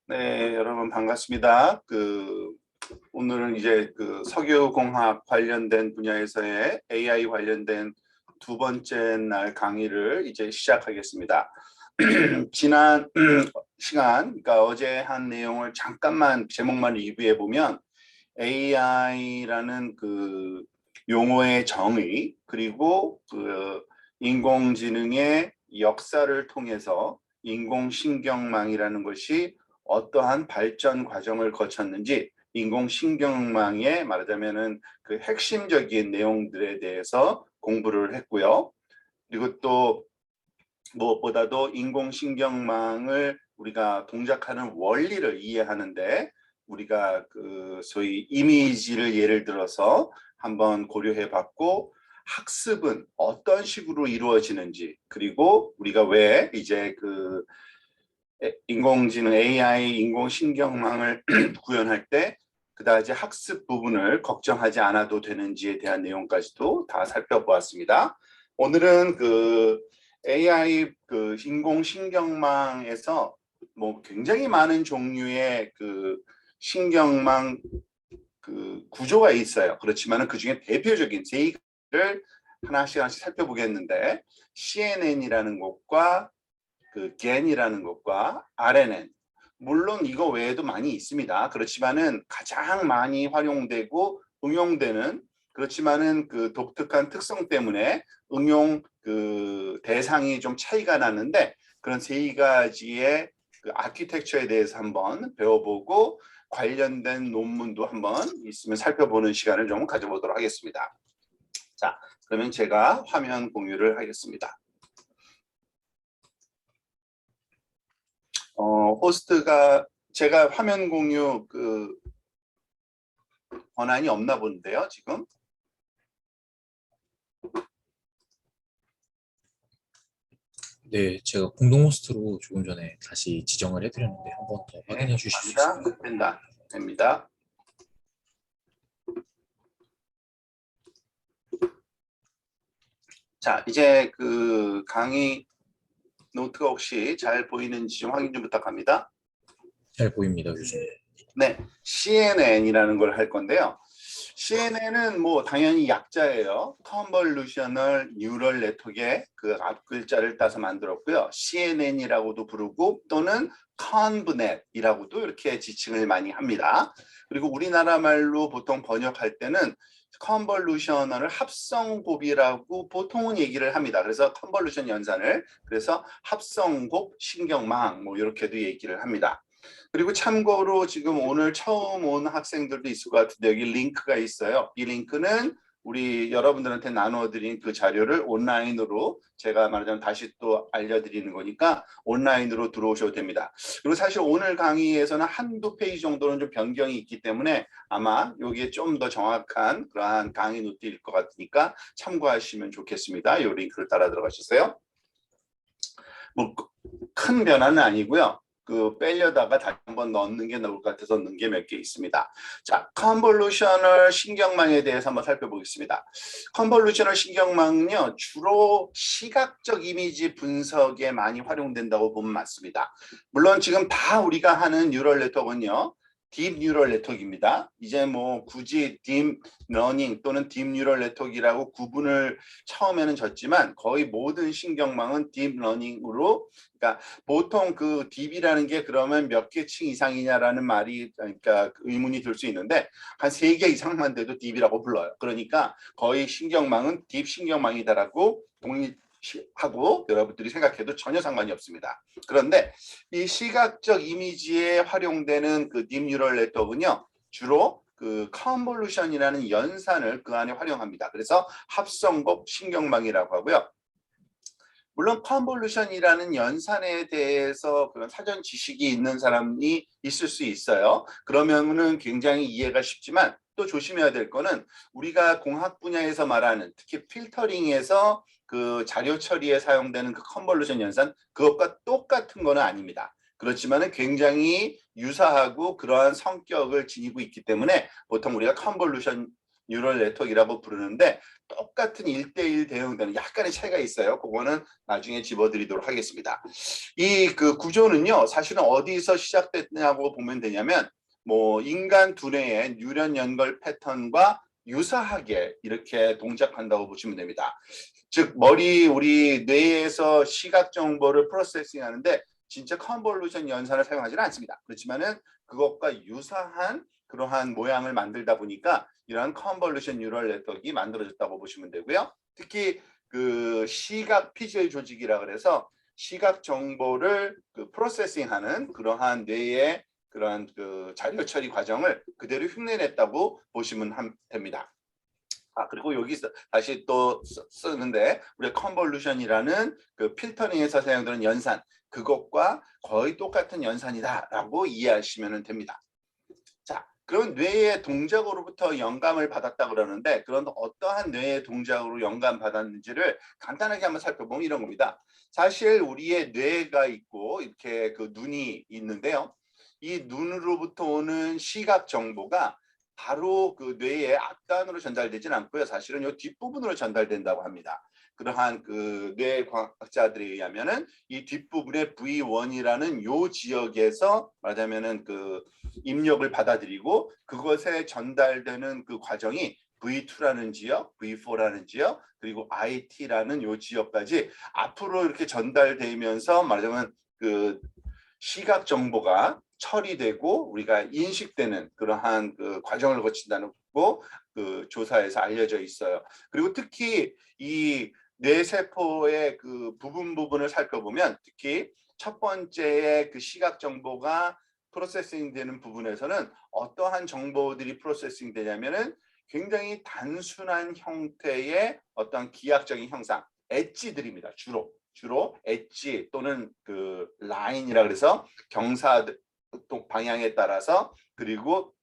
네, 여러분 반갑습니다. 오늘은 이제 석유공학 관련된 분야에서의 AI 관련된 두 번째 날 강의를 이제 시작하겠습니다. 지난 시간, 그러니까 어제 한 내용을 잠깐만 제목만 리뷰해 보면 AI라는 용어의 정의, 그리고 인공지능의 역사를 통해서 인공신경망이라는 것이 어떠한 발전 과정을 거쳤는지, 인공신경망의 말하자면은 핵심적인 내용들에 대해서 공부를 했고요. 그리고 또 무엇보다도 인공신경망을 우리가 동작하는 원리를 이해하는데 우리가 소위 이미지를 예를 들어서 한번 고려해 봤고, 학습은 어떤 식으로 이루어지는지, 그리고 우리가 왜 이제 인공지능 AI 인공신경망을 구현할 때 그다지 학습 부분을 걱정하지 않아도 되는지에 대한 내용까지도 다 살펴보았습니다. 오늘은 AI 인공신경망에서 굉장히 많은 종류의 신경망 구조가 있어요. 그렇지만 그 중에 대표적인 세 개를 하나씩 살펴보겠는데, CNN이라는 것과 GAN이라는 것과 RNN, 물론 이거 외에도 많이 있습니다. 그렇지만은 가장 많이 활용되고 응용되는, 그렇지만은 독특한 특성 때문에 응용 대상이 좀 차이가 나는데, 그런 세 가지의 아키텍처에 대해서 한번 배워보고 관련된 논문도 한번 있으면 살펴보는 시간을 좀 가져보도록 하겠습니다. 자, 그러면 제가 화면 공유를 하겠습니다. 호스트가 제가 화면 공유 권한이 없나 본데요, 지금. 네, 제가 공동 호스트로 조금 전에 다시 지정을 해드렸는데 한 번 더 확인해 주실 수 있을까요? 됩니다. 자, 이제 강의 노트가 혹시 잘 보이는지 좀 확인 좀 부탁합니다. 잘 보입니다, 교수님. 네, CNN이라는 걸 할 건데요. CNN은 당연히 약자예요. Convolutional Neural Network의 앞 글자를 따서 만들었고요. CNN이라고도 부르고 또는 ConvNet이라고도 이렇게 지칭을 많이 합니다. 그리고 우리나라 말로 보통 번역할 때는 컨볼루셔널을 합성곱이라고 보통은 얘기를 합니다. 그래서 컨볼루션 연산을, 그래서 합성곱 신경망 이렇게도 얘기를 합니다. 그리고 참고로 지금 오늘 처음 온 학생들도 있을 것 같은데 여기 링크가 있어요. 이 링크는 우리 여러분들한테 나눠드린 그 자료를 온라인으로 제가 말하자면 다시 또 알려드리는 거니까 온라인으로 들어오셔도 됩니다. 그리고 사실 오늘 강의에서는 한두 페이지 정도는 좀 변경이 있기 때문에 아마 여기에 좀 더 정확한 그러한 강의 노트일 것 같으니까 참고하시면 좋겠습니다. 이 링크를 따라 들어가주세요. 큰 변화는 아니고요. 빼려다가 다시 한번 넣는 게 나올 것 같아서 넣는 게 몇 개 있습니다. 자, 컨볼루셔널 신경망에 대해서 한번 살펴보겠습니다. 컨볼루셔널 신경망은요, 주로 시각적 이미지 분석에 많이 활용된다고 보면 맞습니다. 물론 지금 다 우리가 하는 뉴럴 네트워크는요, 딥 뉴럴 네트워크입니다. 이제 굳이 딥 러닝 또는 딥 뉴럴 네트워크라고 구분을 처음에는 졌지만 거의 모든 신경망은 딥 러닝으로, 그러니까 보통 딥이라는 게 그러면 몇 개 층 이상이냐라는 말이, 그러니까 의문이 들 수 있는데 한 3개 이상만 돼도 딥이라고 불러요. 그러니까 거의 신경망은 딥 신경망이다라고 하고 여러분들이 생각해도 전혀 상관이 없습니다. 그런데 이 시각적 이미지에 활용되는 딥 뉴럴 네트워크는요, 주로 컨볼루션이라는 연산을 그 안에 활용합니다. 그래서 합성곱 신경망이라고 하고요. 물론 컨볼루션이라는 연산에 대해서 그런 사전 지식이 있는 사람이 있을 수 있어요. 그러면은 굉장히 이해가 쉽지만 또 조심해야 될 거는 우리가 공학 분야에서 말하는 특히 필터링에서 자료 처리에 사용되는 컨볼루션 연산, 그것과 똑같은 거는 아닙니다. 그렇지만은 굉장히 유사하고 그러한 성격을 지니고 있기 때문에 보통 우리가 컨볼루션 뉴럴 네트워크라고 부르는데 똑같은 1대1 대응되는 약간의 차이가 있어요. 그거는 나중에 집어드리도록 하겠습니다. 이 그 구조는요, 사실은 어디서 시작됐냐고 보면 되냐면 뭐 인간 두뇌의 뉴런 연결 패턴과 유사하게 이렇게 동작한다고 보시면 됩니다. 즉 우리 뇌에서 시각 정보를 프로세싱 하는데 진짜 컨볼루션 연산을 사용하지는 않습니다. 그렇지만은 그것과 유사한 그러한 모양을 만들다 보니까 이러한 컨볼루션 뉴럴 네트워크가 만들어졌다고 보시면 되고요. 특히 그 시각 피질 조직이라 그래서 시각 정보를 그 프로세싱하는 그러한 뇌의 그런 그 자료 처리 과정을 그대로 흉내냈다고 보시면 됩니다. 그리고 여기서 다시 또 쓰는데 우리가 컨볼루션이라는 그 필터링에서 사용되는 연산, 그것과 거의 똑같은 연산이다라고 이해하시면 됩니다. 자, 그런 뇌의 동작으로부터 영감을 받았다 그러는데 그런 어떠한 뇌의 동작으로 영감 받았는지를 간단하게 한번 살펴보면 이런 겁니다. 사실 우리의 뇌가 있고 이렇게 그 눈이 있는데요. 이 눈으로부터 오는 시각 정보가 바로 그 뇌의 앞단으로 전달되지는 않고요. 사실은 이 뒷부분으로 전달된다고 합니다. 그러한 그 뇌과학자들에 의하면은 이 뒷부분의 V1이라는 요 지역에서 말하자면은 그 입력을 받아들이고 그것에 전달되는 그 과정이 V2라는 지역, V4라는 지역, 그리고 IT라는 요 지역까지 앞으로 이렇게 전달되면서 말하자면 그 시각 정보가 처리되고 우리가 인식되는 그러한 그 과정을 거친다는 거 그 조사에서 알려져 있어요. 그리고 특히 이 뇌세포의 그 부분을 살펴보면 특히 첫 번째의 그 시각 정보가 프로세싱 되는 부분에서는 어떠한 정보들이 프로세싱 되냐면은 굉장히 단순한 형태의 어떤 기하학적인 형상, 엣지들입니다. 주로 엣지 또는 그 라인이라 그래서 경사 방향에 따라서 그리고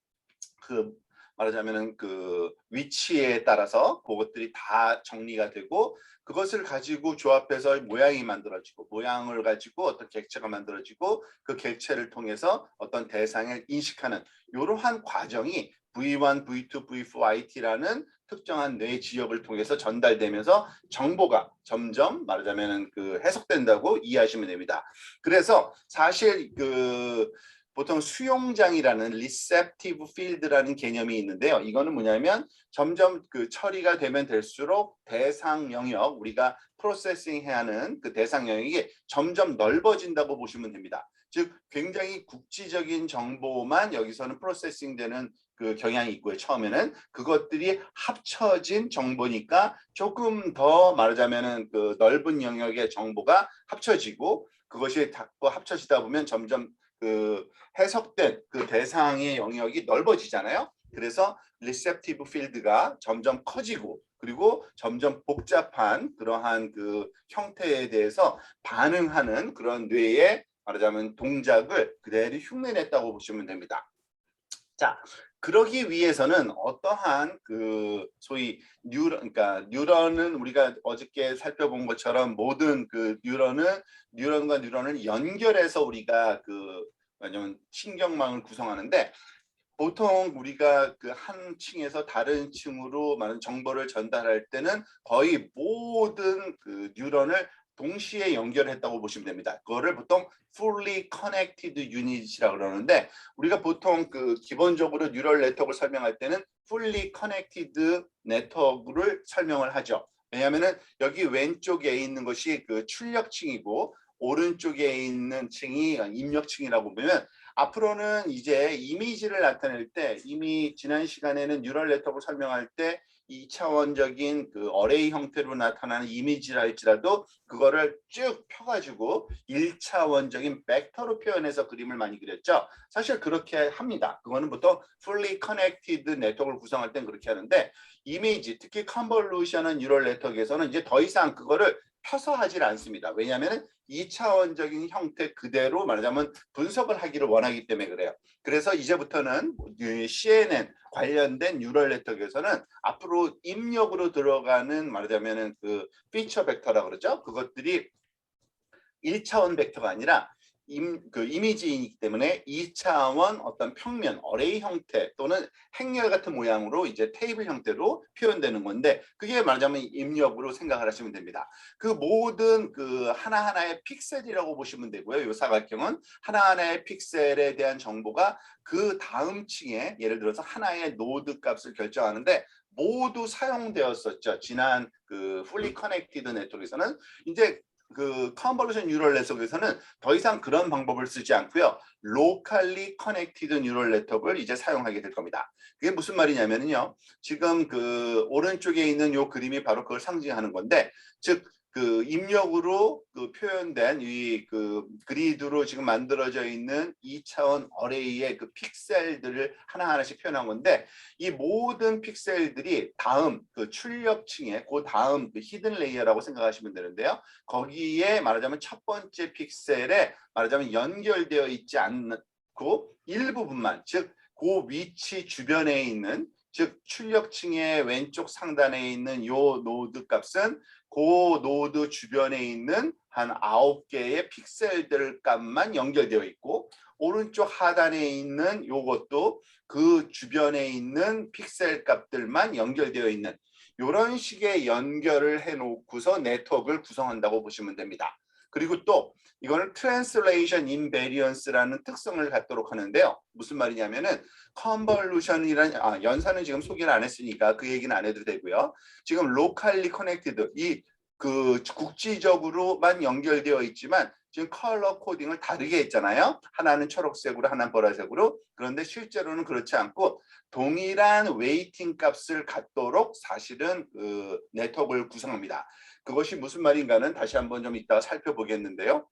그 말하자면은 그 위치에 따라서 그것들이 다 정리가 되고 그것을 가지고 조합해서 모양이 만들어지고 모양을 가지고 어떤 객체가 만들어지고 그 객체를 통해서 어떤 대상을 인식하는 이러한 과정이 V1, V2, V4, IT라는 특정한 뇌 지역을 통해서 전달되면서 정보가 점점 말하자면은 그 해석된다고 이해하시면 됩니다. 그래서 사실 그 보통 수용장이라는 receptive field라는 개념이 있는데요. 이거는 뭐냐면 점점 그 처리가 되면 될수록 대상 영역, 우리가 프로세싱 해야 하는 그 대상 영역이 점점 넓어진다고 보시면 됩니다. 즉 굉장히 국지적인 정보만 여기서는 프로세싱 되는 그 경향이 있고요. 처음에는 그것들이 합쳐진 정보니까 조금 더 말하자면은 그 넓은 영역의 정보가 합쳐지고 그것이 자꾸 합쳐지다 보면 점점 그 해석된 그 대상의 영역이 넓어지잖아요. 그래서 리셉티브 필드가 점점 커지고 그리고 점점 복잡한 그러한 그 형태에 대해서 반응하는 그런 뇌의 말하자면 동작을 그대로 흉내냈다고 보시면 됩니다. 자, 그러기 위해서는 어떠한 그 소위 그러니까 뉴런은 우리가 어저께 살펴본 것처럼 모든 그 뉴런과 뉴런을 연결해서 우리가 그 왜냐면 신경망을 구성하는데 보통 우리가 그 한 층에서 다른 층으로 많은 정보를 전달할 때는 거의 모든 그 뉴런을 동시에 연결했다고 보시면 됩니다. 그거를 보통 fully connected unit이라고 그러는데 우리가 보통 그 기본적으로 뉴럴 네트워크를 설명할 때는 fully connected 네트워크를 설명을 하죠. 왜냐하면은 여기 왼쪽에 있는 것이 그 출력층이고 오른쪽에 있는 층이 입력층이라고 보면 앞으로는 이제 이미지를 나타낼 때 이미 지난 시간에는 뉴럴 네트워크를 설명할 때 2차원적인 그 어레이 형태로 나타나는 이미지라 할지라도 그거를 쭉 펴가지고 1차원적인 벡터로 표현해서 그림을 많이 그렸죠. 사실 그렇게 합니다. 그거는 보통 fully connected 네트워크를 구성할 땐 그렇게 하는데 이미지, 특히 컨볼루션은 뉴럴 네트워크에서는 이제 더 이상 그거를 펴서 하질 않습니다. 왜냐하면 2차원적인 형태 그대로 말하자면 분석을 하기를 원하기 때문에 그래요. 그래서 이제부터는 CNN 관련된 뉴럴 네트워크에서는 앞으로 입력으로 들어가는 말하자면은 그 피처 벡터라고 그러죠. 그것들이 1차원 벡터가 아니라 이미지이기 때문에 2차원 어떤 평면, 어레이 형태 또는 행렬 같은 모양으로 이제 테이블 형태로 표현되는 건데 그게 말하자면 입력으로 생각을 하시면 됩니다. 그 모든 그 하나하나의 픽셀이라고 보시면 되고요. 이 사각형은 하나하나의 픽셀에 대한 정보가 그 다음 층에 예를 들어서 하나의 노드 값을 결정하는데 모두 사용되었었죠. 지난 그 fully connected 네트워크에서는 이제 그 컨볼루션 뉴럴 네트워크에서는 더 이상 그런 방법을 쓰지 않고요. locally connected neural network을 이제 사용하게 될 겁니다. 그게 무슨 말이냐면요. 지금 그 오른쪽에 있는 요 그림이 바로 그걸 상징하는 건데, 즉 그 입력으로 그 표현된 이 그 그리드로 지금 만들어져 있는 2차원 어레이의 그 픽셀들을 하나하나씩 표현한 건데 이 모든 픽셀들이 다음 그 출력층에 그 다음 그 히든 레이어라고 생각하시면 되는데요. 거기에 말하자면 첫 번째 픽셀에 말하자면 연결되어 있지 않고 일부분만 즉 그 위치 주변에 있는 즉 출력층의 왼쪽 상단에 있는 요 노드 값은 그 노드 주변에 있는 한 9개의 픽셀들 값만 연결되어 있고 오른쪽 하단에 있는 요것도 그 주변에 있는 픽셀 값들만 연결되어 있는 이런 식의 연결을 해놓고서 네트워크를 구성한다고 보시면 됩니다. 그리고 또 이거는 Translation Invariance라는 특성을 갖도록 하는데요. 무슨 말이냐면은 컨볼루션이란 연산은 지금 소개를 안 했으니까 그 얘기는 안 해도 되고요. 지금 Locally Connected 이 그 국지적으로만 연결되어 있지만 지금 컬러 코딩을 다르게 했잖아요. 하나는 초록색으로 하나는 보라색으로. 그런데 실제로는 그렇지 않고 동일한 웨이팅 값을 갖도록 사실은 그 네트워크를 구성합니다. 그것이 무슨 말인가는 다시 한번 좀 이따가 살펴보겠는데요.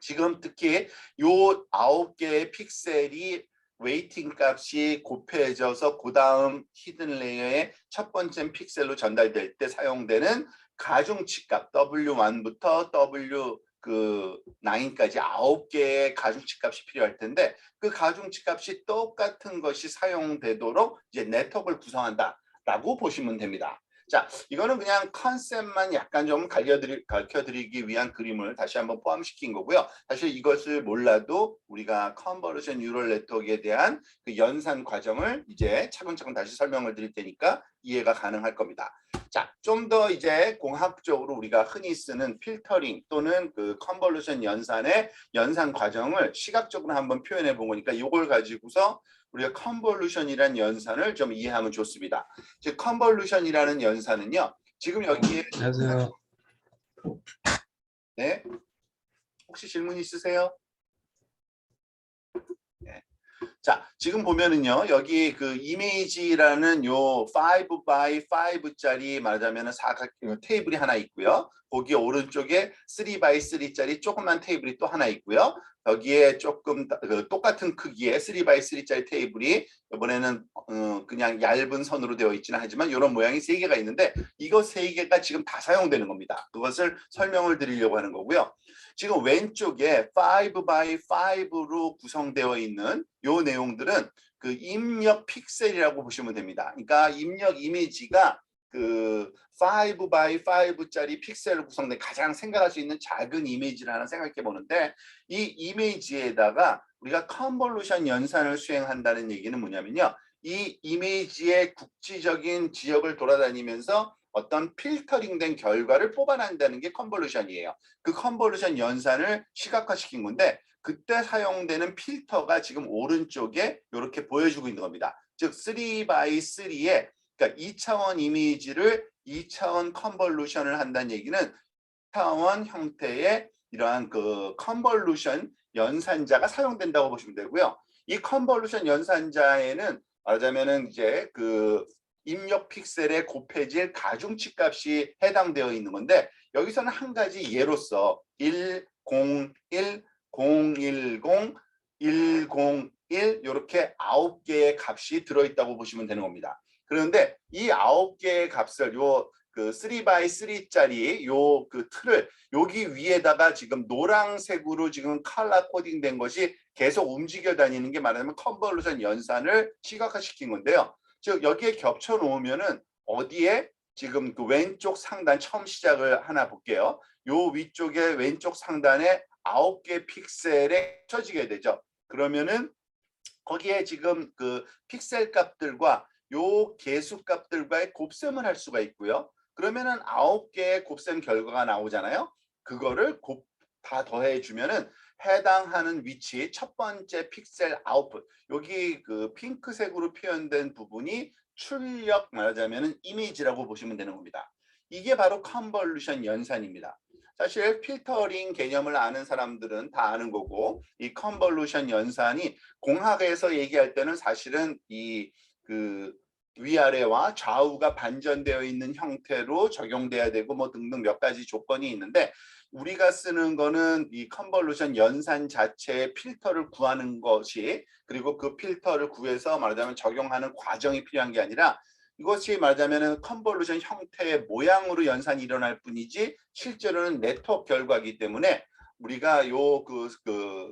지금 특히 요 9개의 픽셀이 웨이팅 값이 곱해져서 그 다음 히든 레이어의 첫 번째 픽셀로 전달될 때 사용되는 가중치 값 W1부터 W 그 9까지 9개의 가중치 값이 필요할 텐데 그 가중치 값이 똑같은 것이 사용되도록 이제 네트워크를 구성한다라고 보시면 됩니다. 자, 이거는 그냥 컨셉만 약간 좀 가르쳐드리기 위한 그림을 다시 한번 포함시킨 거고요. 사실 이것을 몰라도 우리가 컨버루션 뉴럴 네트워크에 대한 그 연산 과정을 이제 차근차근 다시 설명을 드릴 테니까 이해가 가능할 겁니다. 자, 좀 더 이제 공학적으로 우리가 흔히 쓰는 필터링 또는 그 컨볼루션 연산의 연산 과정을 시각적으로 한번 표현해 본 거니까 이걸 가지고서 우리가 컨볼루션이라는 연산을 좀 이해하면 좋습니다. 즉 컨볼루션이라는 연산은요. 지금 여기에 안녕하세요. 네. 혹시 질문 있으세요? 네. 자, 지금 보면은요. 여기 그 이미지라는 요 5x5짜리 말하자면은 사각 테이블이 하나 있고요. 거기 오른쪽에 3x3짜리 조그만 테이블이 또 하나 있고요. 여기에 조금 똑같은 크기의 3x3짜리 테이블이 이번에는 그냥 얇은 선으로 되어 있지는 하지만 이런 모양이 3개가 있는데 이거 3개가 지금 다 사용되는 겁니다. 그것을 설명을 드리려고 하는 거고요. 지금 왼쪽에 5x5로 구성되어 있는 요 내용들은 그 입력 픽셀이라고 보시면 됩니다. 그러니까 입력 이미지가 그 5x5짜리 픽셀로 구성된 가장 생각할 수 있는 작은 이미지를 하나 생각해 보는데 이 이미지에다가 우리가 컨볼루션 연산을 수행한다는 얘기는 뭐냐면요. 이 이미지의 국지적인 지역을 돌아다니면서 어떤 필터링된 결과를 뽑아낸다는 게 컨볼루션이에요. 그 컨볼루션 연산을 시각화시킨 건데 그때 사용되는 필터가 지금 오른쪽에 이렇게 보여주고 있는 겁니다. 즉 3x3의 그러니까 2차원 이미지를 2차원 컨볼루션을 한다는 얘기는 2차원 형태의 이러한 그 컨볼루션 연산자가 사용된다고 보시면 되고요. 이 컨볼루션 연산자에는 말하자면은 이제 그 입력 픽셀에 곱해질 가중치 값이 해당되어 있는 건데 여기서는 한 가지 예로서 1, 0, 1, 0, 1, 0, 1, 0, 1 이렇게 9개의 값이 들어있다고 보시면 되는 겁니다. 그런데 이 9개의 값을 요 그 3x3짜리 요 그 틀을 여기 위에다가 지금 노란색으로 지금 컬러 코딩된 것이 계속 움직여 다니는 게 말하자면 컨볼루션 연산을 시각화시킨 건데요. 즉 여기에 겹쳐 놓으면은 어디에 지금 그 왼쪽 상단 처음 시작을 하나 볼게요. 요 위쪽에 왼쪽 상단에 9개 픽셀에 쳐지게 되죠. 그러면은 거기에 지금 그 픽셀 값들과 요 개수 값들과의 곱셈을 할 수가 있고요. 그러면은 9개의 곱셈 결과가 나오잖아요. 그거를 다 더해 주면은 해당하는 위치 첫 번째 픽셀 아웃풋, 여기 그 핑크색으로 표현된 부분이 출력, 말하자면은 이미지라고 보시면 되는 겁니다. 이게 바로 컨볼루션 연산입니다. 사실 필터링 개념을 아는 사람들은 다 아는 거고, 이 컨볼루션 연산이 공학에서 얘기할 때는 사실은 이 그 위아래와 좌우가 반전되어 있는 형태로 적용돼야 되고 뭐 등등 몇 가지 조건이 있는데, 우리가 쓰는 거는 이 컨볼루션 연산 자체의 필터를 구하는 것이, 그리고 그 필터를 구해서 말하자면 적용하는 과정이 필요한 게 아니라, 이것이 말하자면 컨볼루션 형태의 모양으로 연산이 일어날 뿐이지 실제로는 네트워크 결과이기 때문에 우리가 요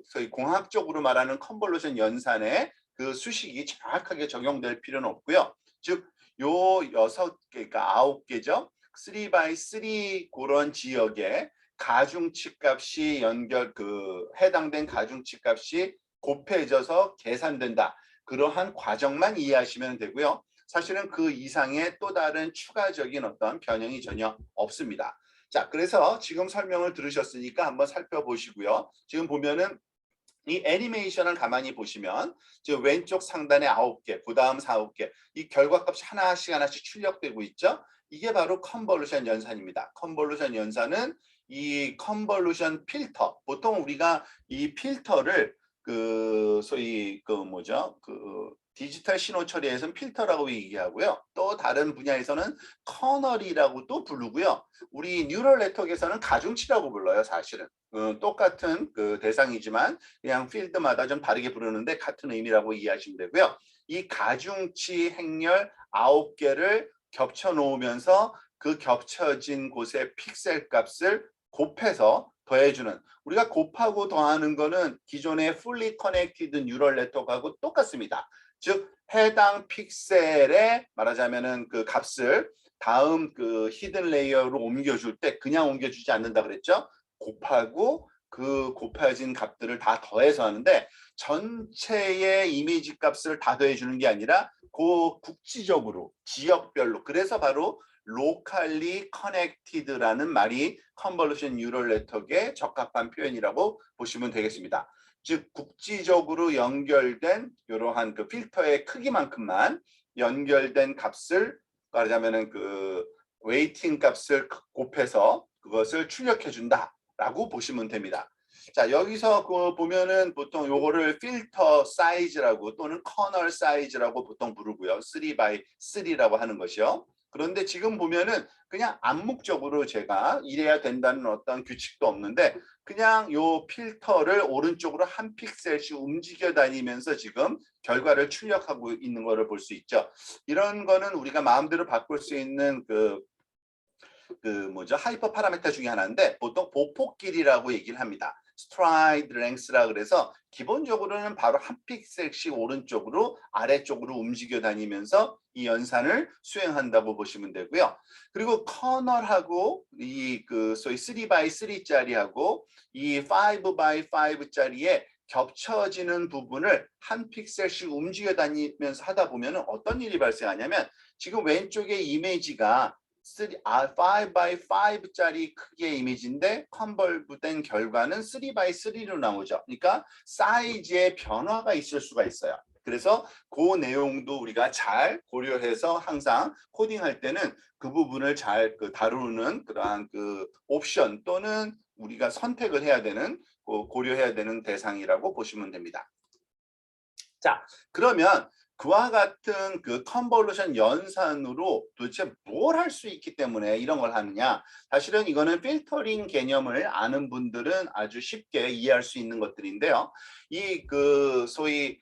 소위 공학적으로 말하는 컨볼루션 연산에 그 수식이 정확하게 적용될 필요는 없고요. 즉 요 6개, 그러니까 9개죠. 3x3 그런 지역에 가중치 값이 해당된 가중치 값이 곱해져서 계산된다. 그러한 과정만 이해하시면 되고요. 사실은 그 이상의 또 다른 추가적인 어떤 변형이 전혀 없습니다. 자, 그래서 지금 설명을 들으셨으니까 한번 살펴보시고요. 지금 보면은 이 애니메이션을 가만히 보시면 지금 왼쪽 상단에 9개, 그 다음 9개, 이 결과값이 하나씩 출력되고 있죠. 이게 바로 컨볼루션 연산입니다. 컨볼루션 연산은 이 컨볼루션 필터, 보통 우리가 이 필터를 소위 디지털 신호 처리에서는 필터라고 얘기하고요. 또 다른 분야에서는 커널이라고 또 부르고요. 우리 뉴럴 네트워크에서는 가중치라고 불러요, 사실은. 똑같은 그 대상이지만 그냥 필드마다 좀 다르게 부르는데 같은 의미라고 이해하시면 되고요. 이 가중치 행렬 9개를 겹쳐 놓으면서 그 겹쳐진 곳의 픽셀 값을 곱해서 더해주는, 우리가 곱하고 더하는 거는 기존의 fully connected neural network하고 똑같습니다. 즉 해당 픽셀에 말하자면은 그 값을 다음 그 히든 레이어로 옮겨줄 때 그냥 옮겨주지 않는다 그랬죠. 곱하고 그 곱해진 값들을 다 더해서 하는데, 전체의 이미지 값을 다 더해주는 게 아니라 그 국지적으로 지역별로, 그래서 바로 locally connected라는 말이 컨볼루션 뉴럴 네트워크에 적합한 표현이라고 보시면 되겠습니다. 즉 국지적으로 연결된 이러한 그 필터의 크기만큼만 연결된 값을 말하자면은 그 웨이팅 값을 곱해서 그것을 출력해 준다라고 보시면 됩니다. 자, 여기서 보면은 보통 요거를 필터 사이즈라고 또는 커널 사이즈라고 보통 부르고요. 3x3라고 하는 것이요. 그런데 지금 보면은 그냥 암묵적으로 제가 이래야 된다는 어떤 규칙도 없는데, 그냥 요 필터를 오른쪽으로 한 픽셀씩 움직여 다니면서 지금 결과를 출력하고 있는 것을 볼 수 있죠. 이런 거는 우리가 마음대로 바꿀 수 있는 하이퍼 파라미터 중에 하나인데, 보통 보폭 길이라고 얘기를 합니다. 스트라이드 랭스라 그래서 기본적으로는 바로 한 픽셀씩 오른쪽으로 아래쪽으로 움직여 다니면서 이 연산을 수행한다고 보시면 되고요. 그리고 커널하고 이 소위 3x3짜리하고 이 5x5짜리에 겹쳐지는 부분을 한 픽셀씩 움직여 다니면서 하다 보면 어떤 일이 발생하냐면, 지금 왼쪽에 이미지가 5x5짜리 크기의 이미지인데 컨볼브된 결과는 3x3로 나오죠. 그러니까 사이즈의 변화가 있을 수가 있어요. 그래서 그 내용도 우리가 잘 고려해서 항상 코딩할 때는 그 부분을 잘 다루는 그러한 옵션 또는 우리가 선택을 해야 되는, 고려해야 되는 대상이라고 보시면 됩니다. 자, 그러면 그와 같은 그 컨볼루션 연산으로 도대체 뭘 할 수 있기 때문에 이런 걸 하느냐? 사실은 이거는 필터링 개념을 아는 분들은 아주 쉽게 이해할 수 있는 것들인데요. 이 소위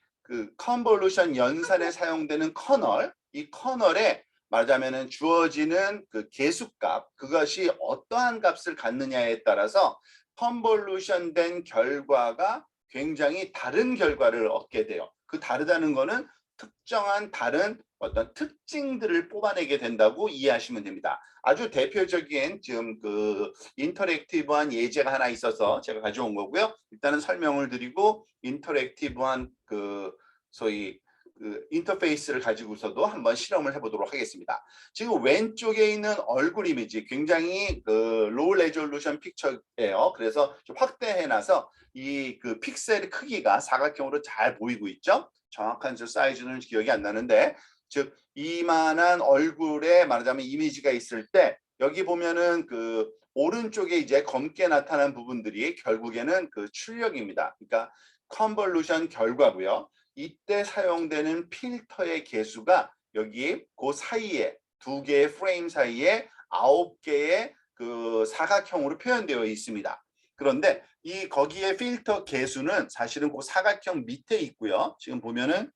컨볼루션 연산에 사용되는 커널, 이 커널에 말하자면은 주어지는 그 개수값, 그것이 어떠한 값을 갖느냐에 따라서 컨볼루션 된 결과가 굉장히 다른 결과를 얻게 돼요. 그 다르다는 거는 특정한 다른 어떤 특징들을 뽑아내게 된다고 이해하시면 됩니다. 아주 대표적인 지금 그 인터랙티브한 예제가 하나 있어서 제가 가져온 거고요. 일단은 설명을 드리고 인터랙티브한 그 소위 그 인터페이스를 가지고서도 한번 실험을 해보도록 하겠습니다. 지금 왼쪽에 있는 얼굴 이미지 굉장히 그 로우 레졸루션 픽처예요. 그래서 좀 확대해놔서 이 그 픽셀 크기가 사각형으로 잘 보이고 있죠. 정확한 저 사이즈는 기억이 안 나는데, 즉 이만한 얼굴에 말하자면 이미지가 있을 때 여기 보면은 그 오른쪽에 이제 검게 나타난 부분들이 결국에는 그 출력입니다. 그러니까 컨볼루션 결과고요. 이때 사용되는 필터의 개수가 여기 그 사이에 두 개의 프레임 사이에 9개의 그 사각형으로 표현되어 있습니다. 그런데 이 거기에 필터 개수는 사실은 그 사각형 밑에 있고요. 지금 보면은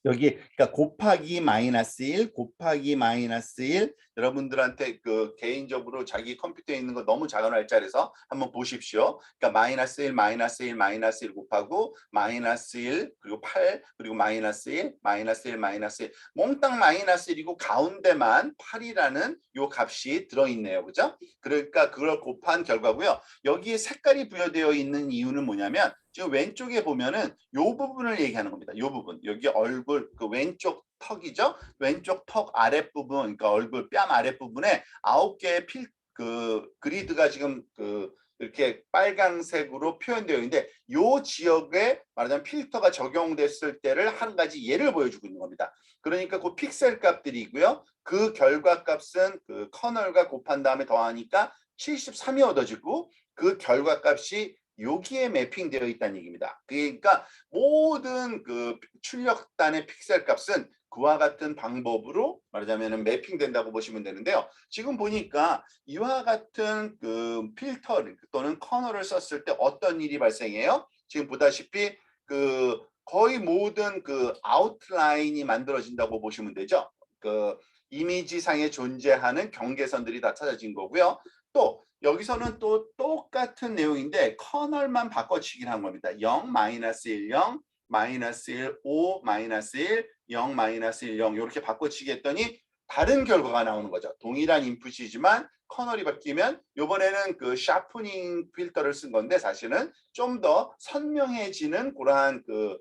여기 그러니까 곱하기 마이너스 1 곱하기 마이너스 1 여러분들한테 그 개인적으로 자기 컴퓨터에 있는 거 너무 작은 날짜라서 한번 보십시오. 그러니까 마이너스 1 마이너스 1 마이너스 1 곱하고 마이너스 1 그리고 8 그리고 마이너스 1 마이너스 1 마이너스 1 몽땅 마이너스 1이고 가운데만 8이라는 요 값이 들어있네요. 그죠? 그러니까 그걸 곱한 결과고요. 여기에 색깔이 부여되어 있는 이유는 뭐냐면 지금 왼쪽에 보면은 요 부분을 얘기하는 겁니다. 요 부분. 여기 얼굴 그 왼쪽 턱이죠. 왼쪽 턱 아랫부분, 그러니까 얼굴 뺨 아랫부분에 9개의 그 그리드가 지금 그 이렇게 빨강색으로 표현되어 있는데 요 지역에 말하자면 필터가 적용됐을 때를 한 가지 예를 보여주고 있는 겁니다. 그러니까 그 픽셀 값들이고요. 그 결과 값은 그 커널과 곱한 다음에 더하니까 73이 얻어지고 그 결과 값이 여기에 매핑되어 있다는 얘기입니다. 그러니까 모든 그 출력단의 픽셀 값은 그와 같은 방법으로 말하자면 매핑된다고 보시면 되는데요. 지금 보니까 이와 같은 그 필터 또는 커널을 썼을 때 어떤 일이 발생해요? 지금 보다시피 그 거의 모든 그 아웃라인이 만들어진다고 보시면 되죠. 그 이미지상에 존재하는 경계선들이 다 찾아진 거고요. 또 여기서는 또 똑같은 내용인데 커널만 바꿔치기를 한 겁니다. 0, 마이너스 1, 0, 마이너스 1, 5, 마이너스 1, 0, 마이너스 1, 0 이렇게 바꿔치기 했더니 다른 결과가 나오는 거죠. 동일한 인풋이지만 커널이 바뀌면 이번에는 그 샤프닝 필터를 쓴 건데 사실은 좀 더 선명해지는 그러한 그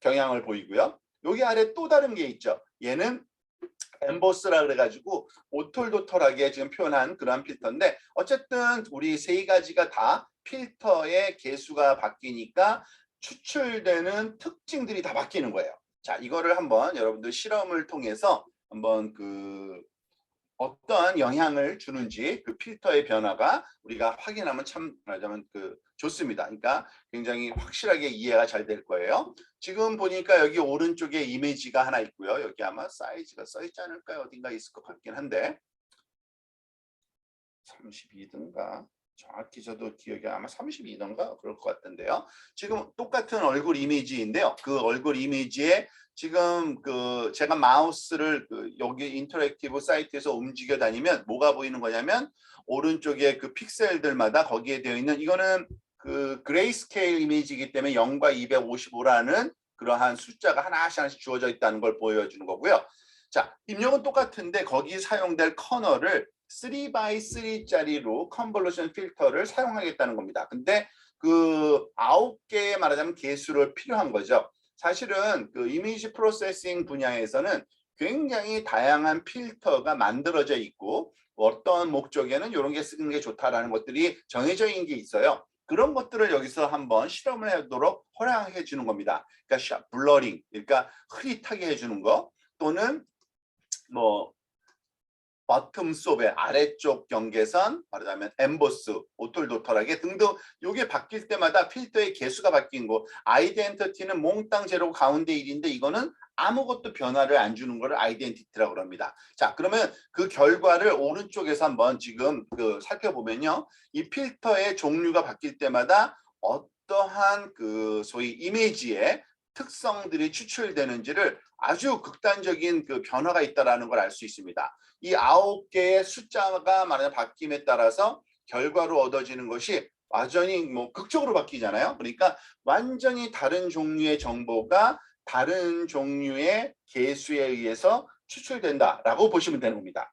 경향을 보이고요. 여기 아래 또 다른 게 있죠. 얘는 엠보스라 그래가지고 오톨도톨하게 지금 표현한 그러한 필터인데 어쨌든 우리 세 가지가 다 필터의 개수가 바뀌니까 추출되는 특징들이 다 바뀌는 거예요. 자, 이거를 한번 여러분들 실험을 통해서 한번 그 어떠한 영향을 주는지 그 필터의 변화가 우리가 확인하면 참 말하자면 그 좋습니다. 그러니까 굉장히 확실하게 이해가 잘 될 거예요. 지금 보니까 여기 오른쪽에 이미지가 하나 있고요. 여기 아마 사이즈가 써 있지 않을까요? 어딘가 있을 것 같긴 한데 32든가 정확히 저도 기억이 아마 32든가 그럴 것 같은데요. 지금 똑같은 얼굴 이미지인데요. 그 얼굴 이미지에 지금 그 제가 마우스를 그 여기 인터랙티브 사이트에서 움직여 다니면 뭐가 보이는 거냐면 오른쪽에 그 픽셀들마다 거기에 되어 있는 이거는 그 그레이스케일 이미지이기 때문에 0과 255라는 그러한 숫자가 하나씩 주어져 있다는 걸 보여주는 거고요. 자, 입력은 똑같은데 거기 사용될 커널을 3x3짜리로 컨볼루션 필터를 사용하겠다는 겁니다. 근데 그 9개의 말하자면 개수를 필요한 거죠. 사실은 그 이미지 프로세싱 분야에서는 굉장히 다양한 필터가 만들어져 있고 어떤 목적에는 이런 게 쓰는 게 좋다라는 것들이 정해져 있는 게 있어요. 그런 것들을 여기서 한번 실험을 하도록 허락해 주는 겁니다. 그러니까 블러링, 그러니까 흐릿하게 해주는 거 또는 뭐 버텀 솝의 아래쪽 경계선, 말하자면 엠보스, 오톨도톨하게 등등 이게 바뀔 때마다 필터의 개수가 바뀐 거. 아이덴티티는 몽땅 제로 가운데 1인데 이거는 아무것도 변화를 안 주는 거를 아이덴티티라고 합니다. 자, 그러면 그 결과를 오른쪽에서 한번 지금 그 살펴보면요. 이 필터의 종류가 바뀔 때마다 어떠한 그 소위 이미지의 특성들이 추출되는지를 아주 극단적인 그 변화가 있다라는 걸 알 수 있습니다. 이 9개의 숫자가 만약 바뀜에 따라서 결과로 얻어지는 것이 완전히 뭐 극적으로 바뀌잖아요. 그러니까 완전히 다른 종류의 정보가 다른 종류의 개수에 의해서 추출된다라고 보시면 되는 겁니다.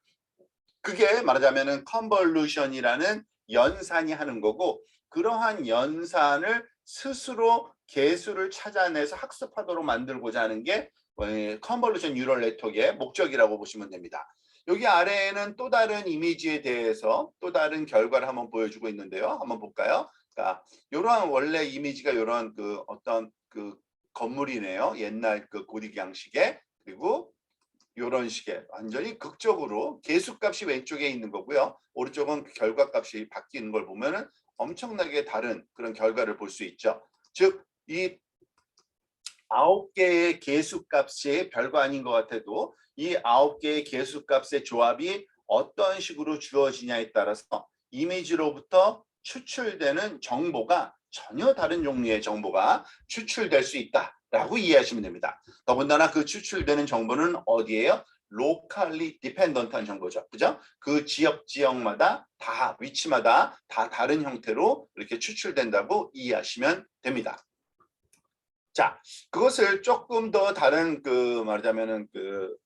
그게 말하자면은 컨볼루션이라는 연산이 하는 거고, 그러한 연산을 스스로 개수를 찾아내서 학습하도록 만들고자 하는 게 컨볼루션 뉴럴 네트워크의 목적이라고 보시면 됩니다. 여기 아래에는 또 다른 이미지에 대해서 또 다른 결과를 한번 보여주고 있는데요. 한번 볼까요? 그러니까 이러한 원래 이미지가 이런 그 어떤 그 건물이네요. 옛날 그 고딕 양식의. 그리고 이런 식의 완전히 극적으로 개수값이 왼쪽에 있는 거고요. 오른쪽은 결과값이 바뀌는 걸 보면은 엄청나게 다른 그런 결과를 볼 수 있죠. 즉, 이 9개의 개수값이 별거 아닌 것 같아도 이 9개의 개수값의 조합이 어떤 식으로 주어지냐에 따라서 이미지로부터 추출되는 정보가 전혀 다른 종류의 정보가 추출될 수 있다라고 이해하시면 됩니다. 더군다나 그 추출되는 정보는 어디예요? locally dependent한 정보죠. 그죠? 그 지역마다 다 위치마다 다 다른 형태로 이렇게 추출된다고 이해하시면 됩니다. 자, 그것을 조금 더 다른 말하자면은 그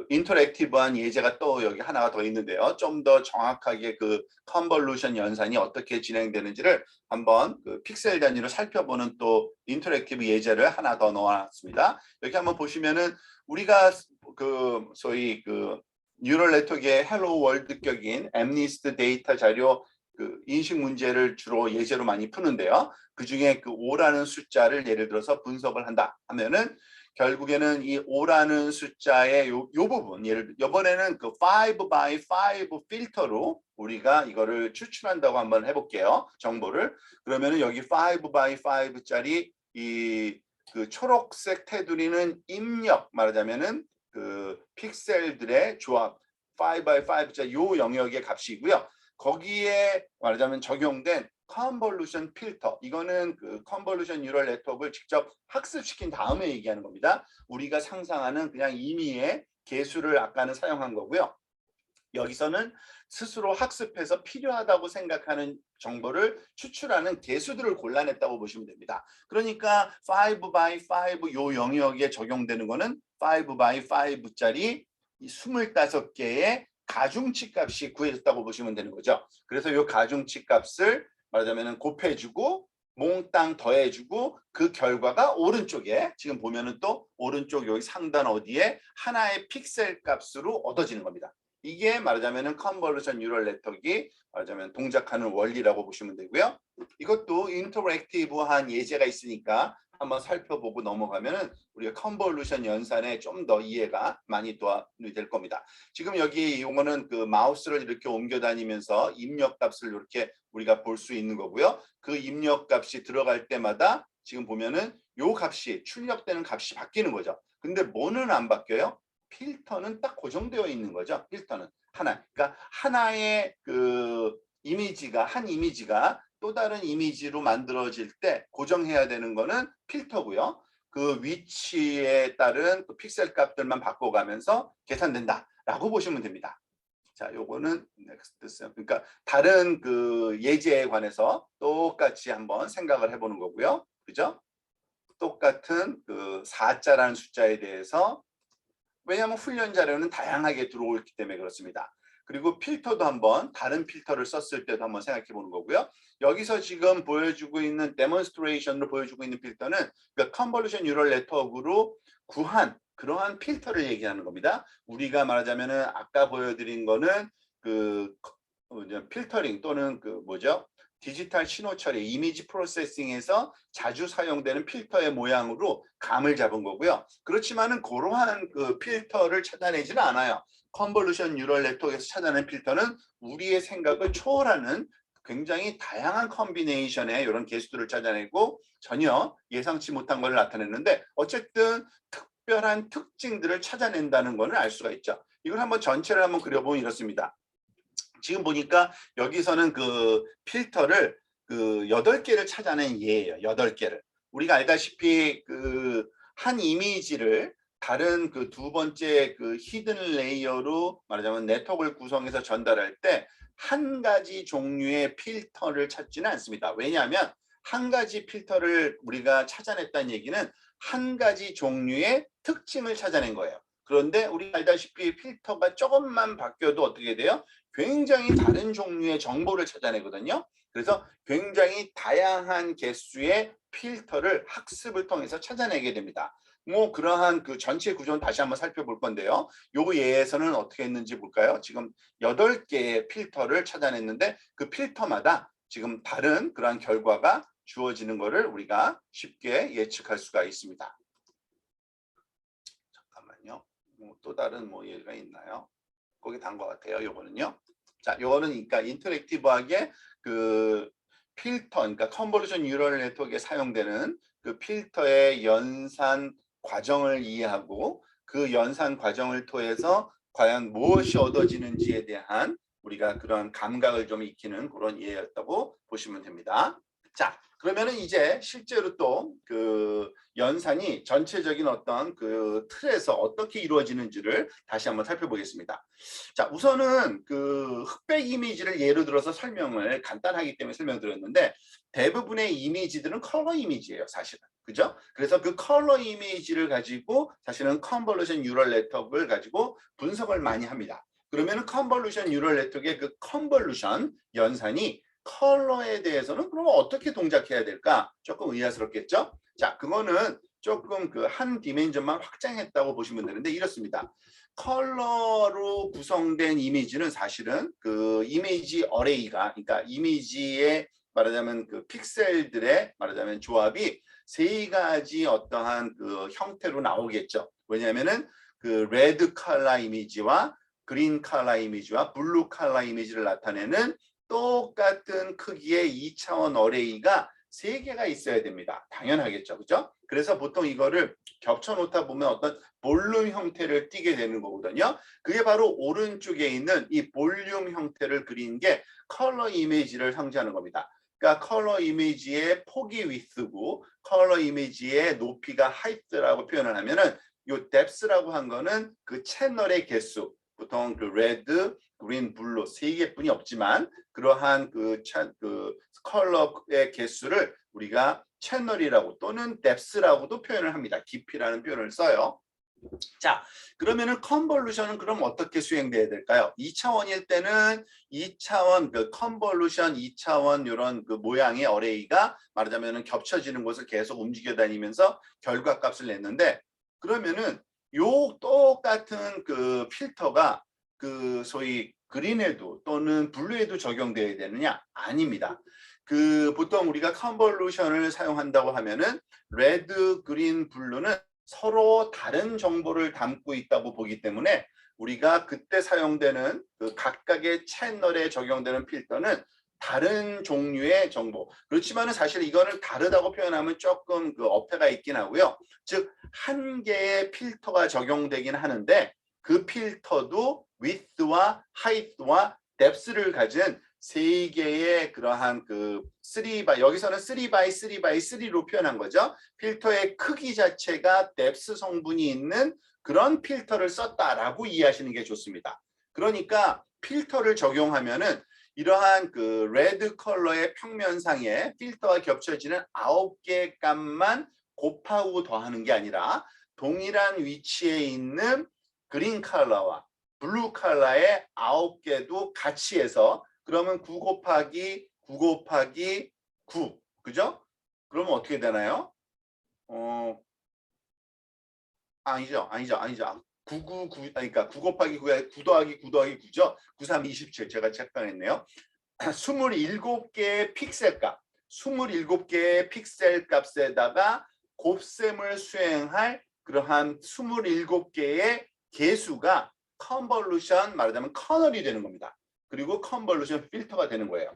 인터랙티브한 예제가 또 여기 하나가 더 있는데요. 좀 더 정확하게 그 컨볼루션 연산이 어떻게 진행되는지를 한번 그 픽셀 단위로 살펴보는 또 인터랙티브 예제를 하나 더 넣어놨습니다. 여기 한번 보시면은 우리가 그 소위 그 뉴럴 네트워크의 헬로 월드격인 엠니스트 데이터 자료 그 인식 문제를 주로 예제로 많이 푸는데요. 그 중에 그 5라는 숫자를 예를 들어서 분석을 한다 하면은 결국에는 이 5라는 숫자의 요 부분, 이번에는 그 5 by 5 필터로 우리가 이거를 추출한다고 한번 해볼게요. 정보를. 그러면은 여기 5 by 5짜리 이 그 초록색 테두리는 입력, 말하자면은 그 픽셀들의 조합 5 by 5자 요 영역의 값이고요. 거기에 말하자면 적용된 컨볼루션 필터, 이거는 그 컨볼루션 뉴럴 네트워크를 직접 학습시킨 다음에 얘기하는 겁니다. 우리가 상상하는 그냥 임의의 개수를 아까는 사용한 거고요. 여기서는 스스로 학습해서 필요하다고 생각하는 정보를 추출하는 개수들을 골라냈다고 보시면 됩니다. 그러니까 5 by 5 요 영역에 적용되는 거는 5 by 5짜리 25개의 가중치 값이 구해졌다고 보시면 되는 거죠. 그래서 이 가중치 값을 말하자면 곱해주고 몽땅 더해주고 그 결과가 오른쪽에 지금 보면은 또 오른쪽 여기 상단 어디에 하나의 픽셀 값으로 얻어지는 겁니다. 이게 말하자면 컨볼루션 뉴럴 네트워크가 말하자면 동작하는 원리라고 보시면 되고요. 이것도 인터랙티브한 예제가 있으니까 한번 살펴보고 넘어가면은 우리가 컨볼루션 연산에 좀 더 이해가 많이 도움이 될 겁니다. 지금 여기 이거는 그 마우스를 이렇게 옮겨 다니면서 입력 값을 이렇게 우리가 볼 수 있는 거고요. 그 입력 값이 들어갈 때마다 지금 보면은 요 값이 출력되는 값이 바뀌는 거죠. 근데 뭐는 안 바뀌어요? 필터는 딱 고정되어 있는 거죠. 필터는 하나. 그러니까 하나의 그 이미지가 한 이미지가 또 다른 이미지로 만들어질 때 고정해야 되는 거는 필터고요. 그 위치에 따른 그 픽셀 값들만 바꿔가면서 계산된다라고 보시면 됩니다. 자, 요거는 넥스트. 그러니까 다른 그 예제에 관해서 똑같이 한번 생각을 해보는 거고요. 그죠? 똑같은 그 4자라는 숫자에 대해서, 왜냐하면 훈련 자료는 다양하게 들어오기 때문에 그렇습니다. 그리고 필터도 한번 다른 필터를 썼을 때도 한번 생각해 보는 거고요. 여기서 지금 보여주고 있는 데몬스트레이션으로 보여주고 있는 필터는 그러니까 컨볼루션 뉴럴 네트워크로 구한 그러한 필터를 얘기하는 겁니다. 우리가 말하자면은 아까 보여드린 거는 그 필터링 또는 그 뭐죠? 디지털 신호 처리, 이미지 프로세싱에서 자주 사용되는 필터의 모양으로 감을 잡은 거고요. 그렇지만은 그러한 그 필터를 찾아내지는 않아요. 컨볼루션 뉴럴 네트워크에서 찾아낸 필터는 우리의 생각을 초월하는 굉장히 다양한 컨비네이션의 이런 개수들을 찾아내고 전혀 예상치 못한 걸 나타냈는데, 어쨌든 특별한 특징들을 찾아낸다는 것을 알 수가 있죠. 이걸 한번 전체를 한번 그려보면 이렇습니다. 지금 보니까 여기서는 그 필터를 그 8개를 찾아낸 예예요. 8개를. 우리가 알다시피 그 한 이미지를 다른 그 두 번째 그 히든 레이어로 말하자면 네트워크를 구성해서 전달할 때 한 가지 종류의 필터를 찾지는 않습니다. 왜냐하면 한 가지 필터를 우리가 찾아냈다는 얘기는 한 가지 종류의 특징을 찾아낸 거예요. 그런데 우리 알다시피 필터가 조금만 바뀌어도 어떻게 돼요? 굉장히 다른 종류의 정보를 찾아내거든요. 그래서 굉장히 다양한 개수의 필터를 학습을 통해서 찾아내게 됩니다. 뭐 그러한 그 전체 구조는 다시 한번 살펴볼 건데요. 요 예에서는 어떻게 했는지 볼까요? 지금 8개의 필터를 찾아냈는데 그 필터마다 지금 다른 그러한 결과가 주어지는 것을 우리가 쉽게 예측할 수가 있습니다. 잠깐만요. 또 다른 예가 있나요? 거기 단 것 같아요. 요거는요. 자, 요거는 그러니까 인터랙티브하게 그 필터, 그러니까 컨볼루션 뉴럴 네트워크에 사용되는 그 필터의 연산 과정을 이해하고 그 연산 과정을 통해서 과연 무엇이 얻어지는지에 대한 우리가 그런 감각을 좀 익히는 그런 예였다고 보시면 됩니다. 자, 그러면은 이제 실제로 또 그 연산이 전체적인 어떤 그 틀에서 어떻게 이루어지는지를 다시 한번 살펴보겠습니다. 자, 우선은 그 흑백 이미지를 예로 들어서 설명을 간단하기 때문에 설명드렸는데 대부분의 이미지들은 컬러 이미지예요, 사실은. 그죠? 그래서 그 컬러 이미지를 가지고 사실은 컨볼루션 뉴럴 네트워크를 가지고 분석을 많이 합니다. 그러면 컨볼루션 뉴럴 네트워크의 그 컨볼루션 연산이 컬러에 대해서는 그럼 어떻게 동작해야 될까? 조금 의아스럽겠죠? 자, 그거는 조금 그 한 디멘전만 확장했다고 보시면 되는데 이렇습니다. 컬러로 구성된 이미지는 사실은 그 이미지 어레이가, 그러니까 이미지의 말하자면 그 픽셀들의 말하자면 조합이 세 가지 어떠한 그 형태로 나오겠죠. 왜냐하면은 그 레드 컬러 이미지와 그린 컬러 이미지와 블루 컬러 이미지를 나타내는 똑같은 크기의 2차원 어레이가 3개가 있어야 됩니다. 당연하겠죠. 그죠? 그래서 보통 이거를 겹쳐 놓다 보면 어떤 볼륨 형태를 띠게 되는 거거든요. 그게 바로 오른쪽에 있는 이 볼륨 형태를 그린 게 컬러 이미지를 상징하는 겁니다. 그러니까 컬러 이미지의 폭이 width고 컬러 이미지의 높이가 height라고 표현을 하면은 요 depth라고 한 거는 그 채널의 개수, 보통 그 레드, 그린, 블루 3개뿐이 없지만 그러한 그 컬러의 개수를 우리가 채널이라고 또는 depth라고도 표현을 합니다. 깊이라는 표현을 써요. 자, 그러면은 컨볼루션은 그럼 어떻게 수행돼야 될까요? 2차원일 때는 2차원 그 컨볼루션 2차원 이런 그 모양의 어레이가 말하자면은 겹쳐지는 곳을 계속 움직여 다니면서 결과값을 냈는데 그러면은 요 똑같은 그 필터가 그 소위 그린에도 또는 블루에도 적용돼야 되느냐? 아닙니다. 그 보통 우리가 컨볼루션을 사용한다고 하면은 레드, 그린, 블루는 서로 다른 정보를 담고 있다고 보기 때문에 우리가 그때 사용되는 그 각각의 채널에 적용되는 필터는 다른 종류의 정보. 그렇지만은 사실 이거를 다르다고 표현하면 조금 그 어폐가 있긴 하고요. 즉, 한 개의 필터가 적용되긴 하는데 그 필터도 width와 height와 depth를 가진 3개의 그러한 그 3x 여기서는 3x 3x3로 표현한 거죠. 필터의 크기 자체가 depth 성분이 있는 그런 필터를 썼다라고 이해하시는 게 좋습니다. 그러니까 필터를 적용하면은 이러한 그 레드 컬러의 평면상에 필터가 겹쳐지는 9개 값만 곱하고 더하는 게 아니라 동일한 위치에 있는 그린 컬러와 블루 컬러의 9개도 같이 해서 그러면 9 곱하기 9 곱하기 9 그죠? 그러면 어떻게 되나요? 아니죠. 999 그러니까 9 곱하기 9에 9 더하기 9 더하기 9죠. 9, 3, 27 제가 착각했네요. 27개의 픽셀 값 27개의 픽셀 값에다가 곱셈을 수행할 그러한 27개의 개수가 컨볼루션 말하자면 커널이 되는 겁니다. 그리고 컨볼루션 필터가 되는 거예요.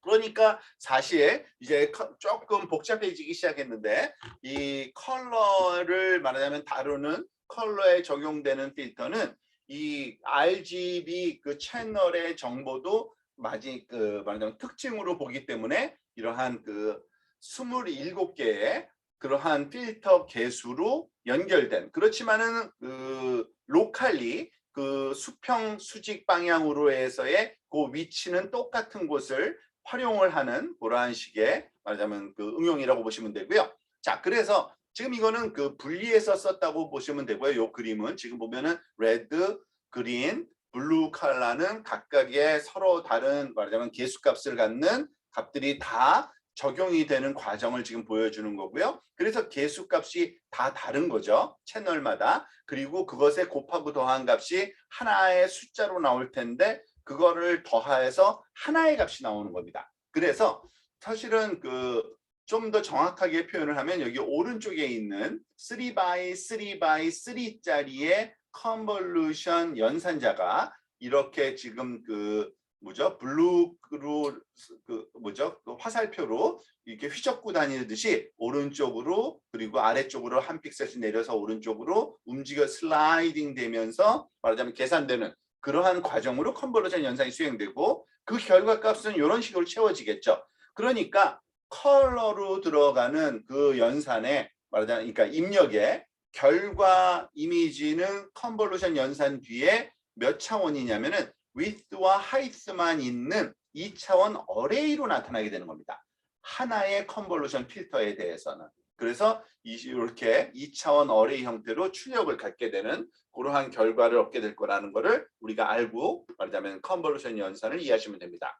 그러니까 사실 이제 조금 복잡해지기 시작했는데 이 컬러를 말하자면 다루는 컬러에 적용되는 필터는 이 RGB 그 채널의 정보도 말하자면 특징으로 보기 때문에 이러한 그 27개의 그러한 필터 개수로 연결된 그렇지만은 그 로컬리 그 수평 수직 방향으로 해서의 그 위치는 똑같은 곳을 활용을 하는 그러한 식의 말하자면 그 응용이라고 보시면 되고요. 자, 그래서 지금 이거는 그 분리해서 썼다고 보시면 되고요. 요 그림은 지금 보면은 레드, 그린, 블루 컬러는 각각의 서로 다른 말하자면 개수값을 갖는 값들이 다 적용이 되는 과정을 지금 보여주는 거고요. 그래서 개수값이 다 다른 거죠. 채널마다. 그리고 그것에 곱하고 더한 값이 하나의 숫자로 나올 텐데 그거를 더해서 하나의 값이 나오는 겁니다. 그래서 사실은 그 좀 더 정확하게 표현을 하면 여기 오른쪽에 있는 3x 3x 3짜리의 컨볼루션 연산자가 이렇게 지금 그 뭐죠? 블루로 그 뭐죠? 그 화살표로 이렇게 휘젓고 다니듯이 오른쪽으로 그리고 아래쪽으로 한 픽셀씩 내려서 오른쪽으로 움직여 슬라이딩 되면서 말하자면 계산되는 그러한 과정으로 컨볼루션 연산이 수행되고 그 결과값은 이런 식으로 채워지겠죠. 그러니까 컬러로 들어가는 그 연산에 말하자면 그러니까 입력에 결과 이미지는 컨볼루션 연산 뒤에 몇 차원이냐면은 width와 height만 있는 2차원 어레이로 나타나게 되는 겁니다. 하나의 컨볼루션 필터에 대해서는. 그래서 이렇게 2차원 어레이 형태로 출력을 갖게 되는 그러한 결과를 얻게 될 거라는 거를 우리가 알고 말하자면 컨볼루션 연산을 이해하시면 됩니다.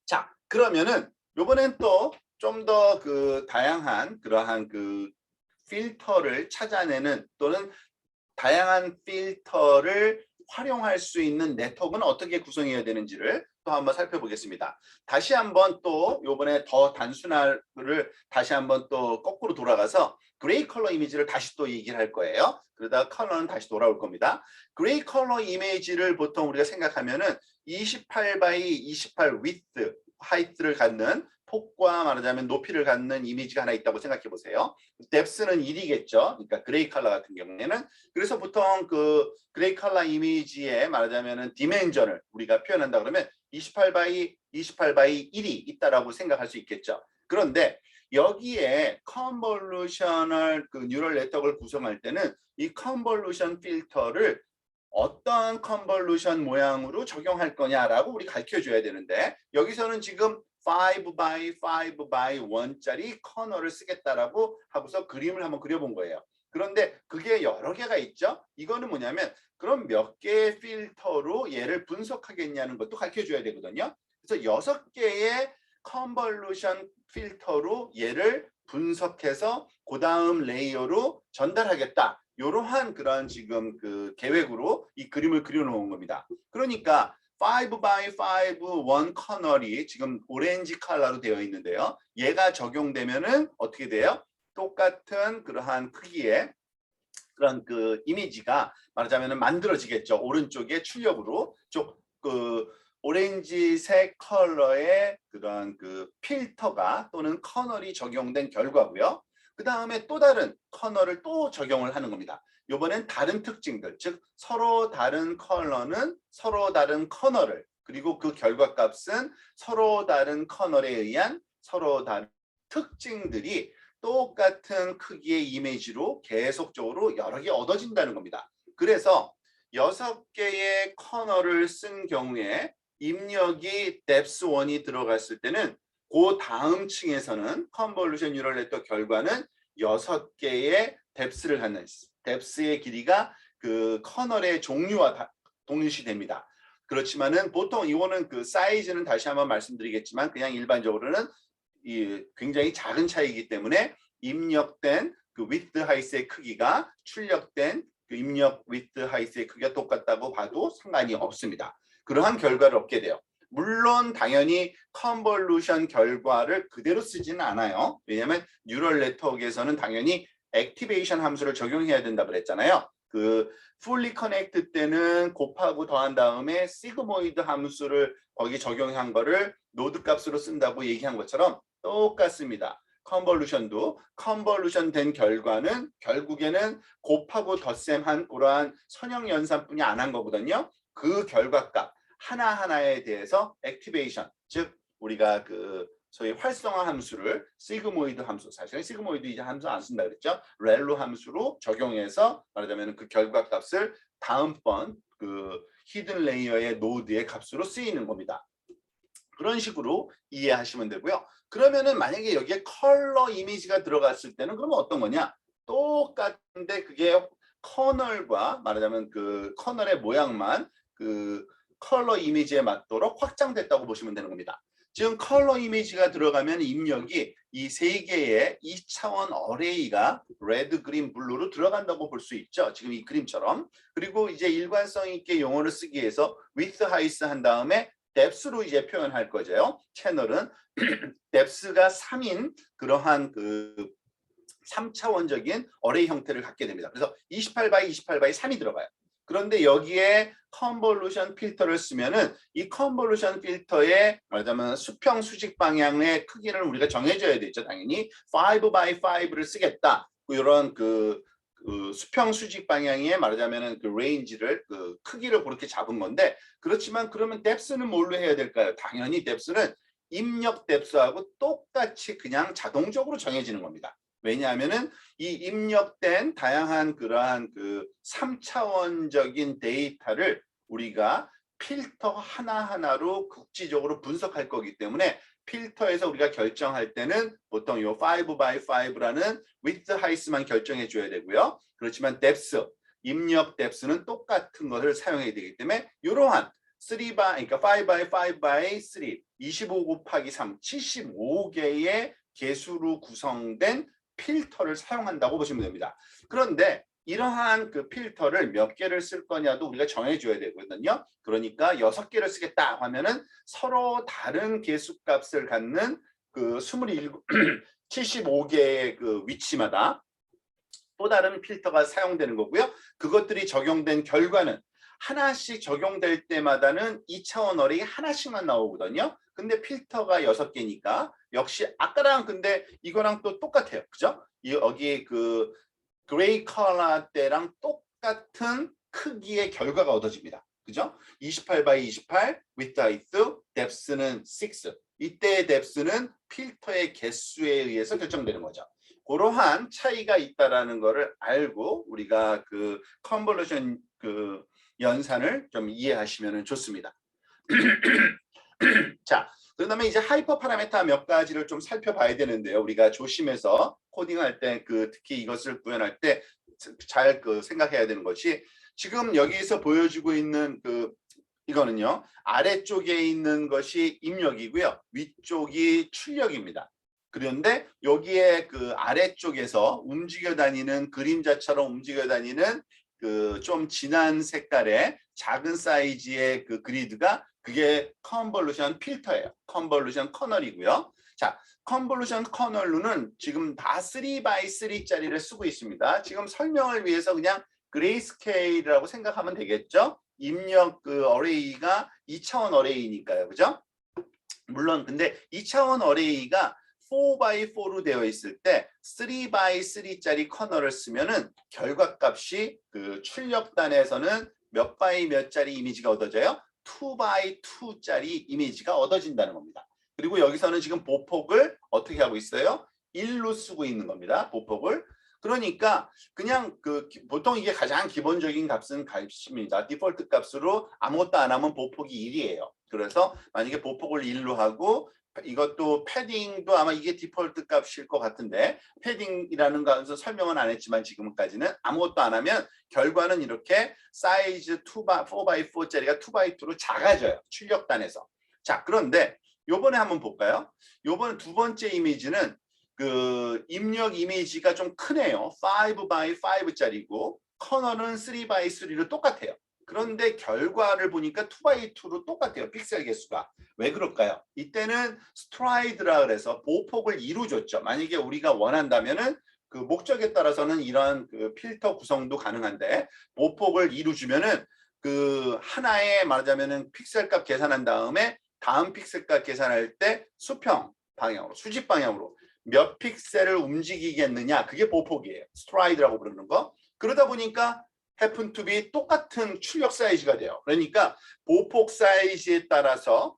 자, 그러면은 요번엔 또 좀 더 그 다양한 그러한 그 필터를 찾아내는 또는 다양한 필터를 활용할 수 있는 네트워크는 어떻게 구성해야 되는지를 또 한번 살펴보겠습니다. 다시 한번 또 요번에 더 단순화를 다시 한번 또 거꾸로 돌아가서 그레이 컬러 이미지를 다시 또 얘기를 할 거예요. 그러다 컬러는 다시 돌아올 겁니다. 그레이 컬러 이미지를 보통 우리가 생각하면은 28x 28 width, height를 갖는 폭과 말하자면 높이를 갖는 이미지가 하나 있다고 생각해 보세요. 뎁스는 1이겠죠. 그러니까 그레이 컬러 같은 경우에는. 그래서 보통 그 그레이 컬러 이미지에 말하자면은 디멘전을 우리가 표현한다 그러면 28x 1이 있다라고 생각할 수 있겠죠. 그런데 여기에 컨볼루셔널 그 뉴럴 네트워크를 구성할 때는 이 컨볼루션 필터를 어떤 컨볼루션 모양으로 적용할 거냐라고 우리 가르쳐 줘야 되는데 여기서는 지금 5x5x 1짜리 커널을 쓰겠다라고 하고서 그림을 한번 그려본 거예요. 그런데 그게 여러 개가 있죠. 이거는 뭐냐면 그럼 몇 개의 필터로 얘를 분석하겠냐는 것도 가르쳐 줘야 되거든요. 그래서 6개의 컨볼루션 필터로 얘를 분석해서 그 다음 레이어로 전달하겠다. 이러한 그런 지금 그 계획으로 이 그림을 그려놓은 겁니다. 그러니까 5x5 원 커널이 지금 오렌지 컬러로 되어 있는데요. 얘가 적용되면은 어떻게 돼요? 똑같은 그러한 크기의 그런 그 이미지가 말하자면 만들어지겠죠. 오른쪽에 출력으로 그 오렌지색 컬러의 그런 그 필터가 또는 커널이 적용된 결과고요. 그 다음에 또 다른 커널을 또 적용을 하는 겁니다. 이번엔 다른 특징들, 즉 서로 다른 컬러는 서로 다른 커널을 그리고 그 결과값은 서로 다른 커널에 의한 서로 다른 특징들이 똑같은 크기의 이미지로 계속적으로 여러 개 얻어진다는 겁니다. 그래서 6개의 커널을 쓴 경우에 입력이 depth 1이 들어갔을 때는 그 다음 층에서는 컨볼루션 뉴럴 네트워크 결과는 6개의 depth를 갖는 depth의 길이가 그 커널의 종류와 동일시됩니다. 그렇지만은 보통 이거는 그 사이즈는 다시 한번 말씀드리겠지만 그냥 일반적으로는 이 굉장히 작은 차이이기 때문에 입력된 그 width height의 크기가 출력된 그 입력 width height의 크기가 똑같다고 봐도 상관이 없습니다. 그러한 결과를 얻게 돼요. 물론 당연히 컨볼루션 결과를 그대로 쓰지는 않아요. 왜냐하면 뉴럴 네트워크에서는 당연히 액티베이션 함수를 적용해야 된다 그랬잖아요. 그 fully connect 때는 곱하고 더한 다음에 시그모이드 함수를 거기 적용한 거를 노드 값으로 쓴다고 얘기한 것처럼 똑같습니다. 컨볼루션도 컨볼루션 된 결과는 결국에는 곱하고 덧셈한 그러한 선형 연산뿐이 안 한 거거든요. 그 결과값 하나하나에 대해서 액티베이션, 즉 우리가 그 소위 활성화 함수를 시그모이드 함수, 사실은 시그모이드 이제 함수 안 쓴다 그랬죠. 렐로 함수로 적용해서 말하자면 그 결과값을 다음번 그 히든 레이어의 노드의 값으로 쓰이는 겁니다. 그런 식으로 이해하시면 되고요. 그러면은 만약에 여기에 컬러 이미지가 들어갔을 때는 그러면 어떤 거냐? 똑같은데 그게 커널과 말하자면 그 커널의 모양만 그 컬러 이미지에 맞도록 확장됐다고 보시면 되는 겁니다. 지금 컬러 이미지가 들어가면 입력이 이 세 개의 2차원 어레이가 레드, 그린, 블루로 들어간다고 볼 수 있죠. 지금 이 그림처럼. 그리고 이제 일관성 있게 용어를 쓰기 위해서 width, height 한 다음에 depth로 이제 표현할 거죠. 채널은 depth가 3인 그러한 그 3차원적인 어레이 형태를 갖게 됩니다. 그래서 28 by 3이 들어가요. 그런데 여기에 컨볼루션 필터를 쓰면은 이 컨볼루션 필터의 말하자면 수평 수직 방향의 크기를 우리가 정해줘야 되죠. 당연히 5 by 5를 쓰겠다. 이런 그 수평 수직 방향의 말하자면은 그 레인지를 그 크기를 그렇게 잡은 건데 그렇지만 그러면 뎁스는 뭘로 해야 될까요? 당연히 뎁스는 입력 뎁스하고 똑같이 그냥 자동적으로 정해지는 겁니다. 왜냐하면은 이 입력된 다양한 그러한 그 3차원적인 데이터를 우리가 필터 하나하나로 국지적으로 분석할 거기 때문에 필터에서 우리가 결정할 때는 보통 요 5 by 5라는 width, height만 결정해 줘야 되고요. 그렇지만 depth, 입력 depth는 똑같은 것을 사용해야 되기 때문에 이러한 3 by, 그러니까 5 by 5 by 3, 25 곱하기 3, 75개의 개수로 구성된 필터를 사용한다고 보시면 됩니다. 그런데 이러한 그 필터를 몇 개를 쓸 거냐도 우리가 정해줘야 되거든요. 그러니까 6개를 쓰겠다 하면은 서로 다른 개수값을 갖는 그 27, 75개의 그 위치마다 또 다른 필터가 사용되는 거고요. 그것들이 적용된 결과는 하나씩 적용될 때마다는 2차원 어레이 하나씩만 나오거든요. 근데 필터가 6개니까 역시 아까랑 근데 이거랑 또 똑같아요. 그죠? 여기 그 그레이 컬러 때랑 똑같은 크기의 결과가 얻어집니다. 그죠? 28 by 28, width, height, depth는 6. 이때의 depth는 필터의 개수에 의해서 결정되는 거죠. 그러한 차이가 있다라는 거를 알고 우리가 그 컨볼루션 그 연산을 좀 이해하시면 좋습니다. 자, 그다음에 이제 하이퍼 파라메타 몇 가지를 좀 살펴봐야 되는데요. 우리가 조심해서 코딩할 때 그 특히 이것을 구현할 때 잘 그 생각해야 되는 것이 지금 여기서 보여주고 있는 그 이거는요. 아래쪽에 있는 것이 입력이고요. 위쪽이 출력입니다. 그런데 여기에 그 아래쪽에서 움직여 다니는 그림자처럼 움직여 다니는 그 좀 진한 색깔의 작은 사이즈의 그 그리드가 그게 컨볼루션 필터예요. 컨볼루션 커널이고요. 자, 컨볼루션 커널로는 지금 다 3 by 3짜리를 쓰고 있습니다. 지금 설명을 위해서 그냥 그레이스케일이라고 생각하면 되겠죠? 입력 그 어레이가 2차원 어레이니까요. 그죠? 물론 근데 2차원 어레이가 4 by 4로 되어 있을 때 3 by 3짜리 커널을 쓰면은 결과값이 그 출력단에서는 몇 by 몇짜리 이미지가 얻어져요? 2 by 2짜리 이미지가 얻어진다는 겁니다. 그리고 여기서는 지금 보폭을 어떻게 하고 있어요? 1로 쓰고 있는 겁니다. 보폭을. 그러니까 그냥 그 보통 이게 가장 기본적인 값입니다. 디폴트 값으로 아무것도 안 하면 보폭이 1이에요. 그래서 만약에 보폭을 1로 하고 이것도 패딩도 아마 이게 디폴트 값일 것 같은데 패딩이라는 것은 설명은 안 했지만 지금까지는 아무것도 안 하면 결과는 이렇게 사이즈 4x4짜리가 2x2로 작아져요. 출력단에서. 자, 그런데 요번에 한번 볼까요? 요번 두 번째 이미지는 그 입력 이미지가 좀 크네요. 5x5짜리고 커널은 3x3로 똑같아요. 그런데 결과를 보니까 2x2로 똑같아요. 픽셀 개수가. 왜 그럴까요? 이때는 스트라이드라 그래서 보폭을 2로 줬죠. 만약에 우리가 원한다면은 그 목적에 따라서는 이런 그 필터 구성도 가능한데 보폭을 2로 주면은 그 하나의 말하자면은 픽셀 값 계산한 다음에 다음 픽셀 값 계산할 때 수평 방향으로 수직 방향으로 몇 픽셀을 움직이겠느냐 그게 보폭이에요. 스트라이드라고 부르는 거. 그러다 보니까 happen to be 똑같은 출력 사이즈가 돼요. 그러니까 보폭 사이즈에 따라서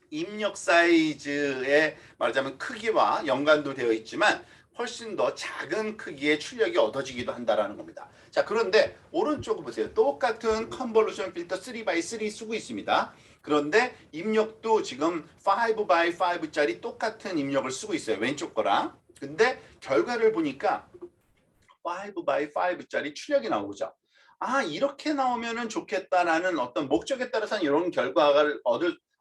입력 사이즈의 말하자면 크기와 연관도 되어 있지만 훨씬 더 작은 크기의 출력이 얻어지기도 한다라는 겁니다. 자, 그런데 오른쪽을 보세요. 똑같은 컨볼루션 필터 3x3 쓰고 있습니다. 그런데 입력도 지금 5x5짜리 똑같은 입력을 쓰고 있어요. 왼쪽 거랑. 근데 결과를 보니까 5x5짜리 출력이 나오죠. 아, 이렇게 나오면은 좋겠다라는 어떤 목적에 따라서는 이런 결과를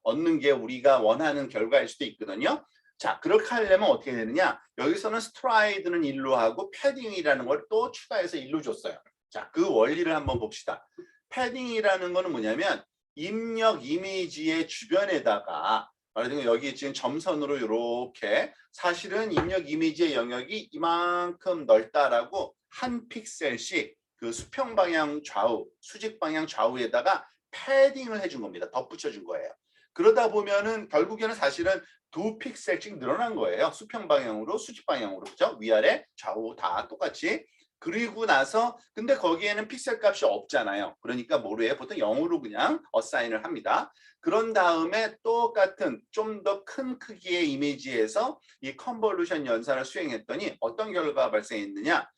얻는 게 우리가 원하는 결과일 수도 있거든요. 자, 그렇게 하려면 어떻게 되느냐? 여기서는 스트라이드는 1로 하고 패딩이라는 걸 또 추가해서 1로 줬어요. 자, 그 원리를 한번 봅시다. 패딩이라는 거는 뭐냐면 입력 이미지의 주변에다가 말하자면 여기 지금 점선으로 이렇게 사실은 입력 이미지의 영역이 이만큼 넓다라고 한 픽셀씩 그 수평 방향 좌우, 수직 방향 좌우에다가 패딩을 해준 겁니다. 덧붙여 준 거예요. 그러다 보면은 결국에는 사실은 2픽셀씩 늘어난 거예요. 수평 방향으로, 수직 방향으로. 그죠? 위아래, 좌우 다 똑같이. 그리고 나서 근데 거기에는 픽셀 값이 없잖아요. 그러니까 뭐로 해? 보통 0으로 그냥 어사인을 합니다. 그런 다음에 똑같은 좀 더 큰 크기의 이미지에서 이 컨볼루션 연산을 수행했더니 어떤 결과가 발생했느냐?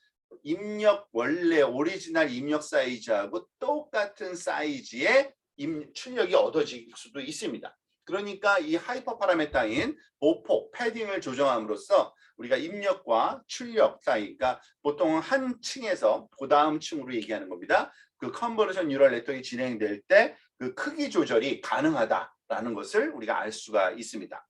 입력 원래 오리지널 입력 사이즈하고 똑같은 사이즈의 출력이 얻어질 수도 있습니다. 그러니까 이 하이퍼 파라메타인 보폭 패딩을 조정함으로써 우리가 입력과 출력 사이, 그러니까 보통 한 층에서 그 다음 층으로 얘기하는 겁니다. 그 컨버전 뉴럴 네트워크가 진행될 때 그 크기 조절이 가능하다라는 것을 우리가 알 수가 있습니다.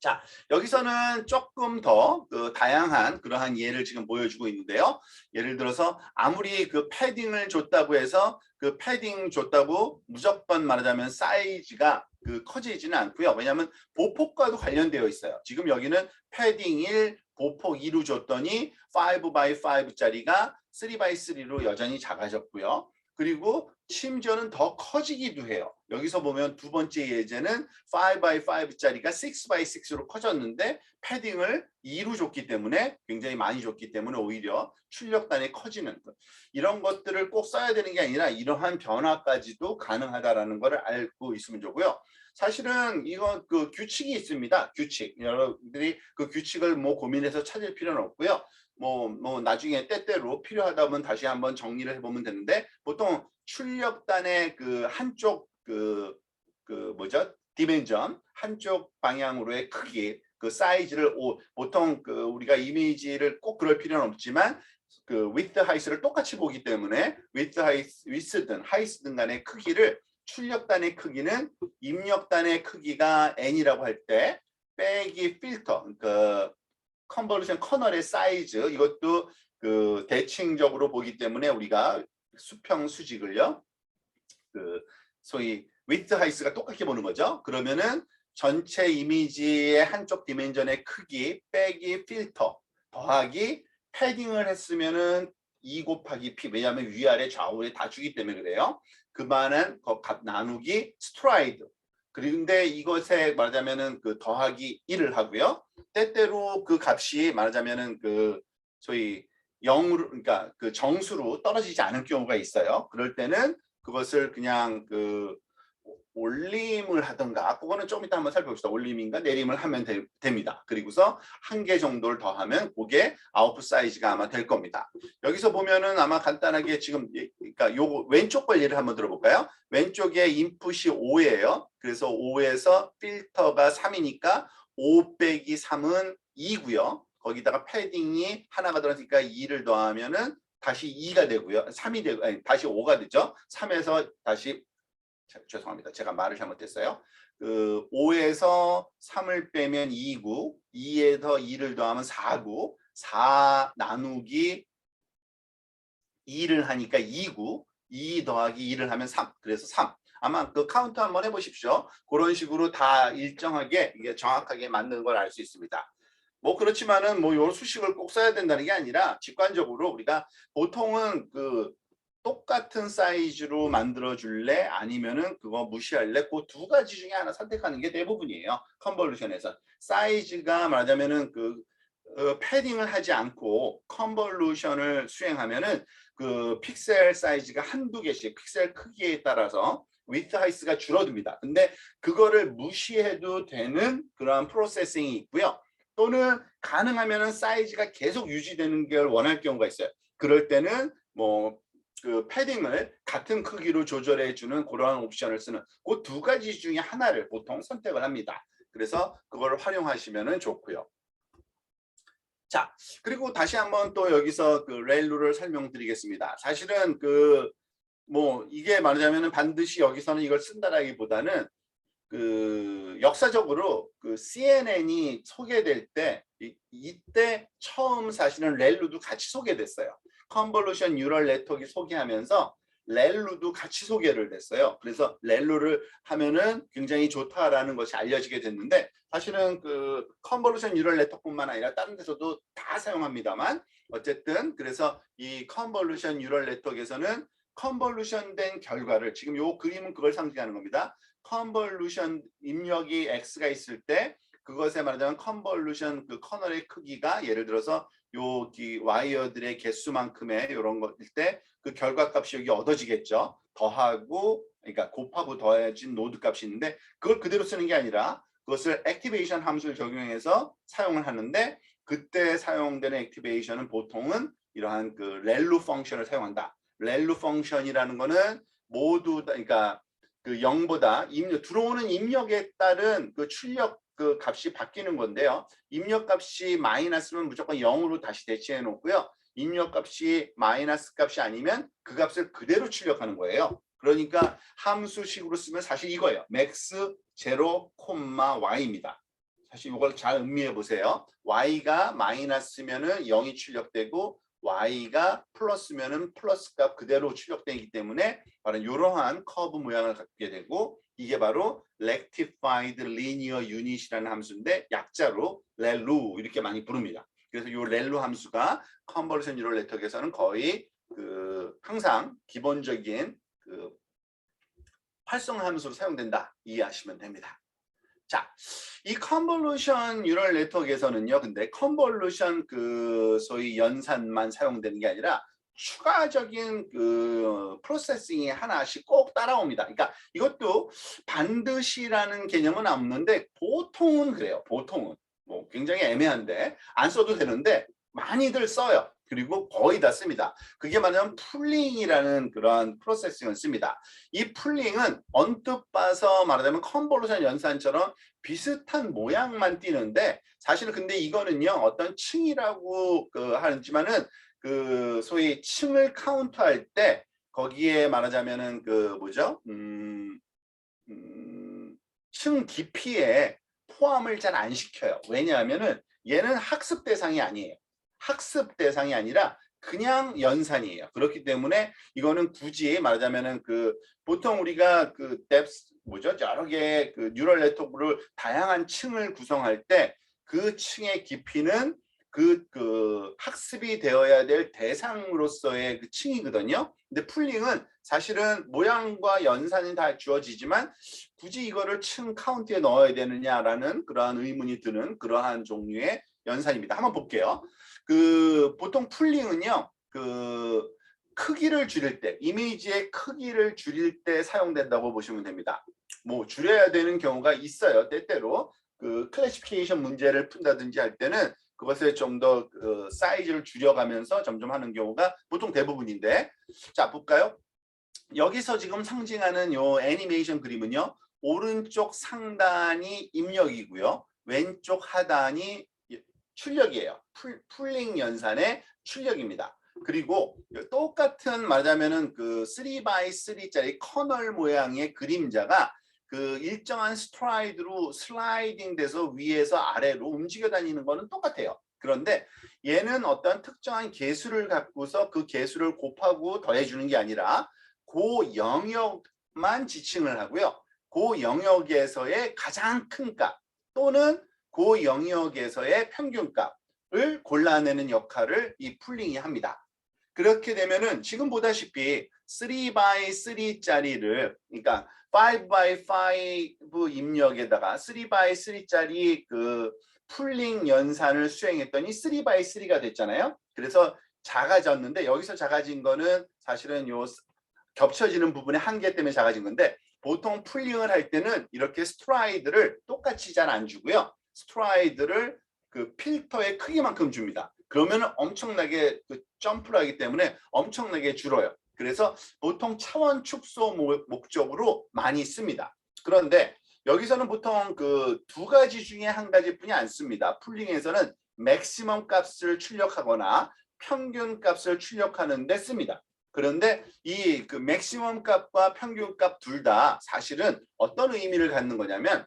자, 여기서는 조금 더 그 다양한 그러한 예를 지금 보여주고 있는데요. 예를 들어서 아무리 그 패딩을 줬다고 해서 그 패딩 줬다고 무조건 말하자면 사이즈가 그 커지지는 않고요. 왜냐하면 보폭과도 관련되어 있어요. 지금 여기는 패딩 1, 보폭 2로 줬더니 5x5짜리가 3x3로 여전히 작아졌고요. 그리고 심지어는 더 커지기도 해요. 여기서 보면 두 번째 예제는 5x5짜리가 6x6로 커졌는데 패딩을 2로 줬기 때문에 굉장히 많이 줬기 때문에 오히려 출력단이 커지는 것. 이런 것들을 꼭 써야 되는 게 아니라 이러한 변화까지도 가능하다라는 것을 알고 있으면 좋고요. 사실은 이건 그 규칙이 있습니다. 규칙. 여러분들이 그 규칙을 뭐 고민해서 찾을 필요는 없고요. 뭐 나중에 때때로 필요하다면 다시 한번 정리를 해보면 되는데 보통 출력단의 그 한쪽 그 뭐죠? 디멘전 한쪽 방향으로의 크기 그 사이즈를 보통 그 우리가 이미지를 꼭 그럴 필요는 없지만 그 width, height를 똑같이 보기 때문에 width든 height든 간의 크기를 출력단의 크기는 입력단의 크기가 n이라고 할 때 빼기 필터 그 컨볼루션 커널의 사이즈 이것도 그 대칭적으로 보기 때문에 우리가 수평 수직을요 그 소위 위트 하이스가 똑같게 보는 거죠. 그러면은 전체 이미지의 한쪽 디멘전의 크기 빼기 필터 더하기 패딩을 했으면은 2 곱하기 P 왜냐하면 위아래 좌우에 다 주기 때문에 그래요. 그만한 값 나누기 스트라이드 그런데 이것에 말하자면은 그 더하기 1을 하고요. 때때로 그 값이 말하자면은 그 소위 0으로 그러니까 그 정수로 떨어지지 않을 경우가 있어요. 그럴 때는 그것을 그냥 그 올림을 하든가 그거는 좀 이따 한번 살펴봅시다. 올림인가 내림을 하면 됩니다. 그리고서 한 개 정도를 더하면 그게 아웃풋 사이즈가 아마 될 겁니다. 여기서 보면은 아마 간단하게 지금 그러니까 요거 왼쪽 걸 예를 한번 들어볼까요? 왼쪽에 인풋이 5예요. 그래서 5에서 필터가 3이니까 5 빼기 3은 2고요. 거기다가 패딩이 하나가 들어가니까 2를 더하면은 다시 2가 되고요. 3이 되고 아니, 다시 5가 되죠. 3에서 다시 죄송합니다. 제가 말을 잘못했어요. 그 5에서 3을 빼면 2고 2에서 2를 더하면 4고 4 나누기 2를 하니까 2고 2 더하기 2를 하면 3. 그래서 3. 아마 그 카운트 한번 해보십시오. 그런 식으로 다 일정하게 이게 정확하게 맞는 걸 알 수 있습니다. 뭐 그렇지만은 뭐 요 수식을 꼭 써야 된다는 게 아니라 직관적으로 우리가 보통은 그 똑같은 사이즈로 만들어 줄래 아니면은 그거 무시할래 그 두 가지 중에 하나 선택하는 게 대부분이에요. 컨볼루션에서 사이즈가 말하자면은 그 패딩을 하지 않고 컨볼루션을 수행하면은 그 픽셀 사이즈가 한두 개씩 픽셀 크기에 따라서 위트 하이스가 줄어듭니다. 근데 그거를 무시해도 되는 그러한 프로세싱이 있고요. 또는 가능하면은 사이즈가 계속 유지되는 걸 원할 경우가 있어요. 그럴 때는 뭐 그 패딩을 같은 크기로 조절해 주는 그러한 옵션을 쓰는 그 두 가지 중에 하나를 보통 선택을 합니다. 그래서 그걸 활용하시면 좋고요. 자, 그리고 다시 한번 또 여기서 그 레일룰을 설명드리겠습니다. 사실은 그 뭐 이게 말하자면은 반드시 여기서는 이걸 쓴다라기보다는 그 역사적으로 그 CNN이 소개될 때 이때 처음 사실은 렐루도 같이 소개됐어요. 컨볼루션 뉴럴 네트워크가 소개하면서 렐루도 같이 소개를 됐어요. 그래서 렐루를 하면은 굉장히 좋다라는 것이 알려지게 됐는데 사실은 그 컨볼루션 뉴럴 네트워크뿐만 아니라 다른 데서도 다 사용합니다만 어쨌든 그래서 이 컨볼루션 뉴럴 네트워크에서는 컨볼루션된 결과를 지금 요 그림은 그걸 상징하는 겁니다. 컨볼루션 입력이 x가 있을 때 그것에 말하자면 컨볼루션 그 커널의 크기가 예를 들어서 요 와이어들의 개수만큼의 이런 것일 때 그 결과값이 여기 얻어지겠죠. 더하고 그러니까 곱하고 더해진 노드 값이 있는데 그걸 그대로 쓰는 게 아니라 그것을 액티베이션 함수를 적용해서 사용을 하는데 그때 사용되는 액티베이션은 보통은 이러한 그 렐루 펑션을 사용한다. 렐루 펑션이라는 거는 모두 다 그러니까 그 0보다 들어오는 입력에 따른 그 출력 그 값이 바뀌는 건데요. 입력 값이 마이너스면 무조건 0으로 다시 대체해 놓고요. 입력 값이 마이너스 값이 아니면 그 값을 그대로 출력하는 거예요. 그러니까 함수식으로 쓰면 사실 이거예요. max 0, y입니다. 사실 이걸 잘 음미해 보세요. y가 마이너스면은 0이 출력되고 y가 플러스면은 플러스 값 그대로 출력되기 때문에 바로 이러한 커브 모양을 갖게 되고 이게 바로 rectified linear unit이라는 함수인데 약자로 렐루 이렇게 많이 부릅니다. 그래서 이 렐루 함수가 컨볼루션 뉴럴 네트워크에서는 거의 그 항상 기본적인 그 활성화 함수로 사용된다 이해하시면 됩니다. 자, 이 컨볼루션 뉴럴 네트워크에서는요. 근데 컨볼루션 그 소위 연산만 사용되는 게 아니라 추가적인 그 프로세싱이 하나씩 꼭 따라옵니다. 그러니까 이것도 반드시라는 개념은 없는데 보통은 그래요. 보통은 뭐 굉장히 애매한데 안 써도 되는데 많이들 써요. 그리고 거의 다 씁니다. 그게 말하자면 풀링이라는 그런 프로세싱을 씁니다. 이 풀링은 언뜻 봐서 말하자면 컨볼루션 연산처럼 비슷한 모양만 띄는데 사실은 근데 이거는요 어떤 층이라고 그 하지만은 그 소위 층을 카운트할 때 거기에 말하자면은 그 뭐죠 층 깊이에 포함을 잘 안 시켜요. 왜냐하면은 얘는 학습 대상이 아니에요. 학습 대상이 아니라 그냥 연산이에요. 그렇기 때문에 이거는 굳이 말하자면은 그 보통 우리가 그 뎁스 뭐죠? 여러 개의 그 뉴럴 네트워크를 다양한 층을 구성할 때 그 층의 깊이는 그 학습이 되어야 될 대상으로서의 그 층이거든요. 근데 풀링은 사실은 모양과 연산이 다 주어지지만 굳이 이거를 층 카운트에 넣어야 되느냐라는 그러한 의문이 드는 그러한 종류의 연산입니다. 한번 볼게요. 그 보통 풀링은요. 그 크기를 줄일 때 이미지의 크기를 줄일 때 사용된다고 보시면 됩니다. 뭐 줄여야 되는 경우가 있어요. 때때로 그 클래시피케이션 문제를 푼다든지 할 때는 그것을 좀 더 그 사이즈를 줄여가면서 점점 하는 경우가 보통 대부분인데 자 볼까요? 여기서 지금 상징하는 요 애니메이션 그림은요. 오른쪽 상단이 입력이고요. 왼쪽 하단이 출력이에요. 풀링 연산의 출력입니다. 그리고 똑같은 말하자면은 그 3x3짜리 커널 모양의 그림자가 그 일정한 스트라이드로 슬라이딩 돼서 위에서 아래로 움직여 다니는 거는 똑같아요. 그런데 얘는 어떤 특정한 개수를 갖고서 그 개수를 곱하고 더해주는 게 아니라 그 영역만 지칭을 하고요. 그 영역에서의 가장 큰 값 또는 그 영역에서의 평균값을 골라내는 역할을 이 풀링이 합니다. 그렇게 되면은 지금 보다시피 3x3짜리를 그러니까 5x5 입력에다가 3x3짜리 그 풀링 연산을 수행했더니 3x3가 됐잖아요. 그래서 작아졌는데 여기서 작아진 거는 사실은 요 겹쳐지는 부분의 한계 때문에 작아진 건데 보통 풀링을 할 때는 이렇게 스트라이드를 똑같이 잘 안 주고요. 스트라이드를 그 필터의 크기만큼 줍니다. 그러면 엄청나게 그 점프를 하기 때문에 엄청나게 줄어요. 그래서 보통 차원 축소 목적으로 많이 씁니다. 그런데 여기서는 보통 그 두 가지 중에 한 가지뿐이 안 씁니다. 풀링에서는 맥시멈 값을 출력하거나 평균 값을 출력하는 데 씁니다. 그런데 이 그 맥시멈 값과 평균 값 둘 다 사실은 어떤 의미를 갖는 거냐면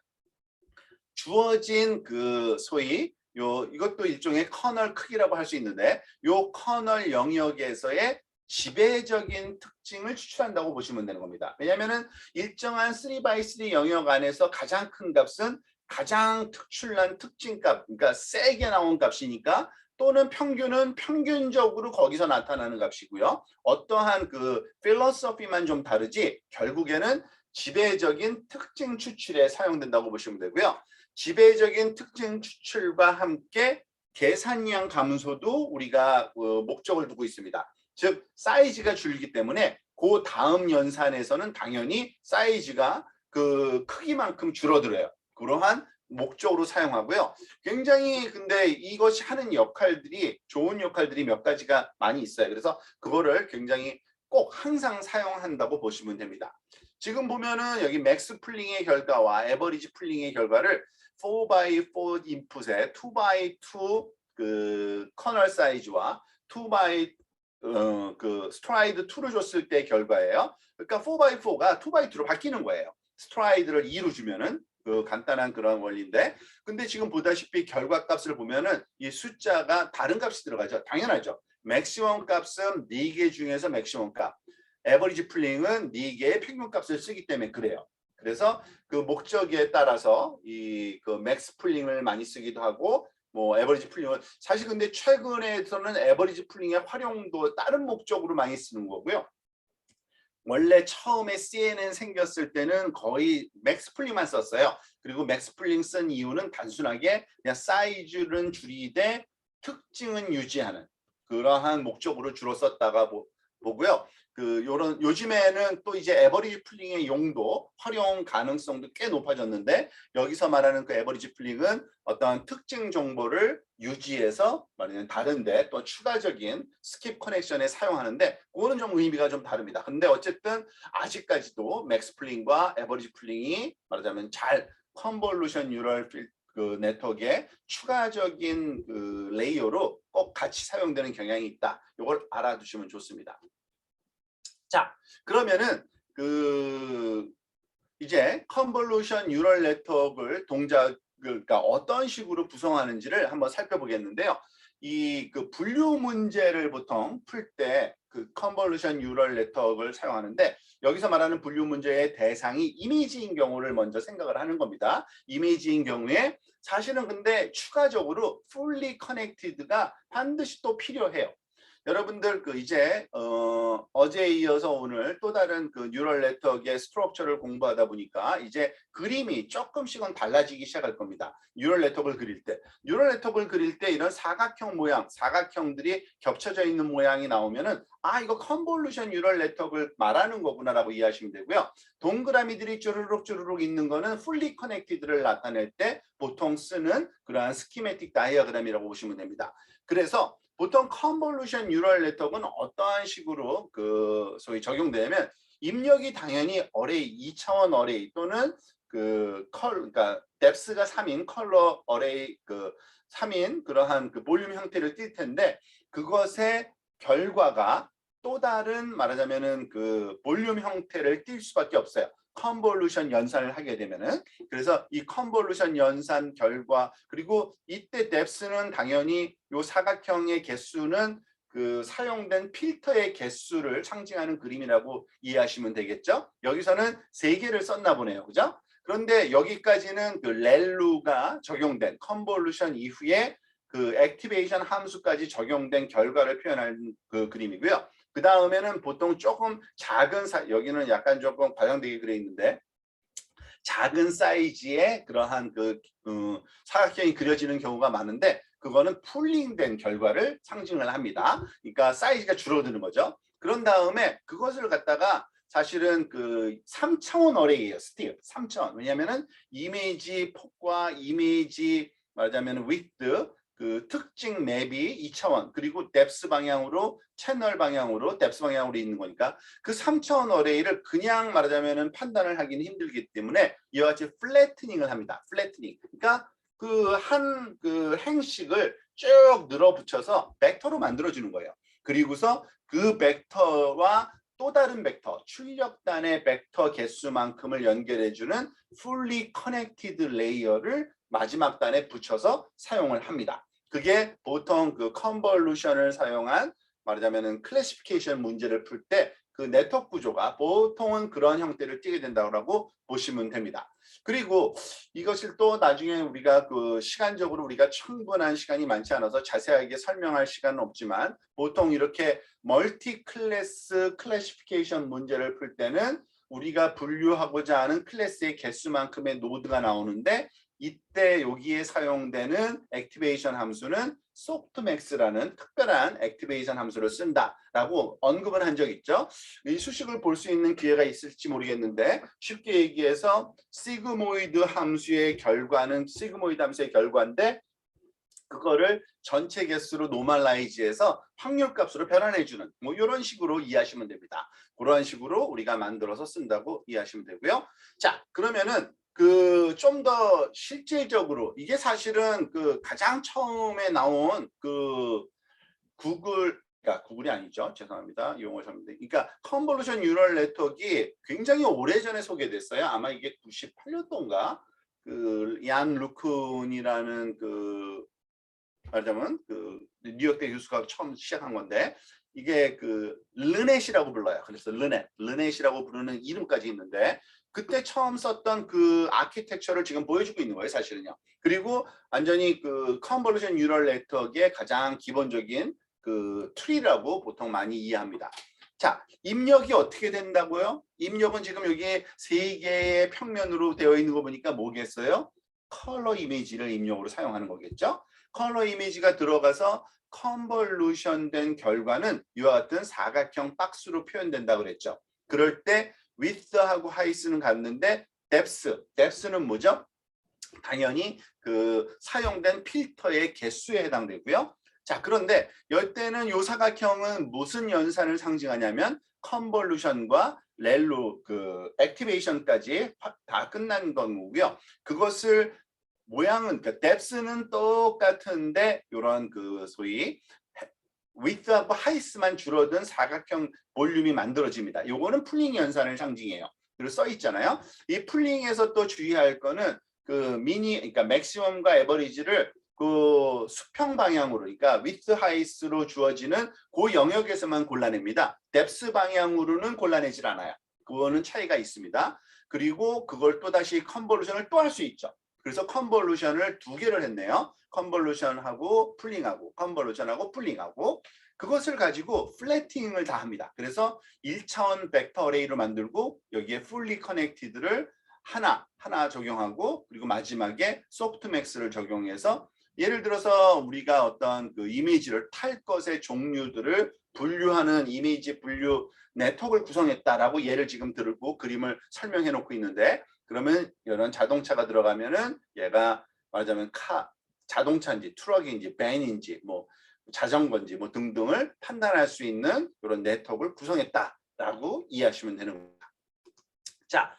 주어진 그 소위 이것도 일종의 커널 크기라고 할 수 있는데 요 커널 영역에서의 지배적인 특징을 추출한다고 보시면 되는 겁니다. 왜냐하면은 일정한 3x3 영역 안에서 가장 큰 값은 가장 특출난 특징값, 그러니까 세게 나온 값이니까 또는 평균은 평균적으로 거기서 나타나는 값이고요. 어떠한 그 필로소피만 좀 다르지 결국에는 지배적인 특징 추출에 사용된다고 보시면 되고요. 지배적인 특징 추출과 함께 계산량 감소도 우리가 목적을 두고 있습니다. 즉 사이즈가 줄기 때문에 그 다음 연산에서는 당연히 사이즈가 그 크기만큼 줄어들어요. 그러한 목적으로 사용하고요. 굉장히 근데 이것이 하는 역할들이 좋은 역할들이 몇 가지가 많이 있어요. 그래서 그거를 굉장히 꼭 항상 사용한다고 보시면 됩니다. 지금 보면은 여기 맥스 풀링의 결과와 에버리지 풀링의 결과를 4x4 인풋에 2x2 그 커널 사이즈와 2x 그 스트라이드 2를 줬을 때 결과예요. 그러니까 4x4가 2x2로 바뀌는 거예요. 스트라이드를 2로 주면은 그 간단한 그런 원리인데, 근데 지금 보다시피 결과값을 보면은 이 숫자가 다른 값이 들어가죠. 당연하죠. 맥시멈 값은 4개 중에서 맥시멈 값, 에버리지 풀링은 4개의 평균 값을 쓰기 때문에 그래요. 그래서 그 목적에 따라서 이 그 맥스 풀링을 많이 쓰기도 하고 뭐 에버리지 풀링을 사실 근데 최근에서는 에버리지 풀링의 활용도 다른 목적으로 많이 쓰는 거고요. 원래 처음에 CNN 생겼을 때는 거의 맥스 풀링만 썼어요. 그리고 맥스 풀링 쓴 이유는 단순하게 그냥 사이즈는 줄이되 특징은 유지하는 그러한 목적으로 주로 썼다가 보고요. 그 요즘에는 또 이제 에버리지 풀링의 용도, 활용 가능성도 꽤 높아졌는데 여기서 말하는 그 에버리지 풀링은 어떤 특징 정보를 유지해서 말하는 다른데 또 추가적인 스킵 커넥션에 사용하는데 그거는 좀 의미가 좀 다릅니다. 근데 어쨌든 아직까지도 맥스 풀링과 에버리지 풀링이 말하자면 잘 컨볼루션 뉴럴 그 네트워크의 추가적인 그 레이어로 꼭 같이 사용되는 경향이 있다. 이걸 알아두시면 좋습니다. 자, 그러면은 그 이제 컨볼루션 뉴럴 네트워크를 그러니까 어떤 식으로 구성하는지를 한번 살펴보겠는데요. 이 그 분류 문제를 보통 풀 때 그 컨볼루션 뉴럴 네트워크를 사용하는데 여기서 말하는 분류 문제의 대상이 이미지인 경우를 먼저 생각을 하는 겁니다. 이미지인 경우에 사실은 근데 추가적으로 fully connected가 반드시 또 필요해요. 여러분들 그 이제 어제에 이어서 오늘 또 다른 그 뉴럴 네트워크의 스트럭처를 공부하다 보니까 이제 그림이 조금씩은 달라지기 시작할 겁니다. 뉴럴 네트워크를 그릴 때 이런 사각형 모양, 사각형들이 겹쳐져 있는 모양이 나오면은 아 이거 컨볼루션 뉴럴 네트워크를 말하는 거구나라고 이해하시면 되고요. 동그라미들이 쭈르륵 있는 거는 풀리 커넥티드를 나타낼 때 보통 쓰는 그러한 스키매틱 다이어그램이라고 보시면 됩니다. 그래서 보통 컨볼루션 뉴럴 네트워크는 어떠한 식으로 그 소위 적용되냐면 입력이 당연히 어레이 2차원 어레이 또는 그러니까 뎁스가 3인 컬러 어레이 그 3인 그러한 그 볼륨 형태를 띌 텐데 그것의 결과가 또 다른 말하자면은 그 볼륨 형태를 띌 수밖에 없어요. 컨볼루션 연산을 하게 되면은 그래서 이 컨볼루션 연산 결과 그리고 이때 뎁스는 당연히 요 사각형의 개수는 그 사용된 필터의 개수를 상징하는 그림이라고 이해하시면 되겠죠. 여기서는 3개를 썼나 보네요. 그죠? 그런데 여기까지는 그 렐루가 적용된 컨볼루션 이후에 그 액티베이션 함수까지 적용된 결과를 표현하는 그 그림이고요. 그 다음에는 보통 조금 작은 여기는 약간 조금 과장되게 그려 있는데 작은 사이즈의 그러한 사각형이 그려지는 경우가 많은데 그거는 풀링된 결과를 상징을 합니다. 그러니까 사이즈가 줄어드는 거죠. 그런 다음에 그것을 갖다가 사실은 그 3차원 어레이예요. 스틸 3차원. 왜냐하면은 이미지 폭과 이미지 말하자면 width 그 특징 맵이 2차원 그리고 뎁스 방향으로 채널 방향으로 뎁스 방향으로 있는 거니까 그 3차원 어레이를 그냥 말하자면은 판단을 하기는 힘들기 때문에 이와 같이 플래트닝을 합니다. 플래트닝. 그러니까 그 행식을 쭉 늘어붙여서 벡터로 만들어주는 거예요. 그리고서 그 벡터와 또 다른 벡터, 출력단의 벡터 개수만큼을 연결해주는 fully connected layer를 마지막 단에 붙여서 사용을 합니다. 그게 보통 그 컨볼루션을 사용한 말하자면은 클래시피케이션 문제를 풀 때 그 네트워크 구조가 보통은 그런 형태를 띠게 된다고 보시면 됩니다. 그리고 이것을 또 나중에 우리가 그 시간적으로 우리가 충분한 시간이 많지 않아서 자세하게 설명할 시간은 없지만 보통 이렇게 멀티 클래스 클래시피케이션 문제를 풀 때는 우리가 분류하고자 하는 클래스의 개수만큼의 노드가 나오는데 이때 여기에 사용되는 액티베이션 함수는 softmax라는 특별한 액티베이션 함수를 쓴다라고 언급을 한 적 있죠. 이 수식을 볼 수 있는 기회가 있을지 모르겠는데 쉽게 얘기해서 시그모이드 함수의 결과는 시그모이드 함수의 결과인데 그거를 전체 개수로 노멀라이즈해서 확률값으로 변환해주는 뭐 이런 식으로 이해하시면 됩니다. 그런 식으로 우리가 만들어서 쓴다고 이해하시면 되고요. 자, 그러면은 그 좀 더 실질적으로 이게 사실은 그 가장 처음에 나온 그 그러니까 구글이 아니죠. 죄송합니다. 용어 잘못된. 그러니까 컨볼루션 뉴럴 네트워크가 굉장히 오래전에 소개됐어요. 아마 이게 98년도인가 그 얀 루쿤이라는 그 말하자면 그 뉴욕대 교수가 처음 시작한 건데 이게 그 르넷이라고 불러요. 그래서 르넷이라고 부르는 이름까지 있는데 그때 처음 썼던 그 아키텍처를 지금 보여주고 있는 거예요, 사실은요. 그리고 완전히 그 컨볼루션 뉴럴 네트워크의 가장 기본적인 그 트리라고 보통 많이 이해합니다. 자, 입력이 어떻게 된다고요? 입력은 지금 여기에 세 개의 평면으로 되어 있는 거 보니까 뭐겠어요? 컬러 이미지를 입력으로 사용하는 거겠죠? 컬러 이미지가 들어가서 컨볼루션 된 결과는 이와 같은 사각형 박스로 표현된다 그랬죠. 그럴 때 width하고 height는 같는데 depth는 뭐죠? 당연히 그 사용된 필터의 개수에 해당되고요. 자, 그런데 이때는 이 사각형은 무슨 연산을 상징하냐면 컨볼루션과 렐로 그 액티베이션까지 다 끝난 거고요. 그것을 모양은 그 depth는 똑같은데 이런 그 소위 width하고 height만 줄어든 사각형 볼륨이 만들어집니다. 요거는 풀링 연산을 상징해요. 그리고 써 있잖아요. 이 풀링에서 또 주의할 거는 그 그러니까 맥시멈과 에버리지를 그 수평 방향으로, 그러니까 width, height로 주어지는 그 영역에서만 골라냅니다. depth 방향으로는 골라내질 않아요. 그거는 차이가 있습니다. 그리고 그걸 또 다시 컨볼루션을 또 할 수 있죠. 그래서 컨볼루션을 두 개를 했네요. 컨볼루션하고 풀링하고 컨볼루션하고 풀링하고 그것을 가지고 플래팅을 다 합니다. 그래서 1차원 벡터 어레이로 만들고 여기에 fully connected를 하나 적용하고 그리고 마지막에 소프트맥스를 적용해서 예를 들어서 우리가 어떤 그 이미지를 탈 것의 종류들을 분류하는 이미지 분류 네트워크를 구성했다라고 예를 지금 들고 그림을 설명해 놓고 있는데 그러면 이런 자동차가 들어가면은 얘가 말하자면 자동차인지 트럭인지 밴인지 뭐 자전거인지 뭐 등등을 판단할 수 있는 이런 네트워크를 구성했다라고 이해하시면 되는 겁니다. 자,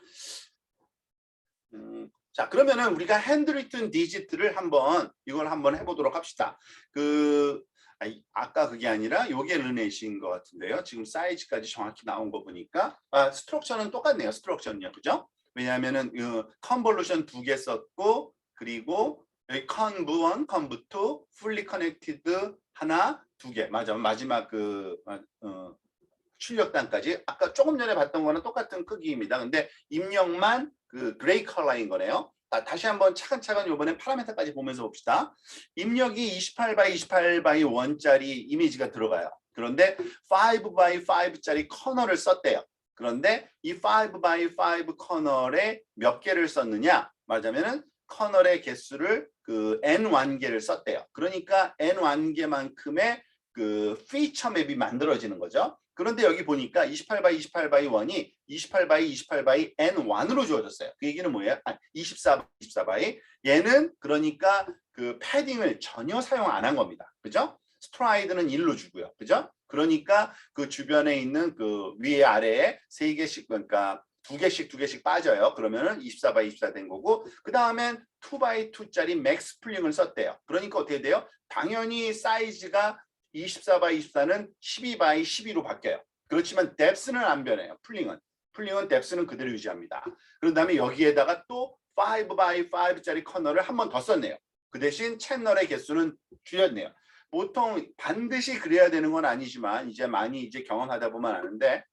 자 그러면은 우리가 핸드리튼 디지트를 이걸 한번 해보도록 합시다. 아까 그게 아니라 요게 르넷인 것 같은데요. 지금 사이즈까지 정확히 나온 거 보니까 스트럭처는 똑같네요. 스트럭처는요, 그죠? 왜냐하면은 컨볼루션 2개 썼고 그리고 여기 컨브 1, 컨브 2, 풀리 커넥티드 하나, 2개. 맞아. 마지막 출력단까지 아까 조금 전에 봤던 거는 똑같은 크기입니다. 근데 입력만 그 그레이 컬러인 거네요. 다시 한번 차근차근 이번에 파라미터까지 보면서 봅시다. 입력이 28x28x 1짜리 이미지가 들어가요. 그런데 5x5짜리 커널을 썼대요. 그런데 이 5x5 커널에 몇 개를 썼느냐? 말하자면은 커널의 개수를 그 n1개를 썼대요. 그러니까 n1개만큼의 그 피처 맵이 만들어지는 거죠. 그런데 여기 보니까 28x28x1이 28x28x n1으로 주어졌어요. 그 얘기는 뭐예요? 24x24x. 얘는 그러니까 그 패딩을 전혀 사용 안 한 겁니다. 그죠? 스트라이드는 1로 주고요. 그죠? 그러니까 그 주변에 있는 그 위에 아래에 3개씩, 그러니까 2개씩 빠져요. 그러면은 24x24 된 거고, 그 다음엔 2x2짜리 맥스 풀링을 썼대요. 그러니까 어떻게 돼요? 당연히 사이즈가 24x24는 12x12로 바뀌어요. 그렇지만 뎁스는 안 변해요. 풀링은 뎁스는 그대로 유지합니다. 그런 다음에 여기에다가 또 5x5짜리 커널을 한 번 더 썼네요. 그 대신 채널의 개수는 줄였네요. 보통 반드시 그래야 되는 건 아니지만 이제 많이 이제 경험하다 보면 아는데,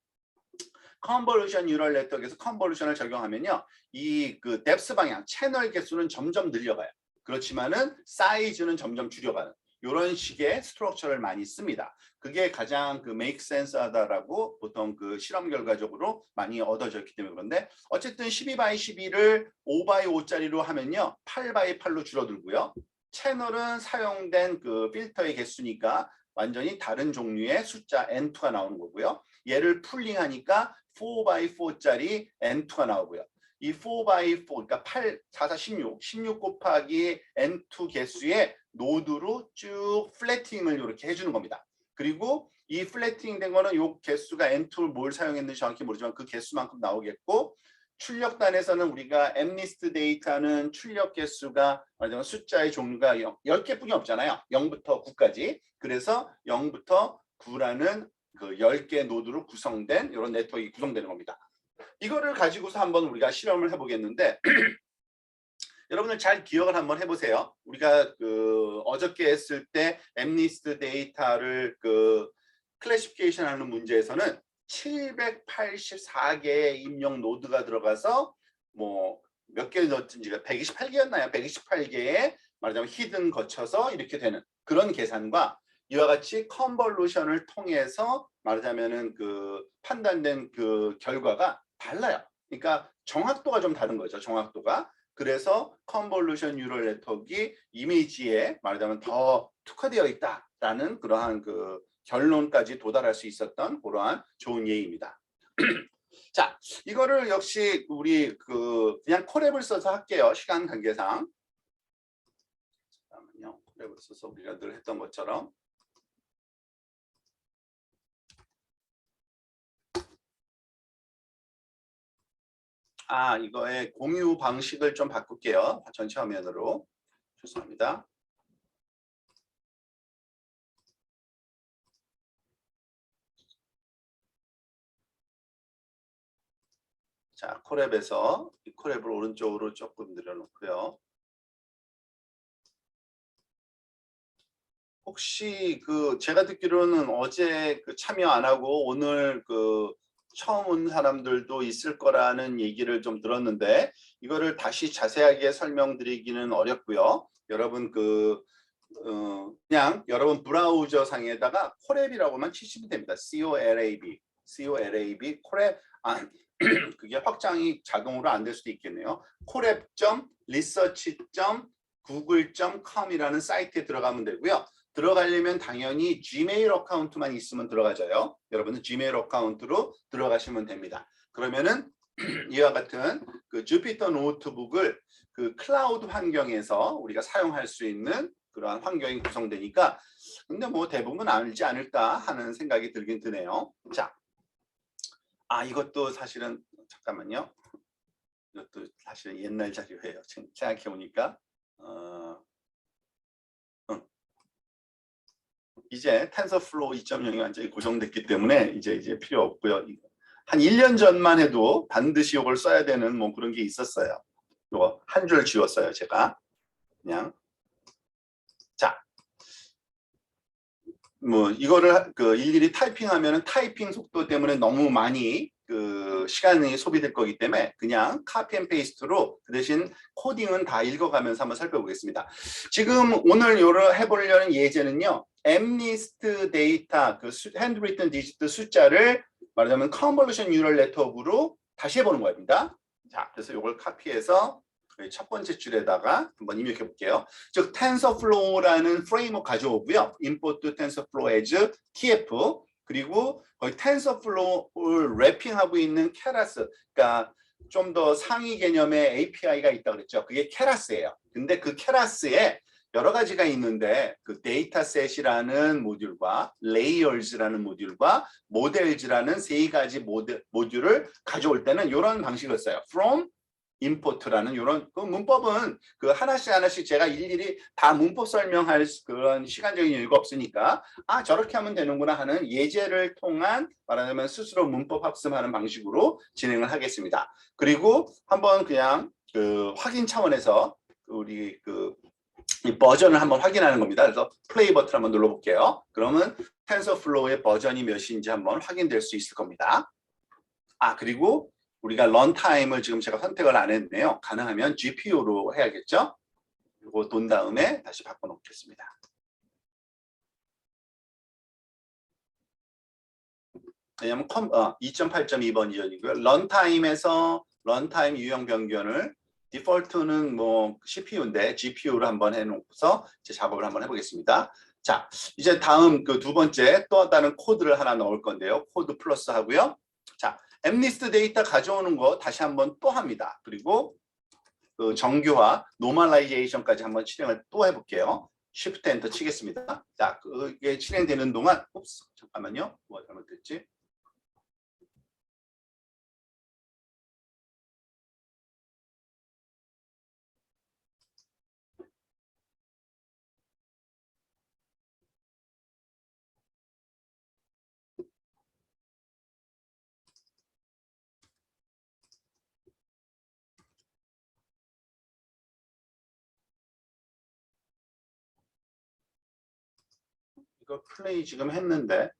컨볼루션 뉴럴 네트워크에서 컨볼루션을 적용하면요, 이 그 뎁스 방향 채널 개수는 점점 늘려가요. 그렇지만은 사이즈는 점점 줄여가는 이런 식의 스트럭처를 많이 씁니다. 그게 가장 그 make sense 하다라고 보통 그 실험 결과적으로 많이 얻어졌기 때문에. 그런데 어쨌든 12x12를 5x5짜리로 하면요 8x8로 줄어들고요, 채널은 사용된 그 필터의 개수니까 완전히 다른 종류의 숫자 N2가 나오는 거고요. 얘를 풀링하니까 4x4짜리 N2가 나오고요. 이 4x4, 그러니까 8, 4, 4, 16 곱하기 N2 개수의 노드로 쭉 플래팅을 이렇게 해주는 겁니다. 그리고 이 플래팅 된 거는 요 개수가 N2를 뭘 사용했는지 정확히 모르지만 그 개수만큼 나오겠고, 출력단에서는 우리가 엠니스트 데이터는 출력 개수가 말하자면 숫자의 종류가 10개뿐이 없잖아요. 0부터 9까지. 그래서 0부터 9라는 그 10개 노드로 구성된 이런 네트워크가 구성되는 겁니다. 이거를 가지고서 한번 우리가 실험을 해보겠는데 여러분들 잘 기억을 한번 해보세요. 우리가 그 어저께 했을 때 엠니스트 데이터를 그 클래시피케이션 하는 문제에서는 784개의 입력 노드가 들어가서 뭐 몇 개 넣었는지가 128개였나요? 128개의 말하자면 히든 거쳐서 이렇게 되는 그런 계산과 이와 같이 컨볼루션을 통해서 말하자면은 그 판단된 그 결과가 달라요. 그러니까 정확도가 좀 다른 거죠. 정확도가. 그래서 컨볼루션 뉴럴 네트워크가 이미지에 말하자면 더 특화되어 있다라는 그러한 그 결론까지 도달할 수 있었던 그러한 좋은 예입니다. 자, 이거를 역시 우리 그 그냥 콜앱을 써서 할게요. 시간 관계상. 잠깐만요. 콜앱을 써서 우리가 늘 했던 것처럼. 이거의 공유 방식을 좀 바꿀게요. 전체 화면으로. 죄송합니다. 자, 콜앱에서 이 콜앱을 오른쪽으로 조금 늘려놓고요. 혹시 그 제가 듣기로는 어제 그 참여 안 하고 오늘 그 처음 온 사람들도 있을 거라는 얘기를 좀 들었는데 이거를 다시 자세하게 설명드리기는 어렵고요. 여러분 그냥 여러분 브라우저 상에다가 콜앱이라고만 치시면 됩니다. COLAB, COLAB 콜앱. 그게 확장이 자동으로 안 될 수도 있겠네요. 콜앱.research.google.com이라는 사이트에 들어가면 되고요. 들어가려면 당연히 지메일 어카운트만 있으면 들어가져요. 여러분은 지메일 어카운트로 들어가시면 됩니다. 그러면은 이와 같은 그 주피터 노트북을 그 클라우드 환경에서 우리가 사용할 수 있는 그러한 환경이 구성되니까 근데 뭐 대부분 알지 않을까 하는 생각이 들긴 드네요. 자, 이것도 사실은 잠깐만요. 이것도 사실은 옛날 자료예요. 생각해 보니까 이제 텐서플로우 2.0이 완전히 고정됐기 때문에 이제 필요 없고요. 한 1년 전만 해도 반드시 이걸 써야 되는 뭐 그런 게 있었어요. 이거 한 줄 지웠어요, 제가. 그냥. 자, 뭐 이거를 그 일일이 타이핑하면은 타이핑 속도 때문에 너무 많이 그 시간이 소비될 거기 때문에 그냥 카피 앤 페이스트로 그 대신 코딩은 다 읽어가면서 한번 살펴보겠습니다. 지금 오늘 해보려는 예제는요. 엠니스트 데이터 그 핸드리튼 디지트 숫자를 말하자면 컨볼루션 뉴럴 네트워크로 다시 해보는 겁니다. 자, 그래서 이걸 카피해서 첫 번째 줄에다가 한번 입력해 볼게요. 즉 TensorFlow라는 프레임워크 가져오고요. import TensorFlow as TF 그리고 거기 TensorFlow를 랩핑하고 있는 케라스, 그러니까 좀 더 상위 개념의 API가 있다고 그랬죠. 그게 케라스예요. 근데 그 케라스에 여러 가지가 있는데 그 데이터셋이라는 모듈과 레이어즈라는 모듈과 모델즈라는 세 가지 모듈을 가져올 때는 이런 방식을 써요. from, import라는 이런 그 문법은 그 하나씩 제가 일일이 다 문법 설명할 그런 시간적인 여유가 없으니까 저렇게 하면 되는구나 하는 예제를 통한 말하자면 스스로 문법 학습하는 방식으로 진행을 하겠습니다. 그리고 한번 그냥 그 확인 차원에서 우리 이 버전을 한번 확인하는 겁니다. 그래서 플레이 버튼 한번 눌러볼게요. 그러면 텐서플로우의 버전이 몇인지 한번 확인될 수 있을 겁니다. 그리고 우리가 런타임을 지금 제가 선택을 안 했네요. 가능하면 GPU로 해야겠죠? 이거 돈 다음에 다시 바꿔놓겠습니다. 왜냐하면 2.8.2번 이전이고요. 런타임에서 런타임 유형 변경을 디폴트는 뭐 CPU인데 GPU로 한번 해놓고서 제 작업을 한번 해보겠습니다. 자, 이제 다음 그 두 번째 또 다른 코드를 하나 넣을 건데요. 코드 플러스 하고요. 자, 엠리스트 데이터 가져오는 거 다시 한번 또 합니다. 그리고 그 정교화, 노멀라이제이션까지 한번 실행을 또 해볼게요. Shift 엔터 치겠습니다. 자, 그게 실행되는 동안, 잠깐만요. 뭐가 잘못됐지? 이거 플레이 지금 했는데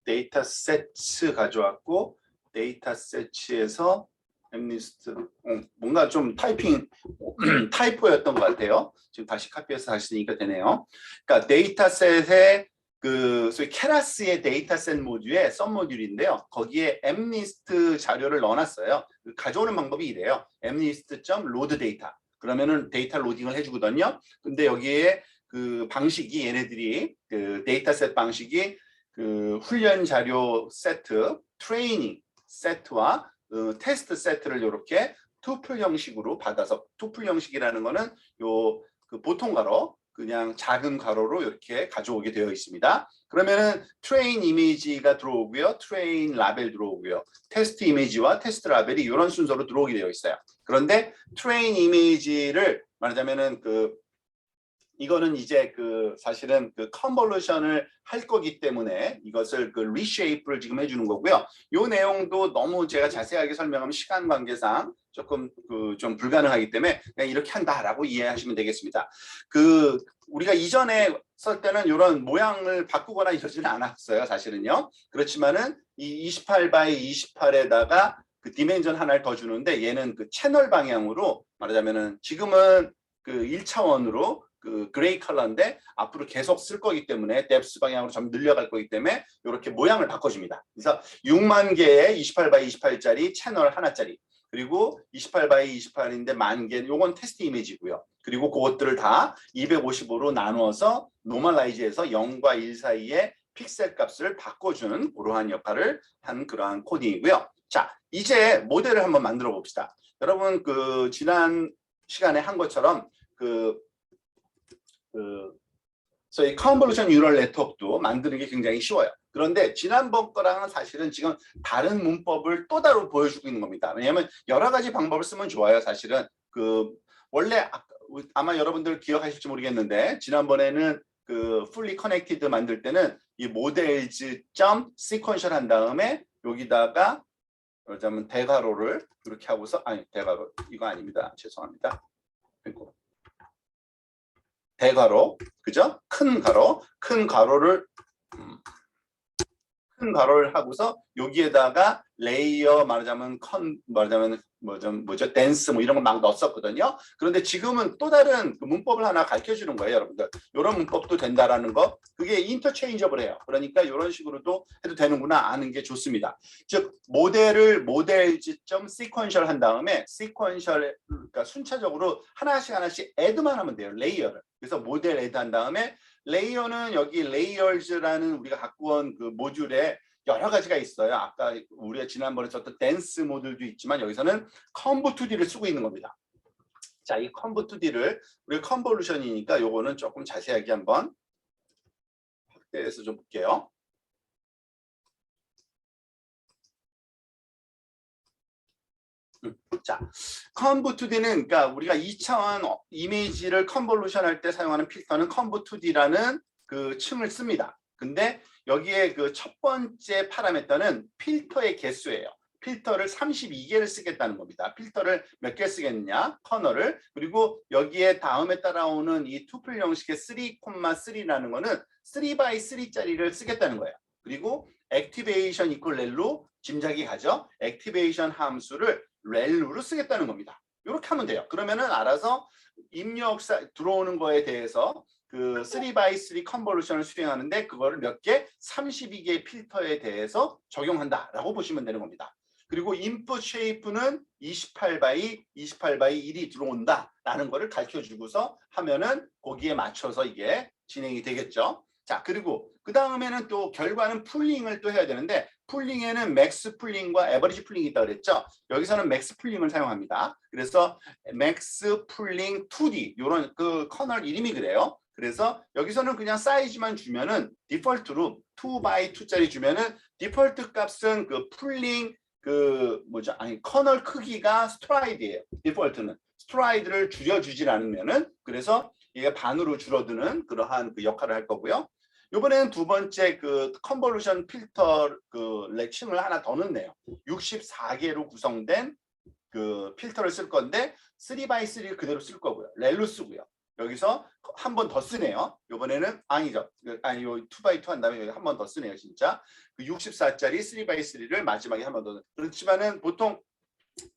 데이터 세트 가져왔고 데이터 세트에서 엠리스트 뭔가 좀 타이핑 타이포였던 것 같아요. 지금 다시 카피해서 다시 쓰니까 되네요. 그러니까 데이터셋의 소위 케라스의 데이터셋 모듈의 썸 모듈인데요. 거기에 엠리스트 자료를 넣어놨어요. 가져오는 방법이 이래요. 엠리스트.load 데이터. 그러면은 데이터 로딩을 해주거든요. 근데 여기에 그 방식이 얘네들이 그 데이터셋 방식이 그 훈련 자료 세트, 트레이닝 세트와 테스트 세트를 이렇게 투플 형식으로 받아서 투플 형식이라는 거는 그 보통 가로 그냥 작은 가로로 이렇게 가져오게 되어 있습니다. 그러면은 트레인 이미지가 들어오고요. 트레인 라벨 들어오고요. 테스트 이미지와 테스트 라벨이 이런 순서로 들어오게 되어 있어요. 그런데 트레인 이미지를 말하자면은 이거는 이제 사실은 컨볼루션을 할 거기 때문에 이것을 리쉐이프를 지금 해주는 거고요. 이 내용도 너무 제가 자세하게 설명하면 시간 관계상 조금 좀 불가능하기 때문에 그냥 이렇게 한다라고 이해하시면 되겠습니다. 우리가 이전에 쓸 때는 이런 모양을 바꾸거나 이러지는 않았어요, 사실은요. 그렇지만은 이 28x28에다가 디멘전 하나를 더 주는데 얘는 채널 방향으로 말하자면은 지금은 1차원으로 그레이 컬러인데 앞으로 계속 쓸 거기 때문에 뎁스 방향으로 좀 늘려갈 거기 때문에 이렇게 모양을 바꿔줍니다. 그래서 6만 개의 28x28짜리 채널 하나짜리 그리고 28x28인데 10,000개 요건 테스트 이미지고요. 그리고 그것들을 다 255로 나누어서 노멀라이즈해서 0과 1 사이에 픽셀 값을 바꿔주는 그러한 역할을 한 그러한 코딩이고요. 자, 이제 모델을 한번 만들어 봅시다. 여러분 지난 시간에 한 것처럼 저희 컨볼루션 뉴럴 네트워크도 만드는 게 굉장히 쉬워요. 그런데 지난번 거랑은 사실은 지금 다른 문법을 또 따로 보여주고 있는 겁니다. 왜냐하면 여러 가지 방법을 쓰면 좋아요. 사실은 원래 아마 여러분들 기억하실지 모르겠는데 지난번에는 fully connected 만들 때는 이 models.sequential 한 다음에 여기다가 그러자면 대괄호를 이렇게 하고서 대괄호 이거 아닙니다. 죄송합니다. 대괄호, 그죠? 큰 가로를 하고서 여기에다가 레이어 말하자면 댄스 이런 거 막 넣었었거든요. 그런데 지금은 또 다른 문법을 하나 가르쳐 주는 거예요, 여러분들. 이런 문법도 된다라는 거. 그게 인터체인저블해요. 그러니까 이런 식으로도 해도 되는구나 아는 게 좋습니다. 즉 모델을 모델.sequential 한 다음에 sequential 그러니까 순차적으로 하나씩 애드만 하면 돼요. 레이어를. 그래서 모델 애드 한 다음에 레이어는 여기 레이어즈라는 우리가 갖고 온 모듈에 여러 가지가 있어요. 아까 우리가 지난번에 썼던 댄스 모듈도 있지만 여기서는 컴보2D를 쓰고 있는 겁니다. 자, 이 컨브2D를 우리 컨볼루션이니까 요거는 조금 자세하게 한번 확대해서 좀 볼게요. 자, 컨브2D는 그러니까 우리가 2차원 이미지를 컨볼루션 할 때 사용하는 필터는 컨브2D라는 그 층을 씁니다. 근데 여기에 그 첫 번째 파라미터는 필터의 개수예요. 필터를 32개를 쓰겠다는 겁니다. 필터를 몇 개 쓰겠느냐? 커널을. 그리고 여기에 다음에 따라오는 이 투플 형식의 3,3라는 거는 3x3짜리를 쓰겠다는 거예요. 그리고 액티베이션 이퀄 렐로 짐작이 가죠. 액티베이션 함수를 렐로로 쓰겠다는 겁니다. 이렇게 하면 돼요. 그러면은 알아서 입력 들어오는 거에 대해서 그 3x3 컨볼루션을 수행하는데 그거를 몇 개? 32개의 필터에 대해서 적용한다라고 보시면 되는 겁니다. 그리고 인풋 쉐이프는 28x 1이 들어온다라는 거를 가르쳐주고서 하면은 거기에 맞춰서 이게 진행이 되겠죠. 자, 그리고 그 다음에는 또 결과는 풀링을 또 해야 되는데 풀링에는 맥스 풀링과 에버리지 풀링이 있다고 그랬죠. 여기서는 맥스 풀링을 사용합니다. 그래서 맥스 풀링 2D 이런 그 커널 이름이 그래요. 그래서 여기서는 그냥 사이즈만 주면은 디폴트로 2x2짜리 주면은 디폴트 값은 그 풀링 그 뭐죠? 아니 커널 크기가 스트라이드예요. 디폴트는 스트라이드를 줄여주질 않으면은 그래서 이게 반으로 줄어드는 그러한 그 역할을 할 거고요. 이번에는 두 번째 그 컨볼루션 필터 그 층을 하나 더 넣네요. 64개로 구성된 그 필터를 쓸 건데 3x3를 그대로 쓸 거고요. 렐로 쓰고요. 여기서 한 번 더 쓰네요. 이번에는 아니죠. 아니 요 2x2 한 다음에 여기 한 번 더 쓰네요. 진짜 그 64짜리 3x3를 마지막에 한 번 더. 그렇지만은 보통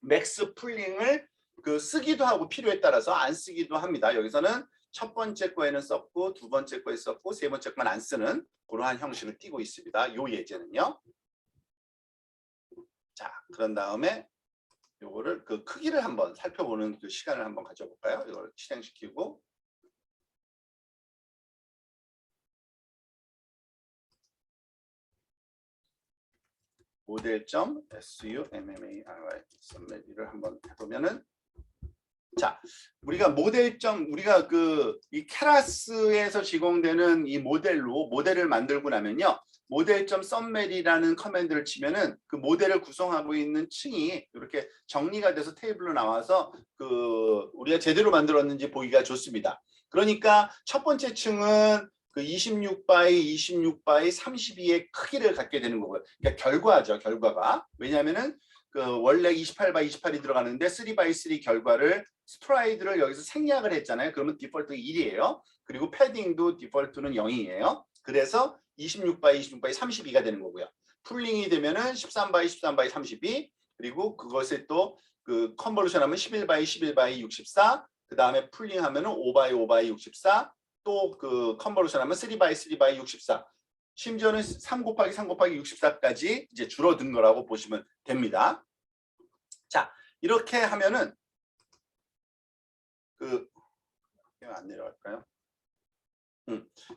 맥스 풀링을 그 쓰기도 하고 필요에 따라서 안 쓰기도 합니다. 여기서는 첫 번째 거에는 썼고 두 번째 거에 썼고 세 번째 거만 안 쓰는 그러한 형식을 띠고 있습니다. 요 예제는요. 자, 그런 다음에 요거를 그 크기를 한번 살펴보는 그 시간을 한번 가져볼까요? 이걸 실행시키고 모델점 SUMMARY 썸메리를 한번 해보면은 자, 우리가 모델점 우리가 그 이 케라스에서 제공되는 이 모델을 만들고 나면요. 모델점 썸메리라는 커맨드를 치면은 그 모델을 구성하고 있는 층이 이렇게 정리가 돼서 테이블로 나와서 그 우리가 제대로 만들었는지 보기가 좋습니다. 그러니까 첫 번째 층은 그 26바이 26바이 32의 크기를 갖게 되는 거고요. 그러니까 결과죠, 결과가. 왜냐하면은 그 원래 28바이 28이 들어가는데 3x3 결과를 스트라이드를 여기서 생략을 했잖아요. 그러면 디폴트 1이에요. 그리고 패딩도 디폴트는 0이에요. 그래서 26바이 26바이 32가 되는 거고요. 풀링이 되면은 13바이 13바이 32 그리고 그것에 또 그 컨볼루션 하면 11바이 11바이 64 그 다음에 풀링 하면은 5바이 5바이 64 또 그 컨볼루션 하면 3바이 3바이 64 심지어는 3 곱하기 3 곱하기 64까지 이제 줄어든 거라고 보시면 됩니다. 자, 이렇게 하면은 그 안 내려갈까요?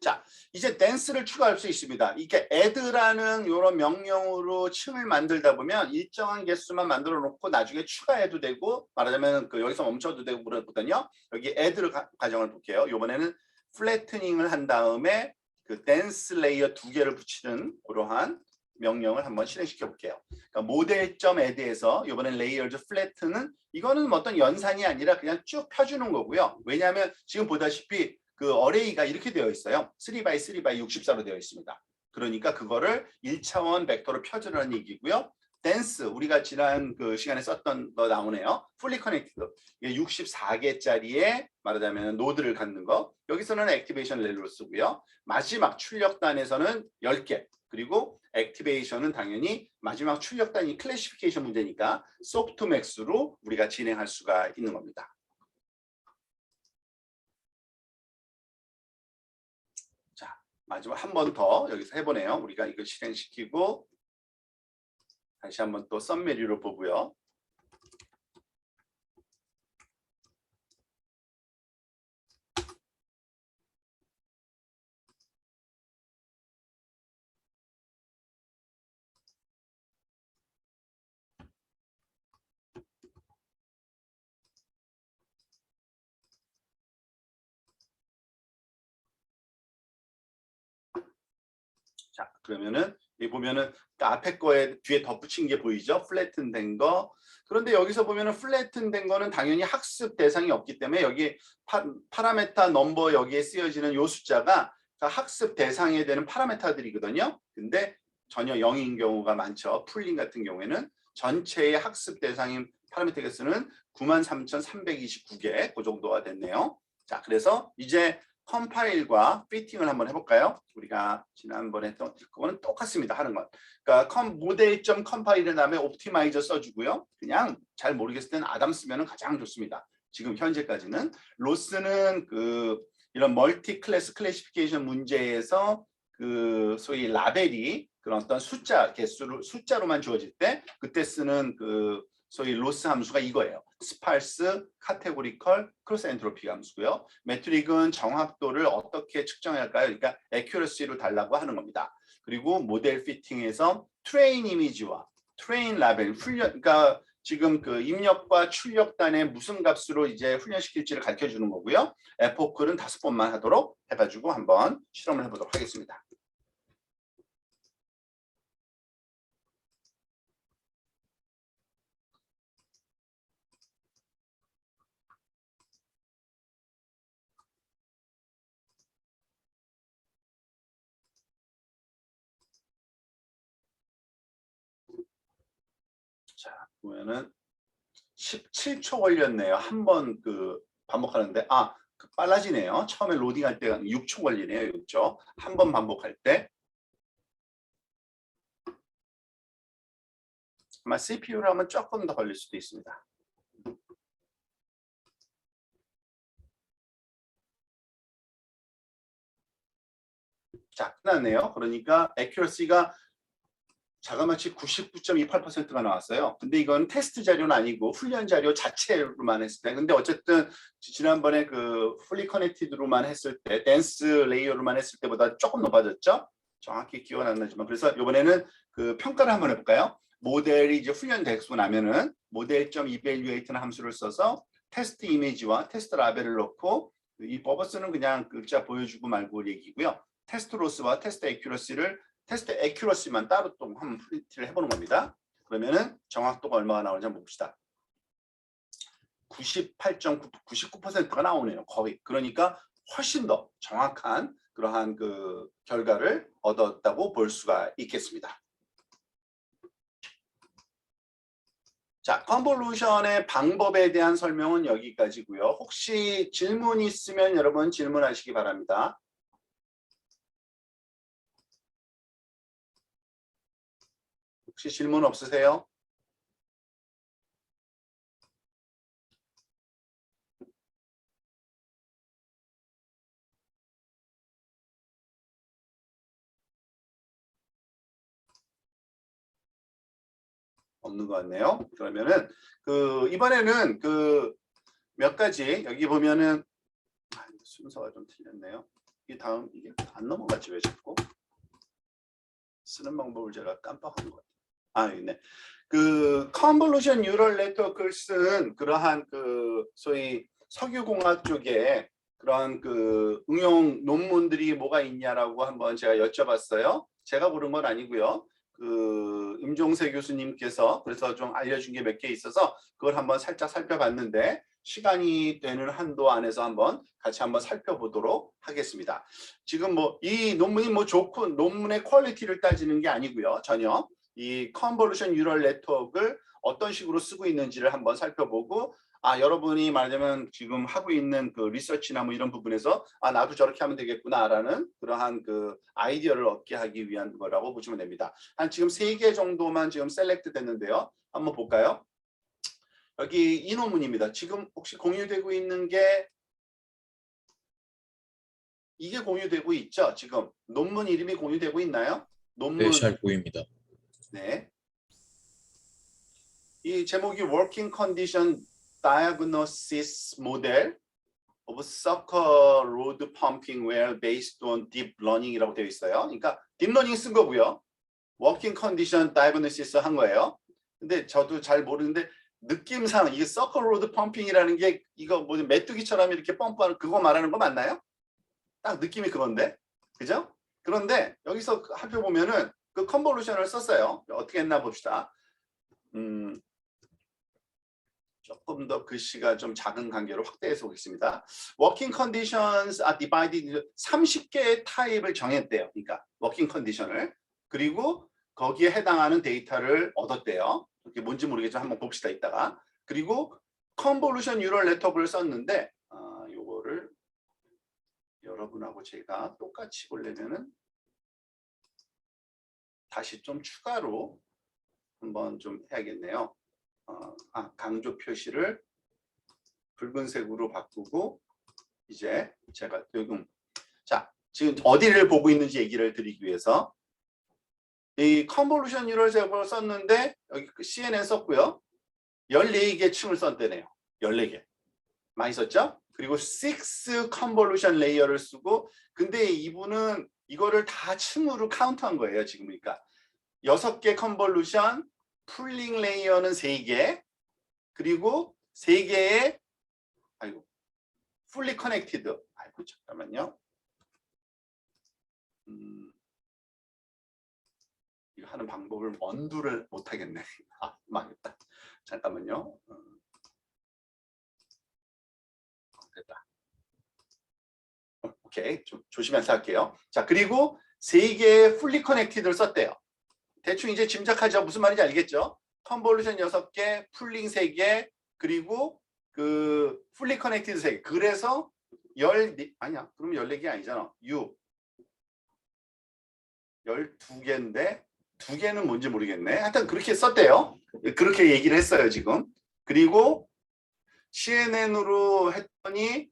자, 이제 댄스를 추가할 수 있습니다. 이게 add라는 이런 명령으로 층을 만들다 보면 일정한 개수만 만들어 놓고 나중에 추가해도 되고 말하자면 그 여기서 멈춰도 되고 그러거든요. 여기 add를 가정을 볼게요. 이번에는 플래트닝을 한 다음에 그 댄스 레이어 2개를 붙이는 그러한 명령을 한번 실행시켜 볼게요. 그러니까 모델점 add에서 이번엔 레이어즈 플래트는 이거는 뭐 어떤 연산이 아니라 그냥 쭉 펴주는 거고요. 왜냐하면 지금 보다시피 그 어레이가 이렇게 되어 있어요. 3x3x 64로 되어 있습니다. 그러니까 그거를 1차원 벡터로 펴주라는 얘기고요. 댄스 우리가 지난 그 시간에 썼던 거 나오네요. 풀리 커넥티드 64개짜리의 말하자면 노드를 갖는 거. 여기서는 액티베이션 렐로 쓰고요. 마지막 출력단에서는 10개. 그리고 액티베이션은 당연히 마지막 출력단이 클래시피케이션 문제니까 소프트맥스로 우리가 진행할 수가 있는 겁니다. 자, 마지막 한 번 더 여기서 해보네요. 우리가 이거 실행시키고 다시 한번 또 썸메리로 보고요. 자, 그러면은 여기 보면은 그 앞에 거에 뒤에 덧붙인 게 보이죠? 플래튼 된 거. 그런데 여기서 보면은 플래튼 된 거는 당연히 학습 대상이 없기 때문에 여기 파라메타 넘버 여기에 쓰여지는 요 숫자가 다 학습 대상에 되는 파라메타들이거든요. 근데 전혀 0인 경우가 많죠. 풀링 같은 경우에는 전체의 학습 대상인 파라메타 개수는 93,329개 그 정도가 됐네요. 자, 그래서 이제 컴파일과 피팅을 한번 해볼까요? 우리가 지난번에 했던 그거는 똑같습니다. 하는 건. 그러니까 모델.컴파일의 다음에 옵티마이저 써주고요. 그냥 잘 모르겠을 때는 아담 쓰면 가장 좋습니다. 지금 현재까지는 로스는 그 이런 멀티 클래스 클래시피케이션 문제에서 그 소위 라벨이 그런 어떤 숫자 개수를 숫자로만 주어질 때 그때 쓰는 그 소위 로스 함수가 이거예요. 스팔스, 카테고리컬, 크로스 엔트로피 함수고요. 메트릭은 정확도를 어떻게 측정해야 할까요? 그러니까 액큐러시로 달라고 하는 겁니다. 그리고 모델 피팅에서 트레인 이미지와 트레인 라벨 훈련, 그러니까 지금 그 입력과 출력단의 무슨 값으로 이제 훈련시킬지를 가르쳐 주는 거고요. 에포크는 5번만 하도록 해가지고 한번 실험을 해보도록 하겠습니다. 자, 보면은 17초 걸렸네요. 한 번 그 반복하는데 그 빨라지네요. 처음에 로딩할 때가 6초 걸리네요. 6초. 한 번 반복할 때 아마 CPU로 하면 조금 더 걸릴 수도 있습니다. 자, 끝났네요. 그러니까 액큐러시가 자그마치 99.28%가 나왔어요. 근데 이건 테스트 자료는 아니고 훈련 자료 자체로만 했을 때. 근데 어쨌든 지난번에 그 풀리 커넥티드로만 했을 때, 댄스 레이어로만 했을 때보다 조금 높아졌죠? 정확히 기억은 안 나지만. 그래서 이번에는 그 평가를 한번 해볼까요? 모델이 이제 훈련되고 나면은 모델.evaluate는 함수를 써서 테스트 이미지와 테스트 라벨을 넣고 이 버버스는 그냥 글자 보여주고 말고 얘기고요. 테스트 로스와 테스트 액큐러시를 테스트 액큐러시만 따로 또 한번 프린트를 해보는 겁니다. 그러면은 정확도가 얼마가 나오는지 한번 봅시다. 98.9, 99%가 나오네요. 거의. 그러니까 훨씬 더 정확한 그러한 그 결과를 얻었다고 볼 수가 있겠습니다. 자, 컨볼루션의 방법에 대한 설명은 여기까지고요. 혹시 질문 있으면 여러분 질문하시기 바랍니다. 혹시 질문 없으세요? 없는 것 같네요. 그러면은 그 이번에는 그 몇 가지 여기 보면은 순서가 좀 틀렸네요. 이 다음 이게 안 넘어갔지 왜 자꾸? 쓰는 방법을 제가 깜빡한 것 같아요. 네. 그 컨볼루션 뉴럴 네트워크를 쓴 그러한 그 소위 석유공학 쪽에 그런 그 응용 논문들이 뭐가 있냐라고 한번 제가 여쭤봤어요. 제가 고른 건 아니고요. 그 임종세 교수님께서 그래서 좀 알려준 게 몇 개 있어서 그걸 한번 살짝 살펴봤는데 시간이 되는 한도 안에서 한번 같이 한번 살펴보도록 하겠습니다. 지금 뭐 이 논문이 뭐 좋고 논문의 퀄리티를 따지는 게 아니고요. 전혀 이 컨볼루션 뉴럴 네트워크를 어떤 식으로 쓰고 있는지를 한번 살펴보고 여러분이 말하자면 지금 하고 있는 그 리서치나 뭐 이런 부분에서 나도 저렇게 하면 되겠구나라는 그러한 그 아이디어를 얻게 하기 위한 거라고 보시면 됩니다. 한 지금 3개 정도만 지금 셀렉트 됐는데요. 한번 볼까요? 여기 이 논문입니다. 지금 혹시 공유되고 있는 게 이게 공유되고 있죠? 지금 논문 이름이 공유되고 있나요? 논문 네, 잘 보입니다. 네. 이 제목이 Working Condition Diagnosis Model of Sucker Road Pumping Well Based on Deep Learning이라고 되어 있어요. 그러니까 딥러닝 쓴 거고요. Working Condition Diagnosis 한 거예요. 근데 저도 잘 모르는데 느낌상 이게 Sucker Road Pumping이라는 게 이거 뭐 메뚜기처럼 이렇게 펌프하는 그거 말하는 거 맞나요? 딱 느낌이 그건데, 그죠? 그런데 여기서 살펴보면은 그 컨볼루션을 썼어요. 어떻게 했나 봅시다. 조금 더 글씨가 좀 작은 관계로 확대해서 보겠습니다. Working conditions are divided into 30개의 타입을 정했대요. 그러니까 working condition을. 그리고 거기에 해당하는 데이터를 얻었대요. 이게 뭔지 모르겠지만 한번 봅시다 이따가. 그리고 convolution neural network를 썼는데 요거를 여러분하고 제가 똑같이 보려면은 다시 좀 추가로 한번 좀 해야겠네요. 강조 표시를 붉은색으로 바꾸고 이제 제가 지금 어디를 보고 있는지 얘기를 드리기 위해서 이 컨볼루션 뉴럴 네트워크를 썼는데 여기 CNN 썼고요. 14개 층을 썼대네요. 14개. 많이 썼죠? 그리고 6 컨볼루션 레이어를 쓰고 근데 이분은 이거를 다 층으로 카운트한 거예요. 지금 그러니까 6개 컨볼루션 풀링 레이어는 3개 그리고 3개의 fully connected 잠깐만요. 이거 하는 방법을 언두를 못 하겠네. 망했다. 잠깐만요. 됐다. 오케이. 좀 조심해서 할게요. 자, 그리고 3개의 fully connected를 썼대요. 대충 이제 짐작하죠. 무슨 말인지 알겠죠? 컨볼루션 6개, 풀링 3개, 그리고 그 fully connected 3개. 그래서 아니야. 그러면 14개 아니잖아. 12개인데 2개는 뭔지 모르겠네. 하여튼 그렇게 썼대요. 그렇게 얘기를 했어요, 지금. 그리고 CNN으로 했더니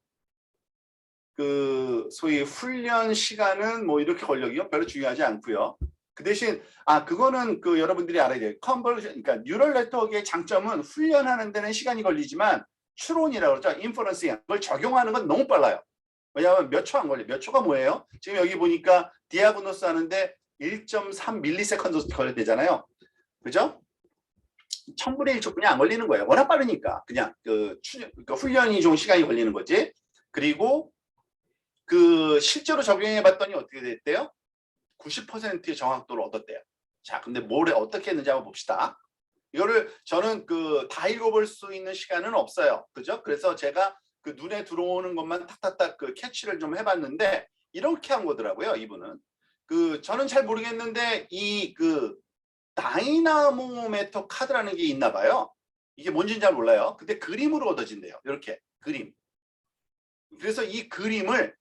그 소위 훈련 시간은 뭐 이렇게 걸려요. 별로 중요하지 않고요. 그 대신 그거는 그 여러분들이 알아야 돼요. 컨볼루션 그러니까 뉴럴 네트워크의 장점은 훈련하는 데는 시간이 걸리지만 추론이라고 그러죠. 인퍼런싱 그걸 적용하는 건 너무 빨라요. 왜냐하면 몇 초 안 걸려. 몇 초가 뭐예요? 지금 여기 보니까 디아그노스 하는데 1.3 밀리세컨드 걸려되잖아요. 그죠? 1000분의 1초뿐이 안 걸리는 거예요. 워낙 빠르니까. 그냥 그 훈련이 좀 시간이 걸리는 거지. 그리고 그 실제로 적용해 봤더니 어떻게 됐대요? 90%의 정확도를 얻었대요. 자, 근데 어떻게 했는지 한번 봅시다. 이거를 저는 다 읽어볼 수 있는 시간은 없어요. 그죠? 그래서 제가 그 눈에 들어오는 것만 탁탁탁 그 캐치를 좀 해봤는데 이렇게 한 거더라고요. 이분은 저는 잘 모르겠는데 이 다이나모메터 카드라는 게 있나 봐요. 이게 뭔지는 잘 몰라요. 근데 그림으로 얻어진대요. 이렇게 그림. 그래서 이 그림을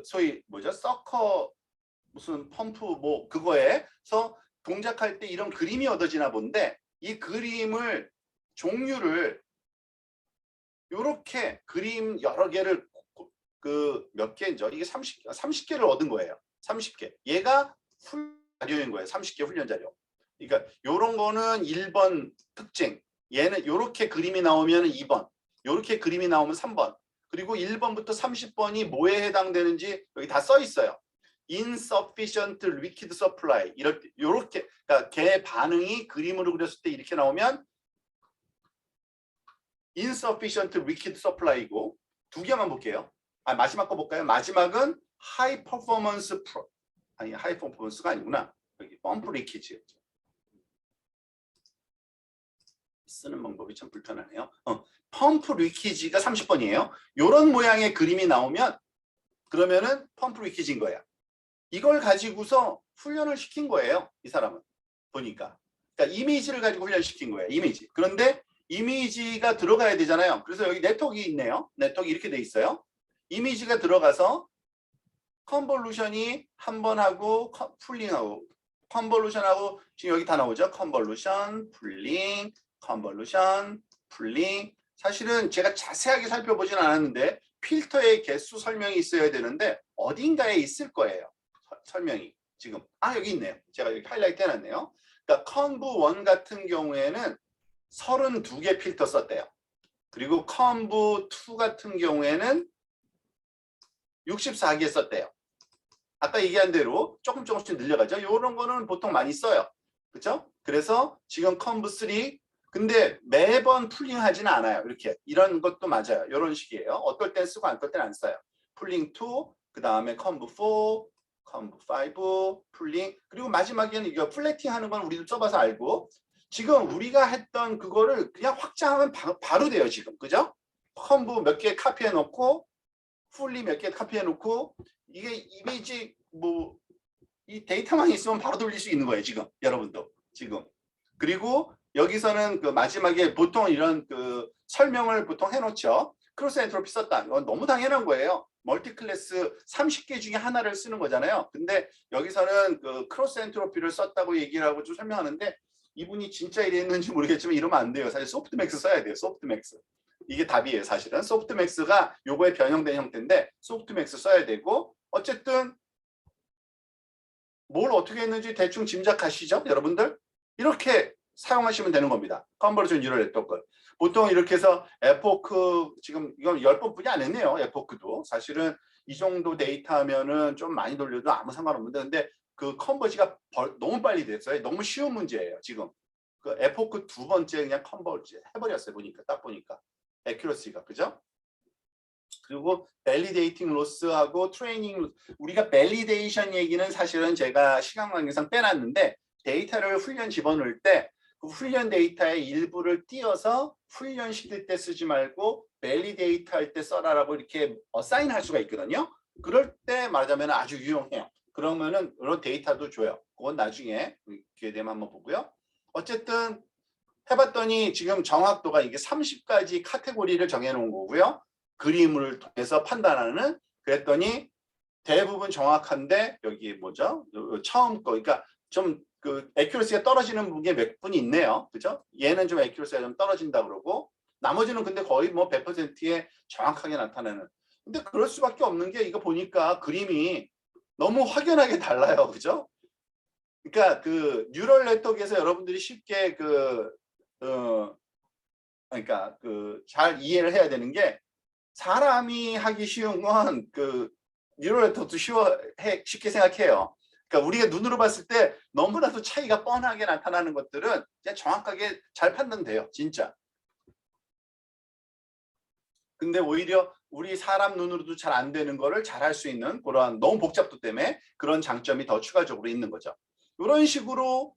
소위 서커 무슨 펌프 뭐 그거에서 동작할 때 이런 그림이 얻어지나 본데 이 그림을 종류를 이렇게 그림 여러 개를 몇 개죠? 이게 30개를 얻은 거예요. 30개. 얘가 훈련 자료인 거예요. 30개 훈련 자료. 그러니까 이런 거는 1번 특징. 얘는 이렇게 그림이 나오면 2번. 이렇게 그림이 나오면 3번. 그리고 1번부터 30번이 뭐에 해당되는지 여기 다 써 있어요. insufficient liquid supply 이렇게 그러니까 걔 반응이 그림으로 그렸을 때 이렇게 나오면 insufficient liquid supply이고 2개만 볼게요. 마지막 거 볼까요? 마지막은 high performance high performance가 아니구나. 여기 펌프 리키지 쓰는 방법이 참 불편하네요. 펌프 리키지가 30번이에요. 이런 모양의 그림이 나오면 그러면은 펌프 리키지인 거야. 이걸 가지고서 훈련을 시킨 거예요. 이 사람은 보니까. 그러니까 이미지를 가지고 훈련시킨 거예요. 이미지. 그런데 이미지가 들어가야 되잖아요. 그래서 여기 네트워크 있네요. 네트워크 이렇게 돼 있어요. 이미지가 들어가서 컨볼루션이 한 번 하고 풀링하고 컨볼루션하고 지금 여기 다 나오죠. 컨볼루션, 풀링, 컨볼루션, 풀링. 사실은 제가 자세하게 살펴보진 않았는데 필터의 개수 설명이 있어야 되는데 어딘가에 있을 거예요. 설명이 지금 여기 있네요. 제가 여기 하이라이트 해놨네요. 그러니까 컨브1 같은 경우에는 32개 필터 썼대요. 그리고 컨브2 같은 경우에는 64개 썼대요. 아까 얘기한 대로 조금씩 늘려가죠. 이런 거는 보통 많이 써요. 그렇죠? 그래서 지금 컨브3 근데 매번 풀링하지는 않아요. 이렇게 이런 것도 맞아요. 이런 식이에요. 어떨 땐 쓰고 어떨 땐 안 써요. 풀링2 그 다음에 컨브4 conv5 풀링 그리고 마지막에는 이거 플래팅 하는 건 우리도 써봐서 알고 지금 우리가 했던 그거를 그냥 확장하면 바로 돼요 지금 그죠? conv 몇 개 카피해 놓고 풀리 몇 개 카피해 놓고 이게 이미지 뭐 이 데이터만 있으면 바로 돌릴 수 있는 거예요 지금 여러분도 지금 그리고 여기서는 그 마지막에 보통 이런 그 설명을 보통 해놓죠 크로스 엔트로피 썼다 이건 너무 당연한 거예요 멀티 클래스 30개 중에 하나를 쓰는 거잖아요 근데 여기서는 그 크로스 엔트로피를 썼다고 얘기를 하고 좀 설명하는데 이분이 진짜 이랬는지 모르겠지만 이러면 안 돼요 사실 소프트맥스 써야 돼요 소프트맥스 이게 답이에요 사실은 소프트맥스가 요거에 변형된 형태인데 소프트맥스 써야 되고 어쨌든 뭘 어떻게 했는지 대충 짐작하시죠 여러분들 이렇게 사용하시면 되는 겁니다 컨버전 뉴럴 네트워크 보통 이렇게 해서 에포크 지금 이건 10번뿐이 안 했네요 에포크도 사실은 이 정도 데이터 하면은 좀 많이 돌려도 아무 상관없는데 근데 그 컨버지가 너무 빨리 됐어요 너무 쉬운 문제예요 지금 그 에포크 두 번째 그냥 컨버지 해버렸어요 보니까 딱 보니까 애큐러시가 그죠? 그리고 밸리데이팅 로스하고 트레이닝 우리가 밸리데이션 얘기는 사실은 제가 시간 관계상 빼놨는데 데이터를 훈련 집어넣을 때 그 훈련 데이터의 일부를 띄어서 훈련시킬 때 쓰지 말고 밸리데이트 할 때 써라라고 이렇게 어사인할 수가 있거든요. 그럴 때 말하자면 아주 유용해요. 그러면은 이런 데이터도 줘요. 그건 나중에 기회 되면 한번 보고요. 어쨌든 해봤더니 지금 정확도가 이게 30가지 카테고리를 정해놓은 거고요. 그림을 통해서 판단하는 그랬더니 대부분 정확한데 여기 뭐죠? 처음 거 그러니까 좀 그 애큐러시가 떨어지는 부분이 몇 분이 있네요. 그죠? 얘는 좀 애큐러시가 좀 떨어진다 그러고 나머지는 근데 거의 뭐 100%에 정확하게 나타나는 근데 그럴 수밖에 없는 게 이거 보니까 그림이 너무 확연하게 달라요. 그죠? 그러니까 그 뉴럴 네트워크에서 여러분들이 쉽게 그러니까 그 잘 이해를 해야 되는 게 사람이 하기 쉬운 건 그 뉴럴 네트워크도 쉽게 생각해요. 그러니까 우리가 눈으로 봤을 때 너무나도 차이가 뻔하게 나타나는 것들은 그냥 정확하게 잘 판단돼요. 진짜. 근데 오히려 우리 사람 눈으로도 잘 안 되는 거를 잘 할 수 있는 그런 너무 복잡도 때문에 그런 장점이 더 추가적으로 있는 거죠. 이런 식으로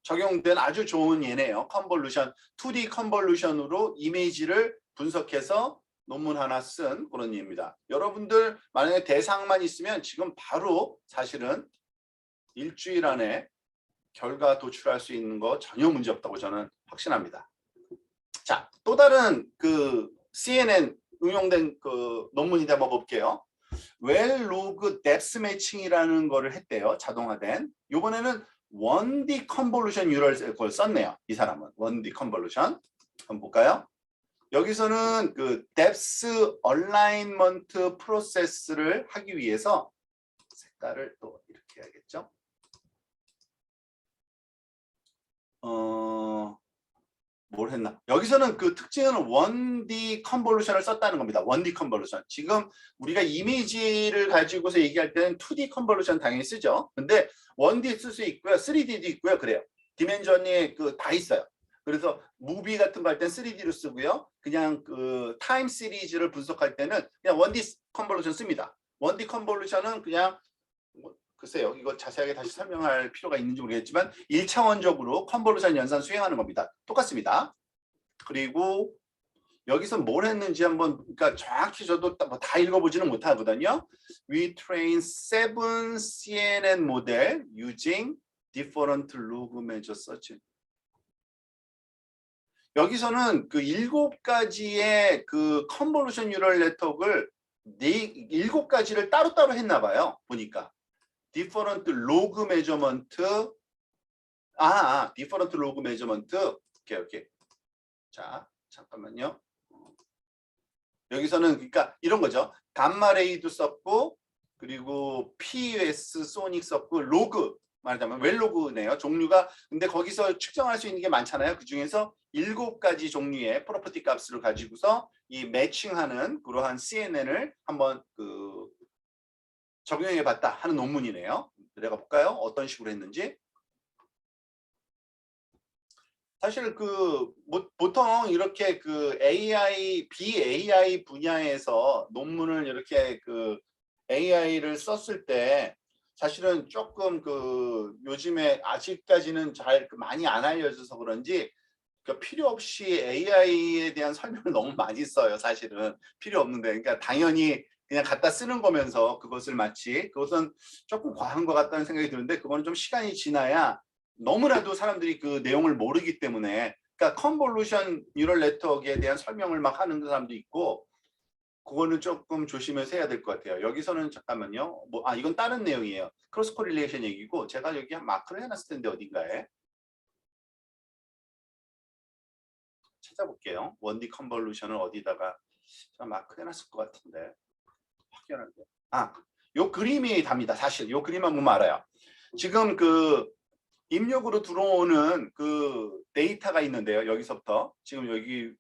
적용된 아주 좋은 예네요. 컨볼루션, 2D 컨볼루션으로 이미지를 분석해서 논문 하나 쓴 그런 예입니다. 여러분들 만약에 대상만 있으면 지금 바로 사실은 일주일 안에 결과 도출할 수 있는 거 전혀 문제 없다고 저는 확신합니다. 자, 또 다른 그 CNN 응용된 그 논문인데 한번 볼게요. 웰로그 뎁스 매칭이라는 거를 했대요. 자동화된. 이번에는 1D 컨볼루션 뉴럴 걸 썼네요. 이 사람은 1D 컨볼루션. 한번 볼까요? 여기서는 그 뎁스 얼라인먼트 프로세스를 하기 위해서 색깔을 또 이렇게 해야겠죠. 뭘 했나? 여기서는 그 특징은 1D 컨볼루션을 썼다는 겁니다. 1D 컨볼루션. 지금 우리가 이미지를 가지고서 얘기할 때는 2D 컨볼루션 당연히 쓰죠. 근데 1D 쓸 수 있고요. 3D도 있고요. 그래요. 디멘전이 그 다 있어요. 그래서 무비 같은 거 할 땐 3D로 쓰고요. 그냥 그 타임 시리즈를 분석할 때는 그냥 1D 컨볼루션 씁니다. 1D 컨볼루션은 그냥 글쎄요. 이거 자세하게 다시 설명할 필요가 있는지 모르겠지만 1차원적으로 컨볼루션 연산 수행하는 겁니다. 똑같습니다. 그리고 여기서 뭘 했는지 한번 그러니까 정확히 저도 다 읽어보지는 못하거든요. We train 7 CNN model using different log measure search. 여기서는 그 7가지의 그 컨볼루션 뉴럴 네트워크를 7가지를 따로따로 했나 봐요. 보니까. different log measurement different log measurement 오케이 자 잠깐만요 여기서는 그러니까 이런 거죠 감마 레이도 썼고 그리고 PUS 소닉 썼고 로그 말하자면 웰로그네요 종류가 근데 거기서 측정할 수 있는 게 많잖아요 그 중에서 7가지 종류의 프로퍼티 값을 가지고서 이 매칭하는 그러한 CNN을 한번 그 적용해 봤다 하는 논문이네요. 내가 볼까요? 어떤 식으로 했는지. 사실 그 보통 이렇게 그 BAI 분야에서 논문을 이렇게 그 AI를 썼을 때 사실은 조금 그 요즘에 아직까지는 잘 많이 안 알려져서 그런지 그러니까 필요 없이 AI에 대한 설명을 너무 많이 써요. 사실은 필요 없는데, 그러니까 당연히 그냥 갖다 쓰는 거면서 그것을 마치 그것은 조금 과한 것 같다는 생각이 드는데, 그거는 좀 시간이 지나야 너무나도 사람들이 그 내용을 모르기 때문에, 그러니까 컨볼루션 뉴럴 네트워크에 대한 설명을 막 하는 사람도 있고, 그거는 조금 조심해서 해야 될 것 같아요. 여기서는 잠깐만요. 이건 다른 내용이에요. 크로스 코릴레이션 얘기고, 제가 여기 한 마크를 해놨을 텐데 어딘가에 찾아볼게요. 원디 컨볼루션을 어디다가 제가 마크 해놨을 것 같은데 확인하는데, 요 그림이 답니다. 사실 요 그림만 보면 알아요. 지금 그 입력으로 들어오는 그 데이터가 있는데요. 여기서부터 지금 여기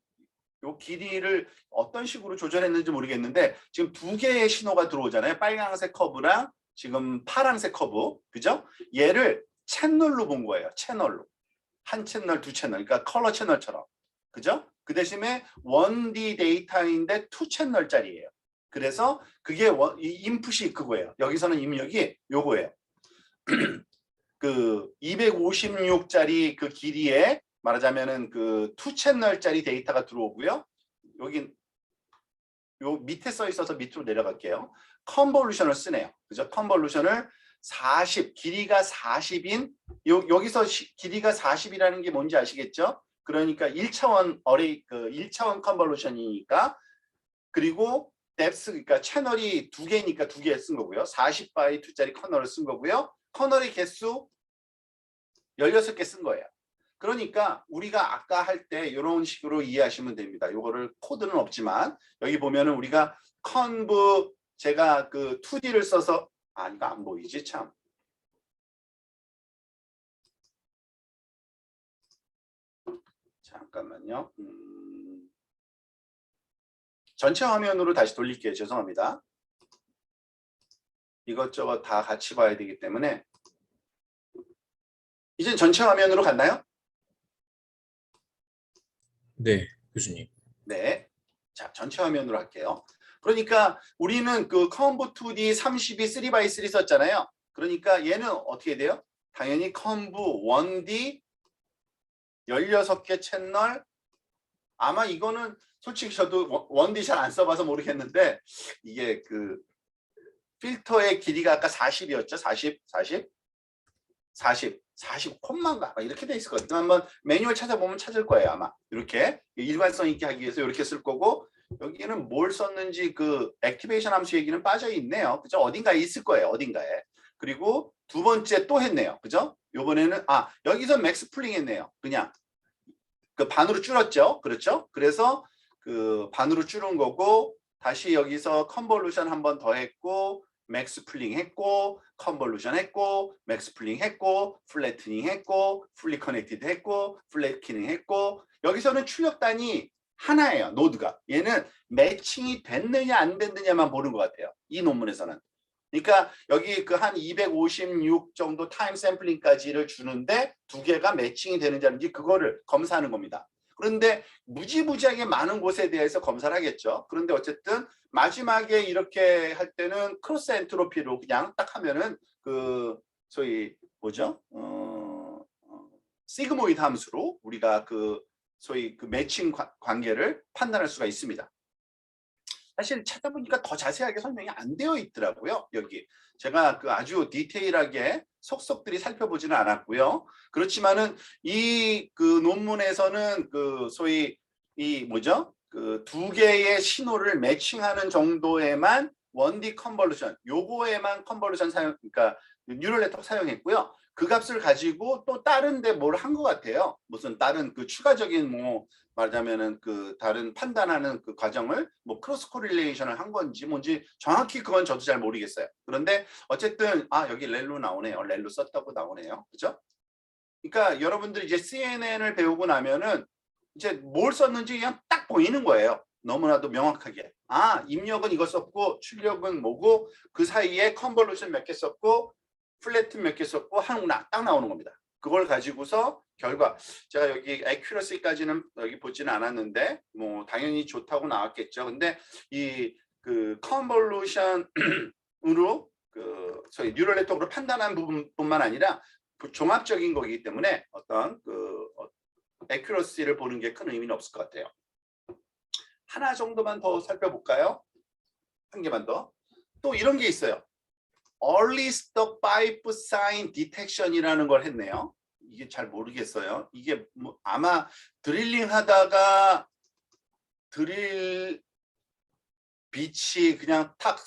요 길이를 어떤 식으로 조절했는지 모르겠는데, 지금 두 개의 신호가 들어오잖아요. 빨간색 커브랑 지금 파란색 커브, 그죠? 얘를 채널로 본 거예요. 채널로. 한 채널, 두 채널. 그러니까 컬러 채널처럼. 그죠? 그 대신에 1D 데이터인데 2채널짜리예요. 그래서 그게 이 인풋이 그거예요. 여기서는 입력이 요거예요. 그 256짜리 그 길이에 말하자면은 그 2채널짜리 데이터가 들어오고요. 여기 요 밑에 써 있어서 밑으로 내려갈게요. 컨볼루션을 쓰네요. 그죠? 컨볼루션을 40, 길이가 40인 여기서 길이가 40이라는 게 뭔지 아시겠죠? 그러니까 1차원 어레이 그 1차원 컨볼루션이니까, 그리고 뎁스 그러니까 채널이 두 개니까 두 개 쓴 거고요. 40바이 2짜리 커널을 쓴 거고요. 커널의 개수 16개 쓴 거예요. 그러니까 우리가 아까 할 때 이런 식으로 이해하시면 됩니다. 요거를 코드는 없지만 여기 보면은 우리가 컨브 제가 그 2D를 써서 이거 안 보이지 참. 잠깐만요. 전체 화면으로 다시 돌릴게요. 죄송합니다. 이것저것 다 같이 봐야 되기 때문에. 이제 전체 화면으로 갔나요? 네, 교수님. 네. 자, 전체 화면으로 할게요. 그러니까 우리는 그 컨브 2D 30이 3x3 썼잖아요. 그러니까 얘는 어떻게 돼요? 당연히 컨브 1D 16개 채널. 아마 이거는 솔직히 저도 1D 잘 안 써봐서 모르겠는데, 이게 그 필터의 길이가 아까 40이었죠? 40 콤마인가 이렇게 돼 있을 거예요. 한번 매뉴얼 찾아보면 찾을 거예요. 아마 이렇게 일관성 있게 하기 위해서 이렇게 쓸 거고, 여기는 뭘 썼는지 그 액티베이션 함수 얘기는 빠져 있네요. 그죠? 어딘가에 있을 거예요. 어딘가에. 그리고 두 번째 또 했네요. 그죠? 요번에는 여기서 맥스 풀링 했네요. 그냥 그 반으로 줄였죠. 그렇죠? 그래서 그 반으로 줄은 거고, 다시 여기서 컨볼루션 한 번 더 했고, 맥스 풀링 했고, 컨볼루션 했고, 맥스 풀링 했고, 플래트닝 했고, 풀리 커넥티드 했고, 플래트닝 했고, 여기서는 출력단이 하나예요. 노드가. 얘는 매칭이 됐느냐 안 됐느냐만 보는 것 같아요. 이 논문에서는. 그러니까 여기 그 한 256 정도 타임 샘플링까지를 주는데 두 개가 매칭이 되는지 아닌지 그거를 검사하는 겁니다. 그런데 무지무지하게 많은 곳에 대해서 검사를 하겠죠. 그런데 어쨌든 마지막에 이렇게 할 때는 크로스 엔트로피로 그냥 딱 하면은 그 소위 뭐죠? 시그모이드 함수로 우리가 그 소위 그 매칭 관계를 판단할 수가 있습니다. 사실 찾아보니까 더 자세하게 설명이 안 되어 있더라고요. 여기 제가 그 아주 디테일하게 속속들이 살펴보지는 않았고요. 그렇지만은 이 그 논문에서는 그 소위 이 뭐죠? 그 두 개의 신호를 매칭하는 정도에만 1D 컨볼루션, 요거에만 컨볼루션 사용, 그러니까 뉴럴 네트워크 사용했고요. 그 값을 가지고 또 다른 데 뭘 한 것 같아요. 무슨 다른 그 추가적인 뭐 말하자면은 그 다른 판단하는 그 과정을 뭐 크로스 코릴레이션을 한 건지 뭔지 정확히 그건 저도 잘 모르겠어요. 그런데 어쨌든 여기 렐로 나오네요. 렐로 썼다고 나오네요. 그죠? 그러니까 여러분들이 이제 CNN을 배우고 나면은 이제 뭘 썼는지 그냥 딱 보이는 거예요. 너무나도 명확하게. 입력은 이거 썼고 출력은 뭐고 그 사이에 컨볼루션 몇 개 썼고 플래튼 몇 개 썼고 하는구나. 딱 나오는 겁니다. 그걸 가지고서 결과 제가 여기 accuracy까지는 여기 보지는 않았는데 뭐 당연히 좋다고 나왔겠죠. 근데 이 그 컨볼루션으로 그 소위 뉴럴 네트워크로 판단한 부분뿐만 아니라 종합적인 거기 때문에 어떤 에큐러시를 보는 게 큰 의미는 없을 것 같아요. 하나 정도만 더 살펴볼까요? 한 개만 더. 또 이런 게 있어요. Early Stop Pipe Sign Detection이라는 걸 했네요. 이게 잘 모르겠어요. 이게 뭐 아마 드릴링 하다가 드릴 빛이 그냥 탁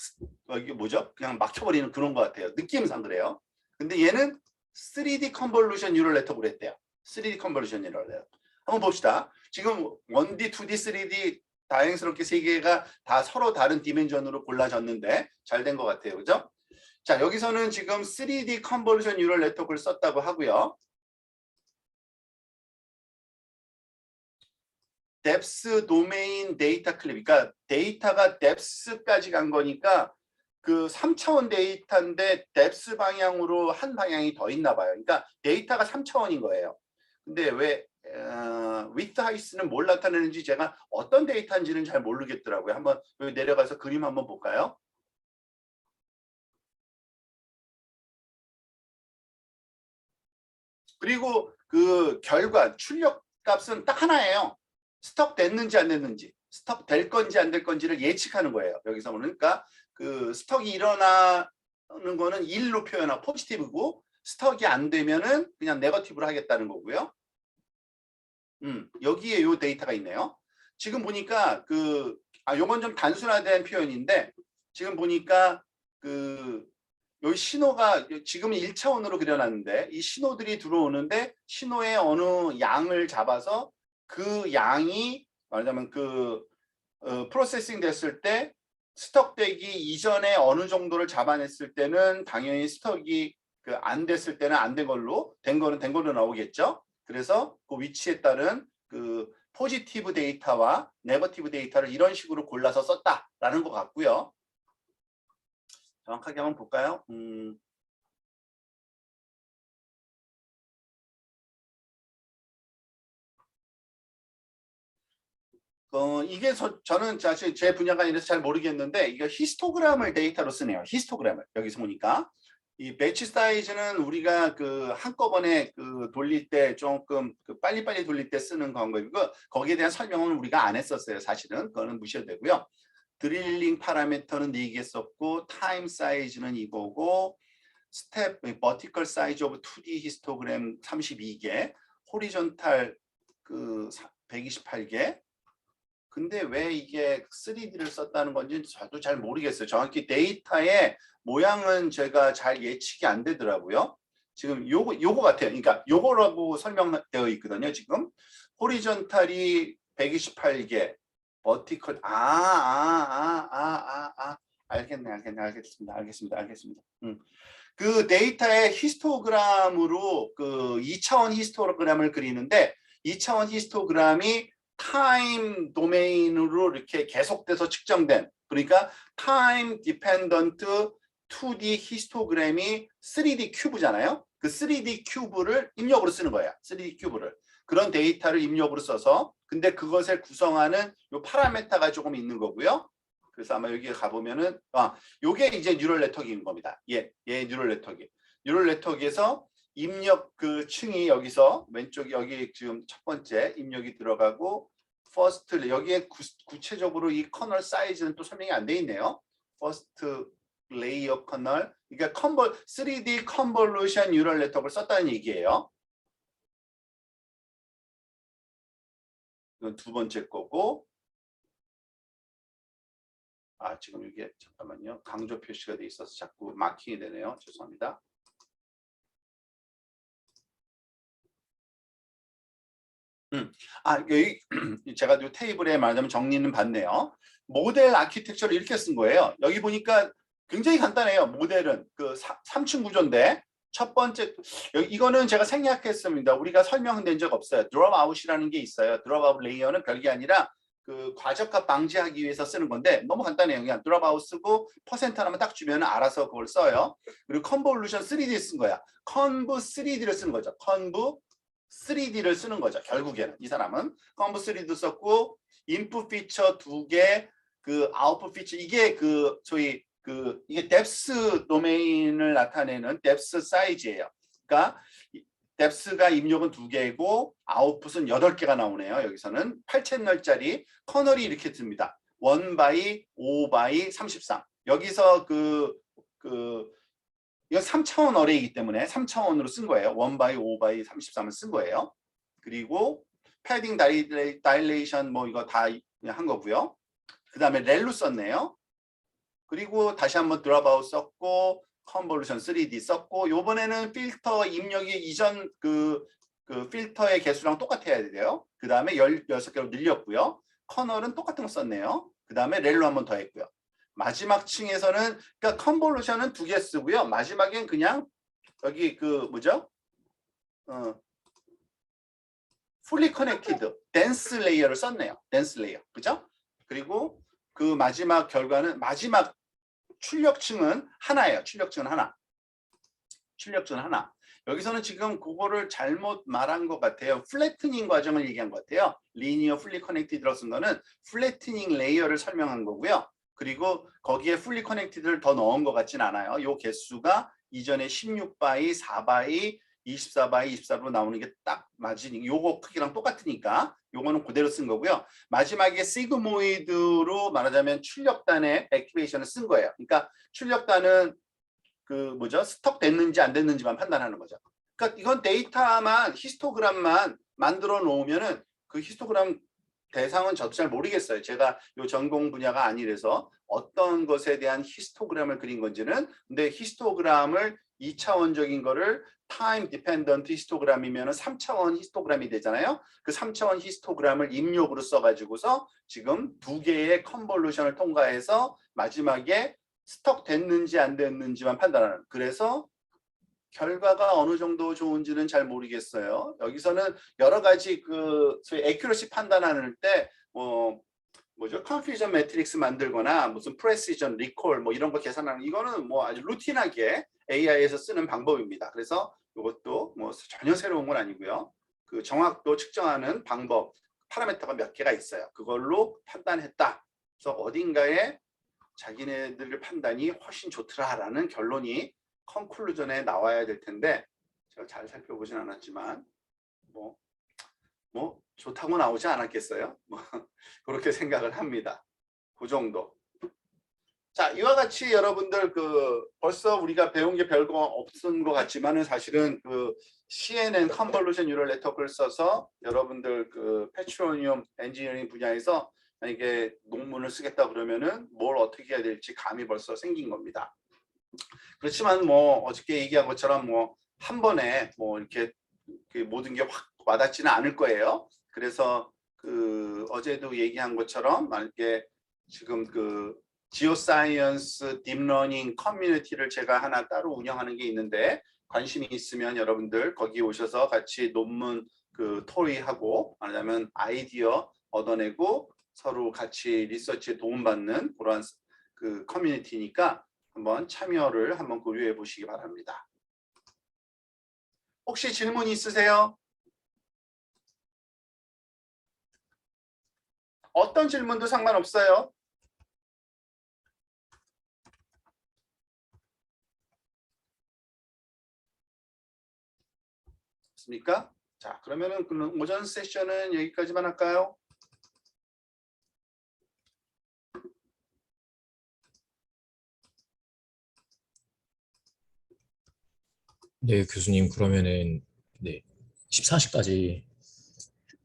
이게 뭐죠? 그냥 막혀버리는 그런 것 같아요. 느낌상 그래요. 근데 얘는 3D 컨볼루션 뉴럴 네트워크로 했대요. 3D 컨볼루션 뉴럴 네트워크. 한번 봅시다. 지금 1D, 2D, 3D 다행스럽게 세 개가 다 서로 다른 디멘전으로 골라졌는데 잘 된 것 같아요. 그죠? 자, 여기서는 지금 3D 컨볼루션 뉴럴 네트워크를 썼다고 하고요. 뎁스 도메인 데이터 클립, 그러니까 데이터가 뎁스까지 간 거니까 그 3차원 데이터인데 뎁스 방향으로 한 방향이 더 있나 봐요. 그러니까 데이터가 3차원인 거예요. 근데 왜 위트 하이스는 뭘 나타내는지 제가 어떤 데이터인지는 잘 모르겠더라고요. 한번 여기 내려가서 그림 한번 볼까요? 그리고 그 결과 출력 값은 딱 하나예요. 스톡 됐는지 안 됐는지, 스톡 될 건지 안 될 건지를 예측하는 거예요. 여기서 그러니까 그 스톡이 일어나는 거는 1로 표현하고 포지티브고 스톡이 안 되면은 그냥 네거티브로 하겠다는 거고요. 여기에 요 데이터가 있네요. 지금 보니까 요건 좀 단순화된 표현인데 지금 보니까 여기 신호가 지금은 1차원으로 그려놨는데 이 신호들이 들어오는데 신호의 어느 양을 잡아서 그 양이 말하자면 프로세싱 됐을 때 스톡되기 이전에 어느 정도를 잡아냈을 때는 당연히 스톡이 안 됐을 때는 안 된 걸로 된 거는 된 걸로 나오겠죠. 그래서 그 위치에 따른 포지티브 데이터와 네거티브 데이터를 이런 식으로 골라서 썼다라는 것 같고요. 정확하게 한번 볼까요? 이게 저는 사실 제 분야가 아니라서 잘 모르겠는데 이거 히스토그램을 데이터로 쓰네요. 히스토그램을 여기서 보니까 이 배치 사이즈는 우리가 한꺼번에 돌릴 때 조금 빨리빨리 돌릴 때 쓰는 방법이고 거기에 대한 설명은 우리가 안 했었어요. 사실은 그거는 무시해도 되고요. 드릴링 파라미터는 4개 썼고 타임 사이즈는 이거고 스텝 버티컬 사이즈 오브 2D 히스토그램 32개 호리존탈 128개. 근데 왜 이게 3D를 썼다는 건지 저도 잘 모르겠어요. 정확히 데이터의 모양은 제가 잘 예측이 안 되더라고요. 지금 요거 같아요. 그러니까 요거라고 설명되어 있거든요. 지금 호리존탈이 128개, 버티컬 알겠습니다. 그 데이터의 히스토그램으로 2차원 히스토그램을 그리는데 2차원 히스토그램이 타임 도메인으로 이렇게 계속돼서 측정된 그러니까 타임 디펜던트 2D 히스토그램이 3D 큐브잖아요. 그 3D 큐브를 입력으로 쓰는 거예요. 3D 큐브를. 그런 데이터를 입력으로 써서 근데 그것을 구성하는 요 파라메타가 조금 있는 거고요. 그래서 아마 여기 가보면은 요게 이제 뉴럴 네트워크인 겁니다. 얘 뉴럴 네트워크. 뉴럴 네트워크에서 입력 층이 여기서 왼쪽 여기 지금 첫 번째 입력이 들어가고 퍼스트 여기에 구체적으로 이 커널 사이즈는 또 설명이 안 돼 있네요. 퍼스트 레이어 커널 그러니까 3D 컨볼루션 뉴럴 네트워크를 썼다는 얘기예요. 이건 두 번째 거고 지금 이게 잠깐만요. 강조 표시가 돼 있어서 자꾸 마킹이 되네요. 죄송합니다. 여기 제가 이 테이블에 말하자면 정리는 봤네요. 모델 아키텍처를 이렇게 쓴 거예요. 여기 보니까 굉장히 간단해요. 모델은 3층 구조인데 첫 번째 이거는 제가 생략했습니다. 우리가 설명된 적 없어요. 드롭 아웃이라는 게 있어요. 드롭 아웃 레이어는 별게 아니라 과적합 방지하기 위해서 쓰는 건데 너무 간단해요. 그냥 드롭 아웃 쓰고 퍼센트 하나만 딱 주면 알아서 그걸 써요. 그리고 컨볼루션 3D 쓴 거야. 컨브 3D를 쓰는 거죠. 컨브 3D를 쓰는 거죠. 결국에는 이 사람은 컨브 3D도 썼고 인풋 피처 2개, 아웃풋 피처 이게 소위 이게 depth 도메인을 나타내는 depth 사이즈예요. 그러니까 depth가 입력은 2개이고 아웃풋은 8개가 나오네요. 여기서는 8채널짜리 커널이 이렇게 듭니다. 1 by 5 by 33. 여기서 이건 3차원 어레이이기 때문에 3차원으로 쓴 거예요. 1 by 5 by 33을 쓴 거예요. 그리고 패딩 다일레이션 뭐 이거 다 한 거고요. 그 다음에 렐로 썼네요. 그리고 다시 한번 드랍아웃 썼고 컨볼루션 3D 썼고 요번에는 필터 입력이 이전 그 필터의 개수랑 똑같아야 돼요. 그 다음에 16개로 늘렸고요. 커널은 똑같은 거 썼네요. 그 다음에 렐로 한 번 더 했고요. 마지막 층에서는 그러니까 컨볼루션은 2개 쓰고요. 마지막엔 그냥 여기 뭐죠? fully connected dense layer를 썼네요. dense layer. 그죠? 그리고 그 마지막 결과는 마지막 출력층은 하나예요. 출력층은 하나. 출력층은 하나. 여기서는 지금 그거를 잘못 말한 것 같아요. 플래트닝 과정을 얘기한 것 같아요. 리니어 풀리 커넥티드로 쓴 거는 플래트닝 레이어를 설명한 거고요. 그리고 거기에 풀리 커넥티드를 더 넣은 것 같진 않아요. 요 개수가 이전에 16바이, 4바이, 24바이, 24로 나오는 게 딱 맞으니 요거 크기랑 똑같으니까 요거는 그대로 쓴 거고요. 마지막에 시그모이드로 말하자면 출력단의 액티베이션을 쓴 거예요. 그러니까 출력단은 스톡 됐는지 안 됐는지만 판단하는 거죠. 그러니까 이건 데이터만 히스토그램만 만들어 놓으면은 그 히스토그램 대상은 저도 잘 모르겠어요. 제가 요 전공 분야가 아니라서 어떤 것에 대한 히스토그램을 그린 건지는. 근데 히스토그램을 2차원적인 거를 타임 디펜던트 히스토그램이면 3차원 히스토그램이 되잖아요. 그 3차원 히스토그램을 입력으로 써가지고서 지금 2개의 컨볼루션을 통과해서 마지막에 스톡 됐는지 안 됐는지만 판단하는. 그래서 결과가 어느 정도 좋은지는 잘 모르겠어요. 여기서는 여러 가지 소위 액큐러시 판단하는 때 뭐죠? 컨퓨전 매트릭스 만들거나 무슨 프레시전, 리콜 뭐 이런 거 계산하는 이거는 뭐 아주 루틴하게 AI에서 쓰는 방법입니다. 그래서 이것도 뭐 전혀 새로운 건 아니고요. 그 정확도 측정하는 방법, 파라미터가 몇 개가 있어요. 그걸로 판단했다. 그래서 어딘가에 자기네들 판단이 훨씬 좋더라라는 결론이 컨클루전에 나와야 될 텐데 제가 잘 살펴보진 않았지만 뭐 좋다고 나오지 않았겠어요? 그렇게 생각을 합니다. 그 정도. 자, 이와 같이 여러분들 벌써 우리가 배운 게 별거 없은 것 같지만은 사실은 CNN 컨볼루션 뉴럴 네트워크를 써서 여러분들 페트로리움 엔지니어링 분야에서 만약에 논문을 쓰겠다 그러면은 뭘 어떻게 해야 될지 감이 벌써 생긴 겁니다. 그렇지만 뭐 어저께 얘기한 것처럼 뭐 한 번에 뭐 이렇게 모든 게 확 와닿지는 않을 거예요. 그래서 어제도 얘기한 것처럼 만약에 지금 지오사이언스 딥러닝 커뮤니티를 제가 하나 따로 운영하는 게 있는데 관심이 있으면 여러분들 거기 오셔서 같이 논문 토의하고 아니면 아이디어 얻어내고 서로 같이 리서치에 도움받는 그러한 커뮤니티니까 한번 참여를 한번 고려해 보시기 바랍니다. 혹시 질문 있으세요? 어떤 질문도 상관없어요. 있습니까? 자, 그러면은 오전 세션은 여기까지만 할까요? 네, 교수님 그러면은 네 14시까지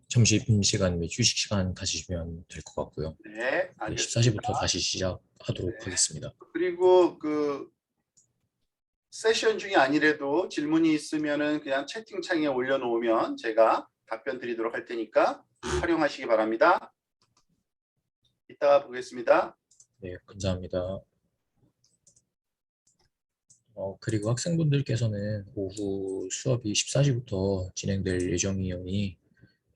점심시간 및 휴식시간 가지시면 될 것 같고요. 네, 알겠습니다. 14시부터 다시 시작하도록 네. 하겠습니다. 그리고 세션 중에 아니래도 질문이 있으면은 그냥 채팅창에 올려놓으면 제가 답변 드리도록 할 테니까 활용하시기 바랍니다. 이따가 보겠습니다. 네, 감사합니다. 그리고 학생분들께서는 오후 수업이 14시부터 진행될 예정이오니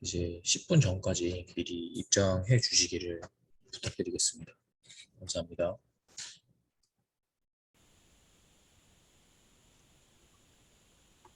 이제 10분 전까지 미리 입장해 주시기를 부탁드리겠습니다. 감사합니다.